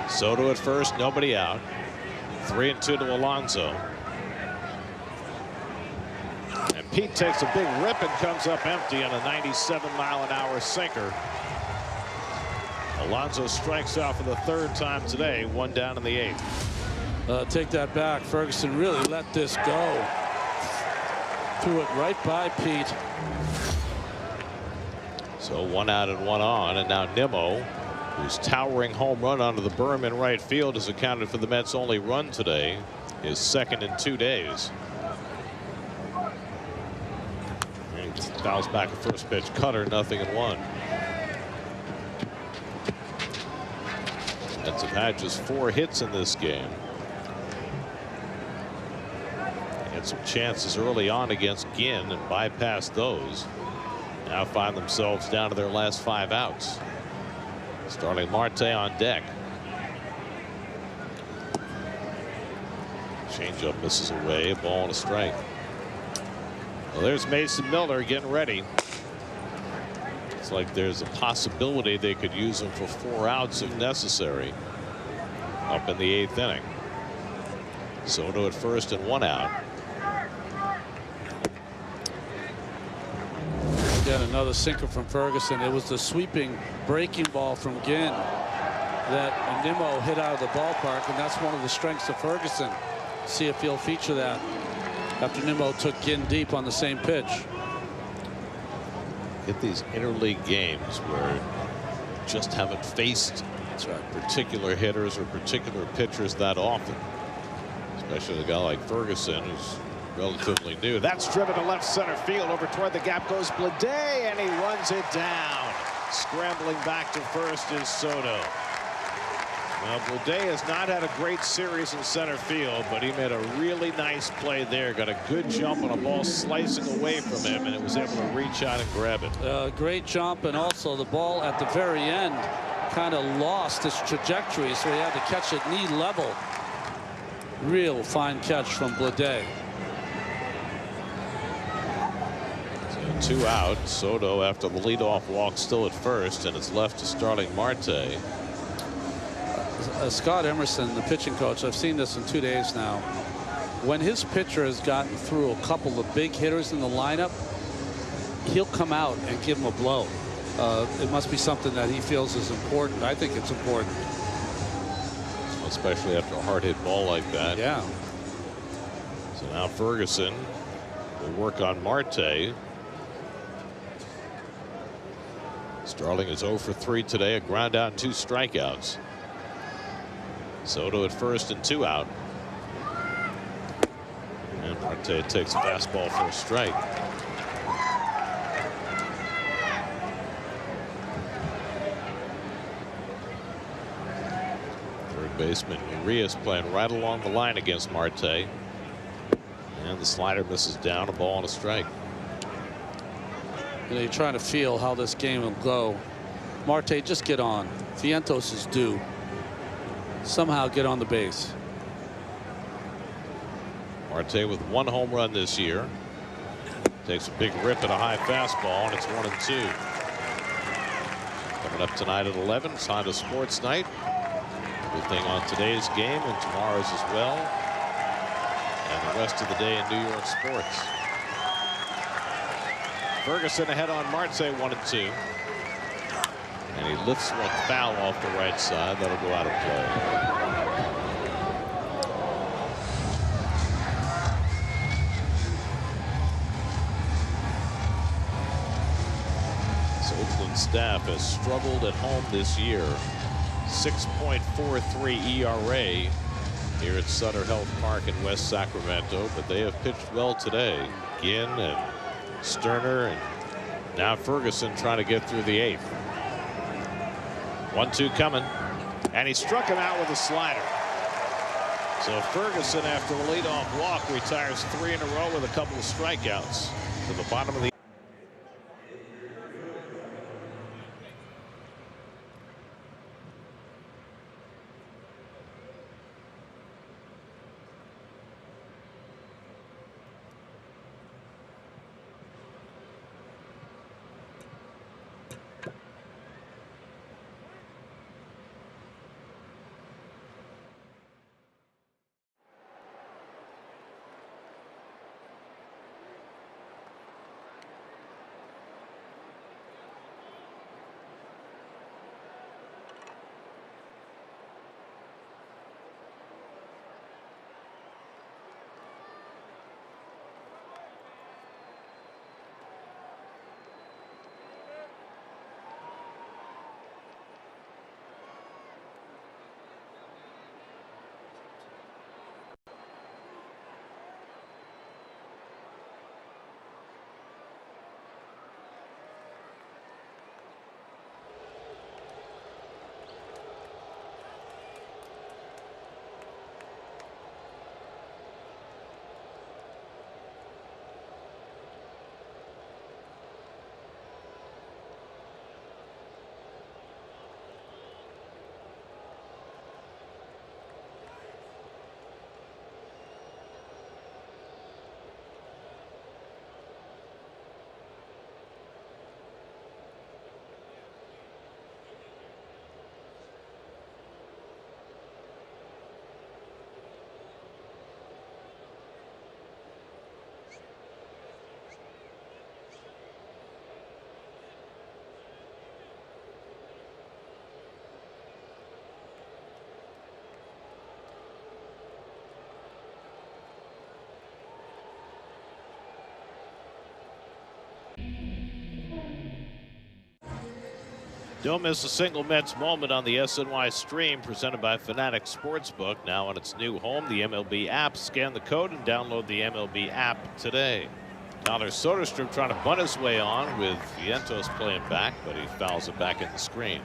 Soto at first, nobody out. 3-2 to Alonso. And Pete takes a big rip and comes up empty on a 97-mile-an-hour sinker. Alonso strikes out for the 3rd time today. 1 down in the 8th. Take that back. Ferguson really let this go. Threw it right by Pete. So 1 out and 1 on, and now Nimmo, whose towering home run onto the berm in right field, has accounted for the Mets' only run today, his 2nd in 2 days. And he fouls back a first pitch cutter, 0-1. Mets have had just 4 hits in this game. Had some chances early on against Ginn and bypassed those. Now find themselves down to their last 5 outs. Starling Marte on deck. Changeup misses away, a ball and a strike. Well, there's Mason Miller getting ready. It's like there's a possibility they could use him for 4 outs if necessary. Up in the 8th inning. Soto at first and 1 out. Again, another sinker from Ferguson. It was the sweeping breaking ball from Ginn that Nimmo hit out of the ballpark, and that's one of the strengths of Ferguson. See if he'll feature that after Nimmo took Ginn deep on the same pitch. Get these interleague games where you just haven't faced particular hitters or particular pitchers that often, especially a guy like Ferguson, who's relatively new. That's driven to left center field. Over toward the gap goes Bleday, and he runs it down. Scrambling back to first is Soto. Well, Bleday has not had a great series in center field, but he made a really nice play there. Got a good jump on a ball slicing away from him, and it was able to reach out and grab it. Great jump, and also the ball at the very end kind of lost its trajectory, so he had to catch it knee level. Real fine catch from Bleday. 2 out. Soto, after the leadoff walk, still at first, and it's left to Starling Marte. Scott Emerson, the pitching coach, I've seen this in 2 days now. When his pitcher has gotten through a couple of big hitters in the lineup, he'll come out and give him a blow. It must be something that he feels is important. I think it's important. Well, especially after a hard hit ball like that. Yeah. So now Ferguson will work on Marte. Starling is 0 for 3 today, a ground out and 2 strikeouts. Soto at first and 2 out. And Marte takes a fastball for a strike. Third baseman Urias playing right along the line against Marte. And the slider misses down, a ball and a strike. You know, you're trying to feel how this game will go. Marte, just get on. Vientos is due. Somehow get on the base. Marte with 1 home run this year. Takes a big rip at a high fastball, and it's 1-2. Coming up tonight at 11, it's Honda Sports Night. Everything on today's game and tomorrow's as well. And the rest of the day in New York sports. Ferguson ahead on Marte, 1-2. And he lifts one foul off the right side. That'll go out of play. This Oakland staff has struggled at home this year. 6.43 ERA here at Sutter Health Park in West Sacramento, but they have pitched well today. Ginn and Sterner, and now Ferguson trying to get through the 8th. 1-2 coming, and he struck him out with a slider. So Ferguson, after the leadoff walk, retires 3 in a row with a couple of strikeouts to the bottom of the Don't miss a single Mets moment on the SNY stream presented by Fanatics Sportsbook. Now on its new home, the MLB app. Scan the code and download the MLB app today. Tyler Soderstrom trying to bunt his way on with Vientos playing back, but he fouls it back in the screen.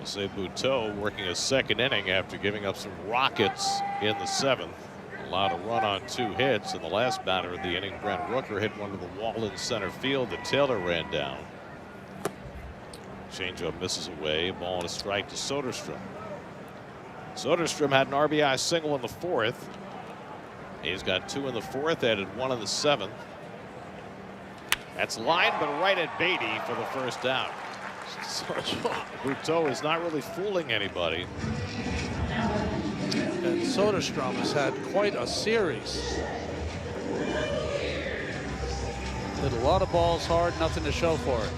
Jose Butto working a second inning after giving up some rockets in the 7th. Allowed a run on 2 hits, and the last batter of the inning, Brent Rooker, hit one to the wall in center field that Taylor ran down. Changeup misses away, ball and a strike to Soderstrom. Soderstrom had an RBI single in the 4th. He's got 2 in the 4th, added 1 in the 7th. That's lined, but right at Beatty for the first down. Butto is not really fooling anybody. And Soderstrom has had quite a series. Hit a lot of balls hard, nothing to show for it.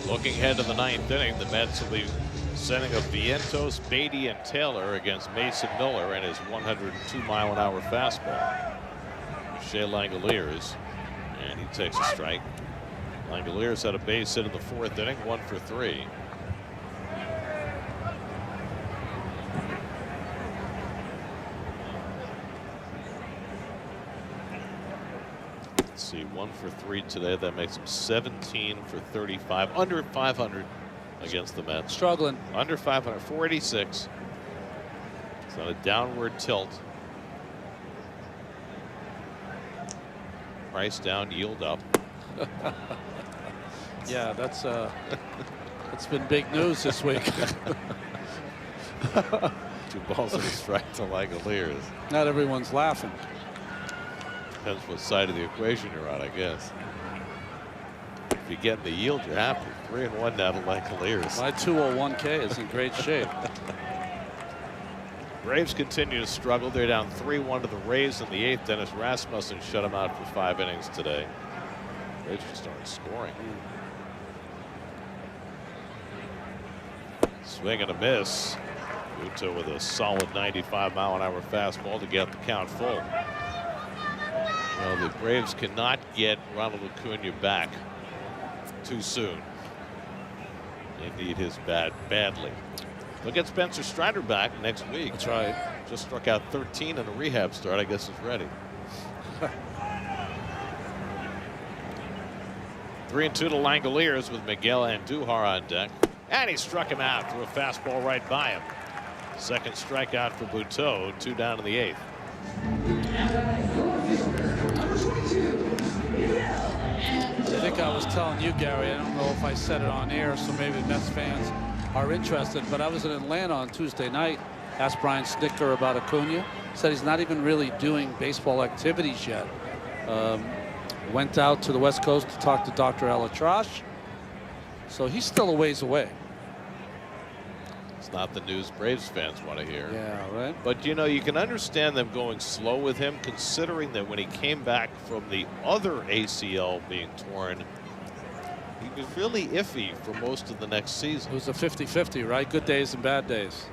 Looking ahead to the 9th inning, the Mets will be sending up Vientos, Beatty, and Taylor against Mason Miller and his 102-mile-an-hour fastball. Shea Langoliers, and he takes a strike. Langoliers had a base hit in the 4th inning, 1 for 3. Let's see, 1 for 3 today. That makes him 17 for 35, under 500 against the Mets. Struggling. Under 500, 486. It's on a downward tilt. Price down, yield up. Yeah, that's been big news this week. 2 balls and a strike to Langoliers. Not everyone's laughing. Depends what side of the equation you're on, I guess. If you get the yield, you're happy. 3-1 now to Langoliers. My 201K is in great shape. Braves continue to struggle. They're down 3-1 to the Rays in the 8th. Dennis Rasmussen shut them out for 5 innings today. Braves just started scoring. Swing and a miss. Uto with a solid 95-mile-an-hour fastball to get the count full. Well, the Braves cannot get Ronald Acuna back too soon. They need his bat badly. They'll get Spencer Strider back next week. That's right. Just struck out 13 in a rehab start. I guess he's ready. 3-2 to Langoliers with Miguel Andujar on deck. And he struck him out through a fastball right by him. Second strikeout for Buteau. 2 down in the 8th. I think I was telling you, Gary, I don't know if I said it on air, so maybe Mets fans are interested, but I was in Atlanta on Tuesday night. Asked Brian Snitker about Acuna. Said he's not even really doing baseball activities yet. Went out to the West Coast to talk to Dr. Alatrash. So he's still a ways away. It's not the news Braves fans want to hear. Yeah, right. But, you know, you can understand them going slow with him, considering that when he came back from the other ACL being torn, he was really iffy for most of the next season. It was a 50-50, right? Good days and bad days.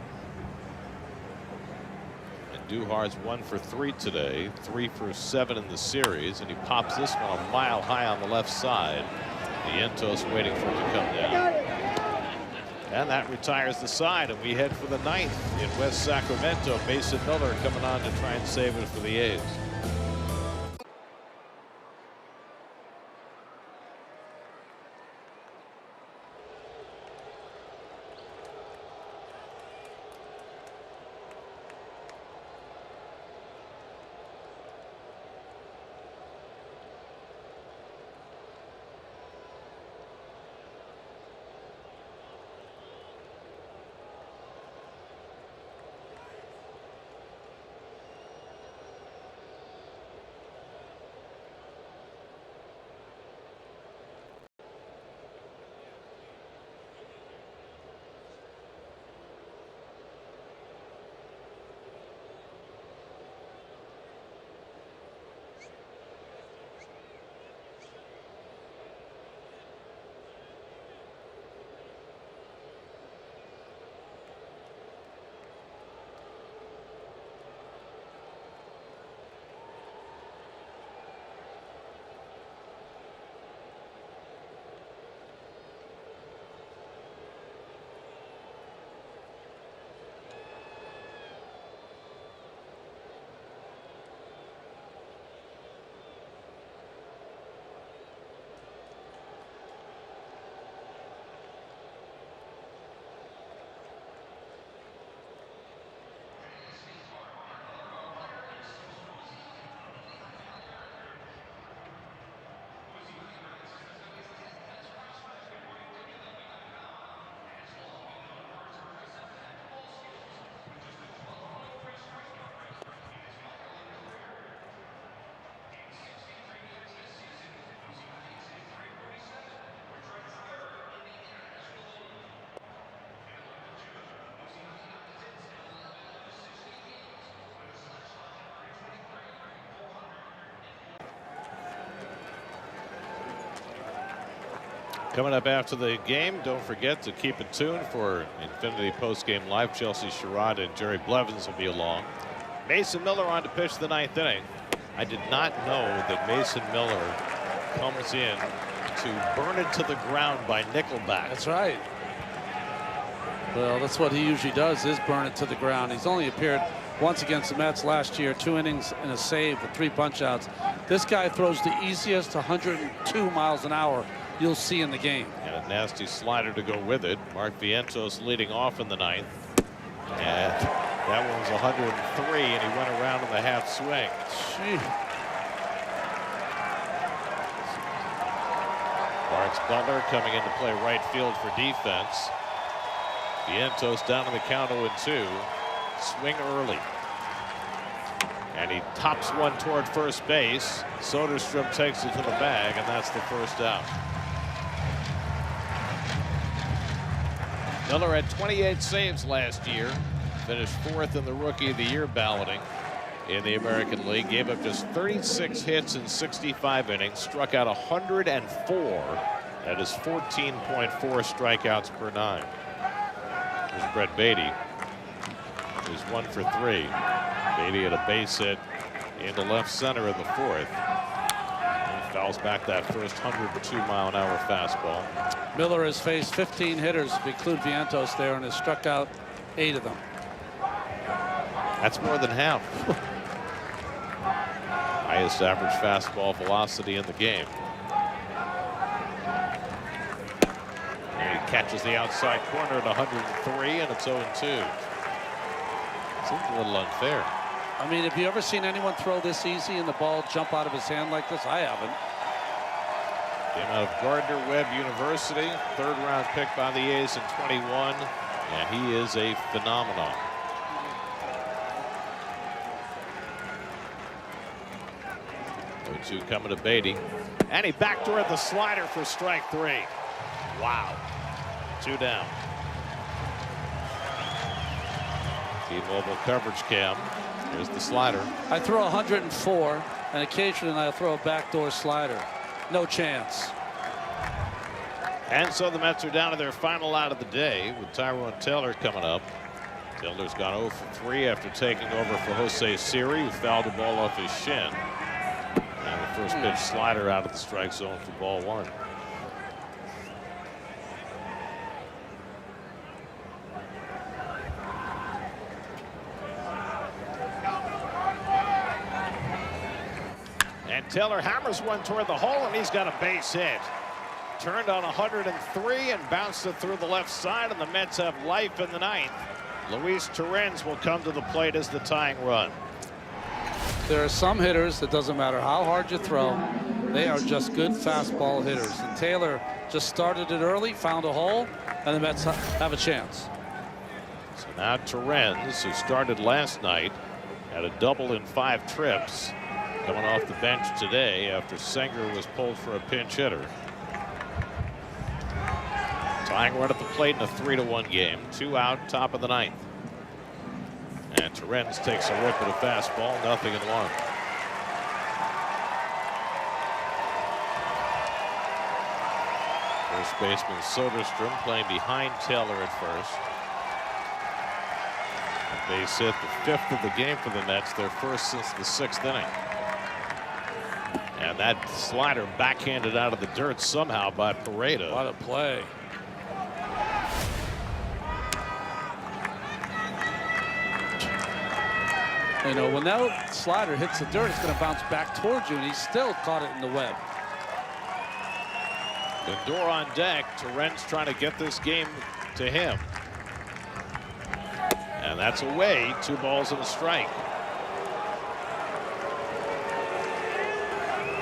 And Duhar's 1 for 3 today, 3 for 7 in the series, and he pops this one a mile high on the left side. Vientos waiting for it to come down. And that retires the side, and we head for the 9th in West Sacramento. Mason Miller coming on to try and save it for the A's. Coming up after the game, don't forget to keep it tuned for Infinity Postgame Live. Chelsea Sherrod and Jerry Blevins will be along. Mason Miller on to pitch the 9th inning. I did not know that Mason Miller comes in to burn it to the ground by Nickelback. That's right. Well, that's what he usually does, is burn it to the ground. He's only appeared once against the Mets last year, 2 innings and a save with 3 punch-outs. This guy throws the easiest 102 miles an hour you'll see in the game. And a nasty slider to go with it. Mark Vientos leading off in the 9th. And that one was 103, and he went around in the half swing. Gee. Lawrence Butler coming in to play right field for defense. Vientos down in the count 0-2. Swing early. And he tops one toward first base. Soderstrom takes it to the bag, and that's the first out. Miller had 28 saves last year. Finished 4th in the Rookie of the Year balloting in the American League. Gave up just 36 hits in 65 innings. Struck out 104. That is 14.4 strikeouts per 9. There's Brett Beatty, who's 1 for 3. Beatty had a base hit into left center in the 4th. He fouls back that first 102-mile-an-hour fastball. Miller has faced 15 hitters, if you include Vientos there, and has struck out 8 of them. That's more than half. Highest average fastball velocity in the game. And he catches the outside corner at 103, and it's 0-2. Seems a little unfair. I mean, have you ever seen anyone throw this easy and the ball jump out of his hand like this? I haven't. Came out of Gardner-Webb University, 3rd round pick by the A's in 21, and he is a phenomenon. Two coming to Beatty, and he backdoored the slider for strike 3. Wow. 2 down. T-Mobile coverage cam. Here's the slider. I throw 104, and occasionally I throw a backdoor slider. No chance. And so the Mets are down to their final out of the day with Tyrone Taylor coming up. Taylor's gone 0 for 3 after taking over for Jose Siri, who fouled the ball off his shin. And the first pitch slider out of the strike zone for ball 1. And Taylor hammers one toward the hole, and he's got a base hit. Turned on 103 and bounced it through the left side, and the Mets have life in the 9th. Luis Torrens will come to the plate as the tying run. There are some hitters that doesn't matter how hard you throw, they are just good fastball hitters. And Taylor just started it early, found a hole, and the Mets have a chance. So now Torrens, who started last night, had a double in 5 trips, coming off the bench today after Senger was pulled for a pinch hitter. Tying run at the plate in a 3-1 game. 2 out, top of the 9th. And Torrens takes a rip at a fastball, 0-1. First baseman Soderstrom playing behind Taylor at first. A base hit, the 5th of the game for the Mets, their first since the 6th inning. And that slider backhanded out of the dirt somehow by Pareda. What a play. You know, when that slider hits the dirt, it's going to bounce back towards you, and he still caught it in the web. Lindor on deck. Torrens trying to get this game to him. And that's away. 2 balls and a strike.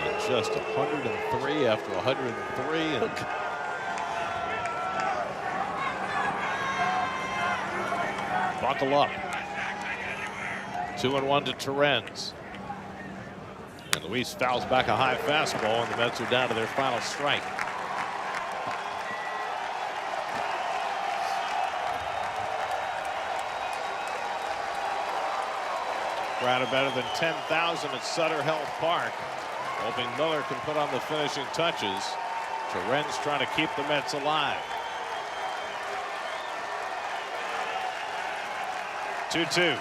And just 103 after 103. And buckle up. 2-1 to Torrens. And Luis fouls back a high fastball, and the Mets are down to their final strike. Crowd of better than 10,000 at Sutter Health Park, hoping Miller can put on the finishing touches. Torrens trying to keep the Mets alive. 2-2.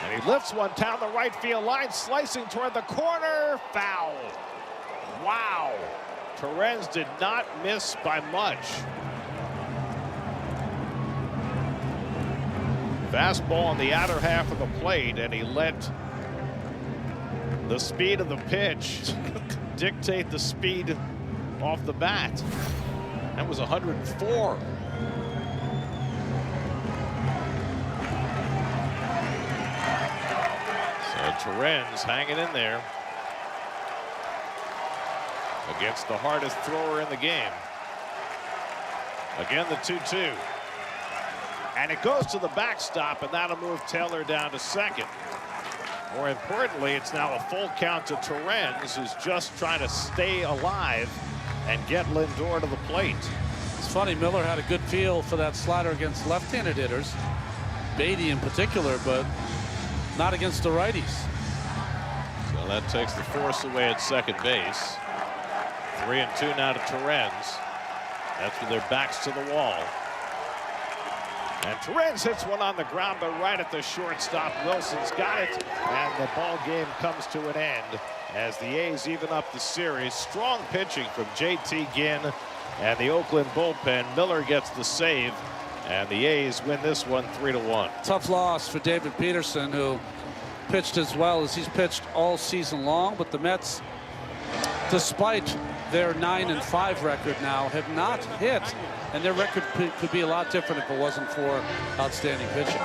And he lifts one down the right field line, slicing toward the corner. Foul. Wow. Torrens did not miss by much. Fastball on the outer half of the plate, and he let the speed of the pitch dictate the speed off the bat. That was 104. So Torrens hanging in there against the hardest thrower in the game. Again, the 2-2. And it goes to the backstop, and that'll move Taylor down to second. More importantly, it's now a full count to Torrens, who's just trying to stay alive and get Lindor to the plate. It's funny, Miller had a good feel for that slider against left-handed hitters, Beatty in particular, but not against the righties. So that takes the force away at second base. 3-2 now to Torrens. That's with their backs to the wall. And Torrens hits one on the ground, but right at the shortstop. Wilson's got it, and the ball game comes to an end as the A's even up the series. Strong pitching from J.T. Ginn and the Oakland bullpen. Miller gets the save, and the A's win this one 3-1. Tough loss for David Peterson, who pitched as well as he's pitched all season long, but the Mets, despite their 9-5 record now, have not hit, and their record could be a lot different if it wasn't for outstanding pitching.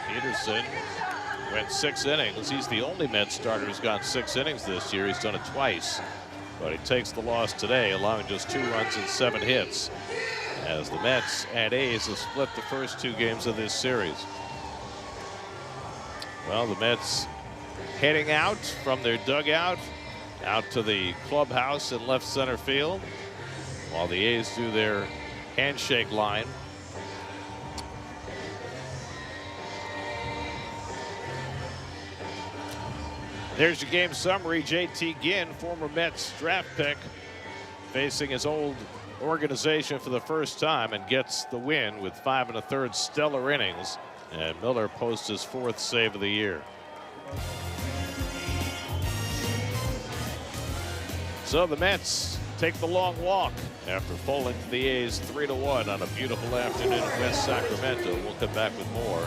Peterson went 6 innings. He's the only Mets starter who's gone 6 innings this year. He's done it twice, but he takes the loss today, allowing just 2 runs and 7 hits, as the Mets and A's have split the first 2 games of this series. Well, the Mets heading out from their dugout out to the clubhouse in left center field, while the A's do their handshake line. There's your game summary. J.T. Ginn, former Mets draft pick, facing his old organization for the first time and gets the win with 5 1/3 stellar innings. And Miller posts his 4th save of the year. So the Mets take the long walk after falling to the A's 3-1 on a beautiful afternoon in West Sacramento. We'll come back with more.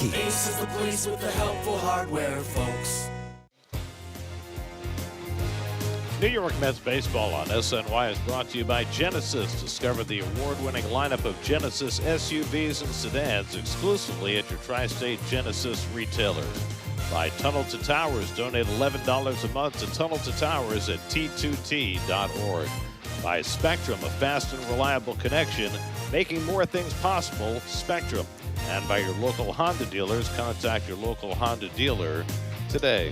key. Ace is the place with the helpful hardware, folks. New York Mets baseball on SNY is brought to you by Genesis. Discover the award-winning lineup of Genesis SUVs and sedans exclusively at your tri-state Genesis retailer. By Tunnel to Towers. Donate $11 a month to Tunnel to Towers at T2T.org. By Spectrum, a fast and reliable connection, making more things possible, Spectrum. And by your local Honda dealers. Contact your local Honda dealer today.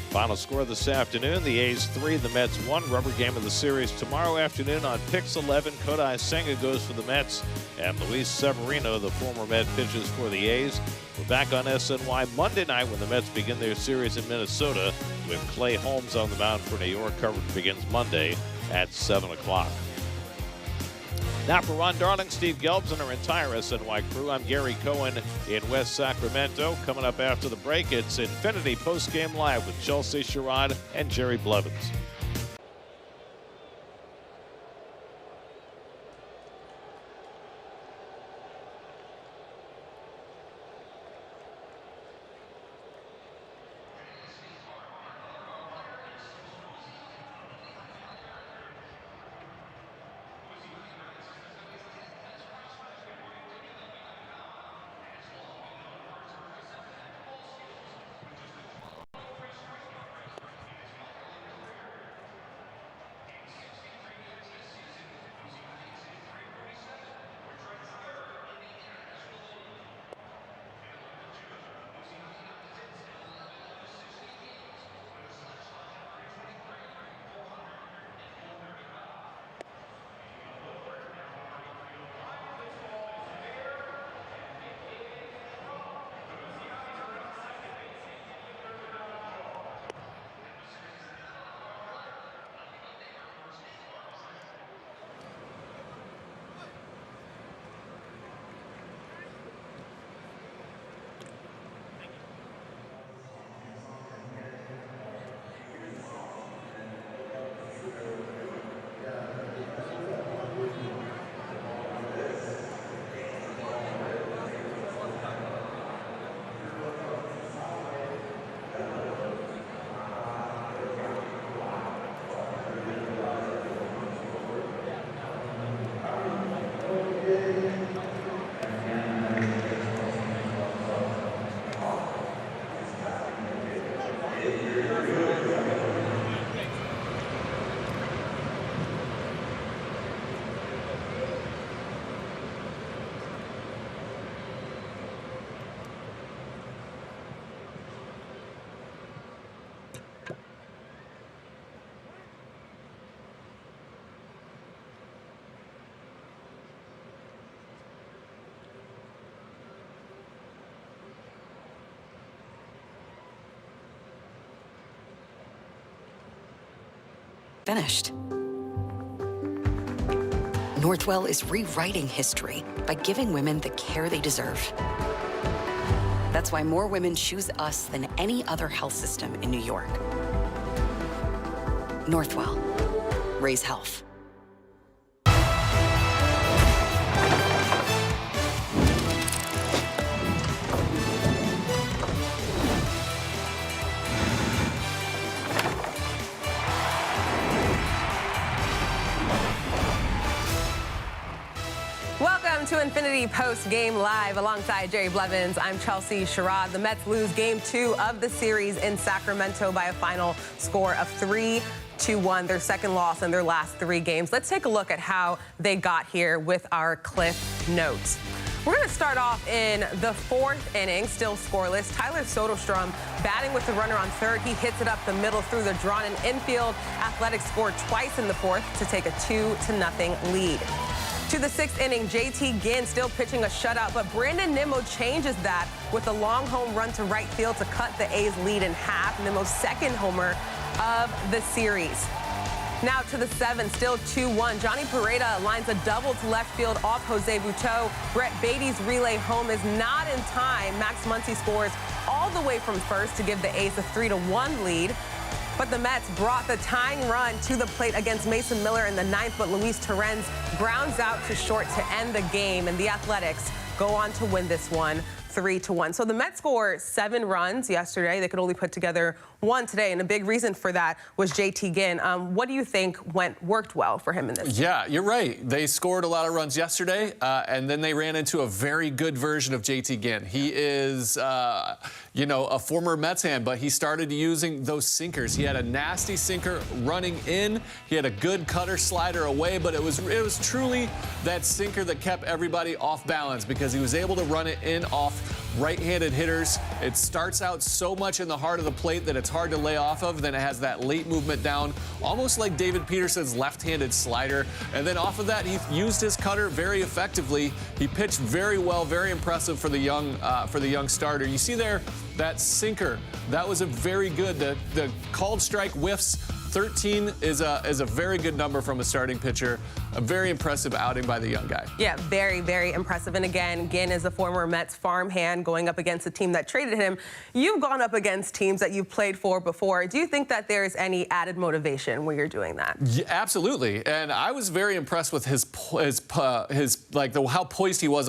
Final score this afternoon, the A's 3, the Mets 1. Rubber game of the series tomorrow afternoon on Pix 11. Kodai Senga goes for the Mets, and Luis Severino, the former Met, pitches for the A's. We're back on SNY Monday night when the Mets begin their series in Minnesota with Clay Holmes on the mound for New York. Coverage begins Monday at 7 o'clock. Now for Ron Darling, Steve Gelbs, and our entire SNY crew, I'm Gary Cohen in West Sacramento. Coming up after the break, it's Infinity Postgame Live with Chelsea Sherrod and Jerry Blevins. Finished. Northwell is rewriting history by giving women the care they deserve. That's why more women choose us than any other health system in New York. Northwell. Raise health. To Infinity Post Game Live alongside Jerry Blevins. I'm Chelsea Sherrod. The Mets lose Game 2 of the series in Sacramento by a final score of 3-1, their second loss in their last 3 games. Let's take a look at how they got here with our Cliff Notes. We're going to start off in the 4th inning, still scoreless. Tyler Soderstrom batting with the runner on third. He hits it up the middle through the drawn-in infield. Athletics scored twice in the 4th to take a 2-0 lead. To the 6th inning, JT Ginn still pitching a shutout, but Brandon Nimmo changes that with a long home run to right field to cut the A's lead in half. Nimmo's second homer of the series. Now to the 7th, still 2-1. Johnny Pereda lines a double to left field off Jose Butto. Brett Beatty's relay home is not in time. Max Muncy scores all the way from first to give the A's a 3-1 lead. But the Mets brought the tying run to the plate against Mason Miller in the 9th, but Luis Torrens grounds out to short to end the game, and the Athletics go on to win this one 3-1. So the Mets scored 7 runs yesterday. They could only put together 1 today, and a big reason for that was JT Ginn. What do you think worked well for him in this game? Yeah, you're right. They scored a lot of runs yesterday, and then they ran into a very good version of JT Ginn. He is, you know, a former Mets hand, but he started using those sinkers. He had a nasty sinker running in. He had a good cutter slider away, but it was truly that sinker that kept everybody off balance because he was able to run it in off right-handed hitters. It starts out so much in the heart of the plate that it's hard to lay off of. Then it has that late movement down, almost like David Peterson's left-handed slider. And then off of that, he used his cutter very effectively. He pitched very well, very impressive for the young starter. You see there that sinker. That was a very good. The called strike whiffs. 13 is a very good number from a starting pitcher. A very impressive outing by the young guy. Yeah, very, very impressive. And again, Ginn is a former Mets farmhand going up against a team that traded him. You've gone up against teams that you've played for before. Do you think that there's any added motivation when you're doing that? Yeah, absolutely. And I was very impressed with his how poised he was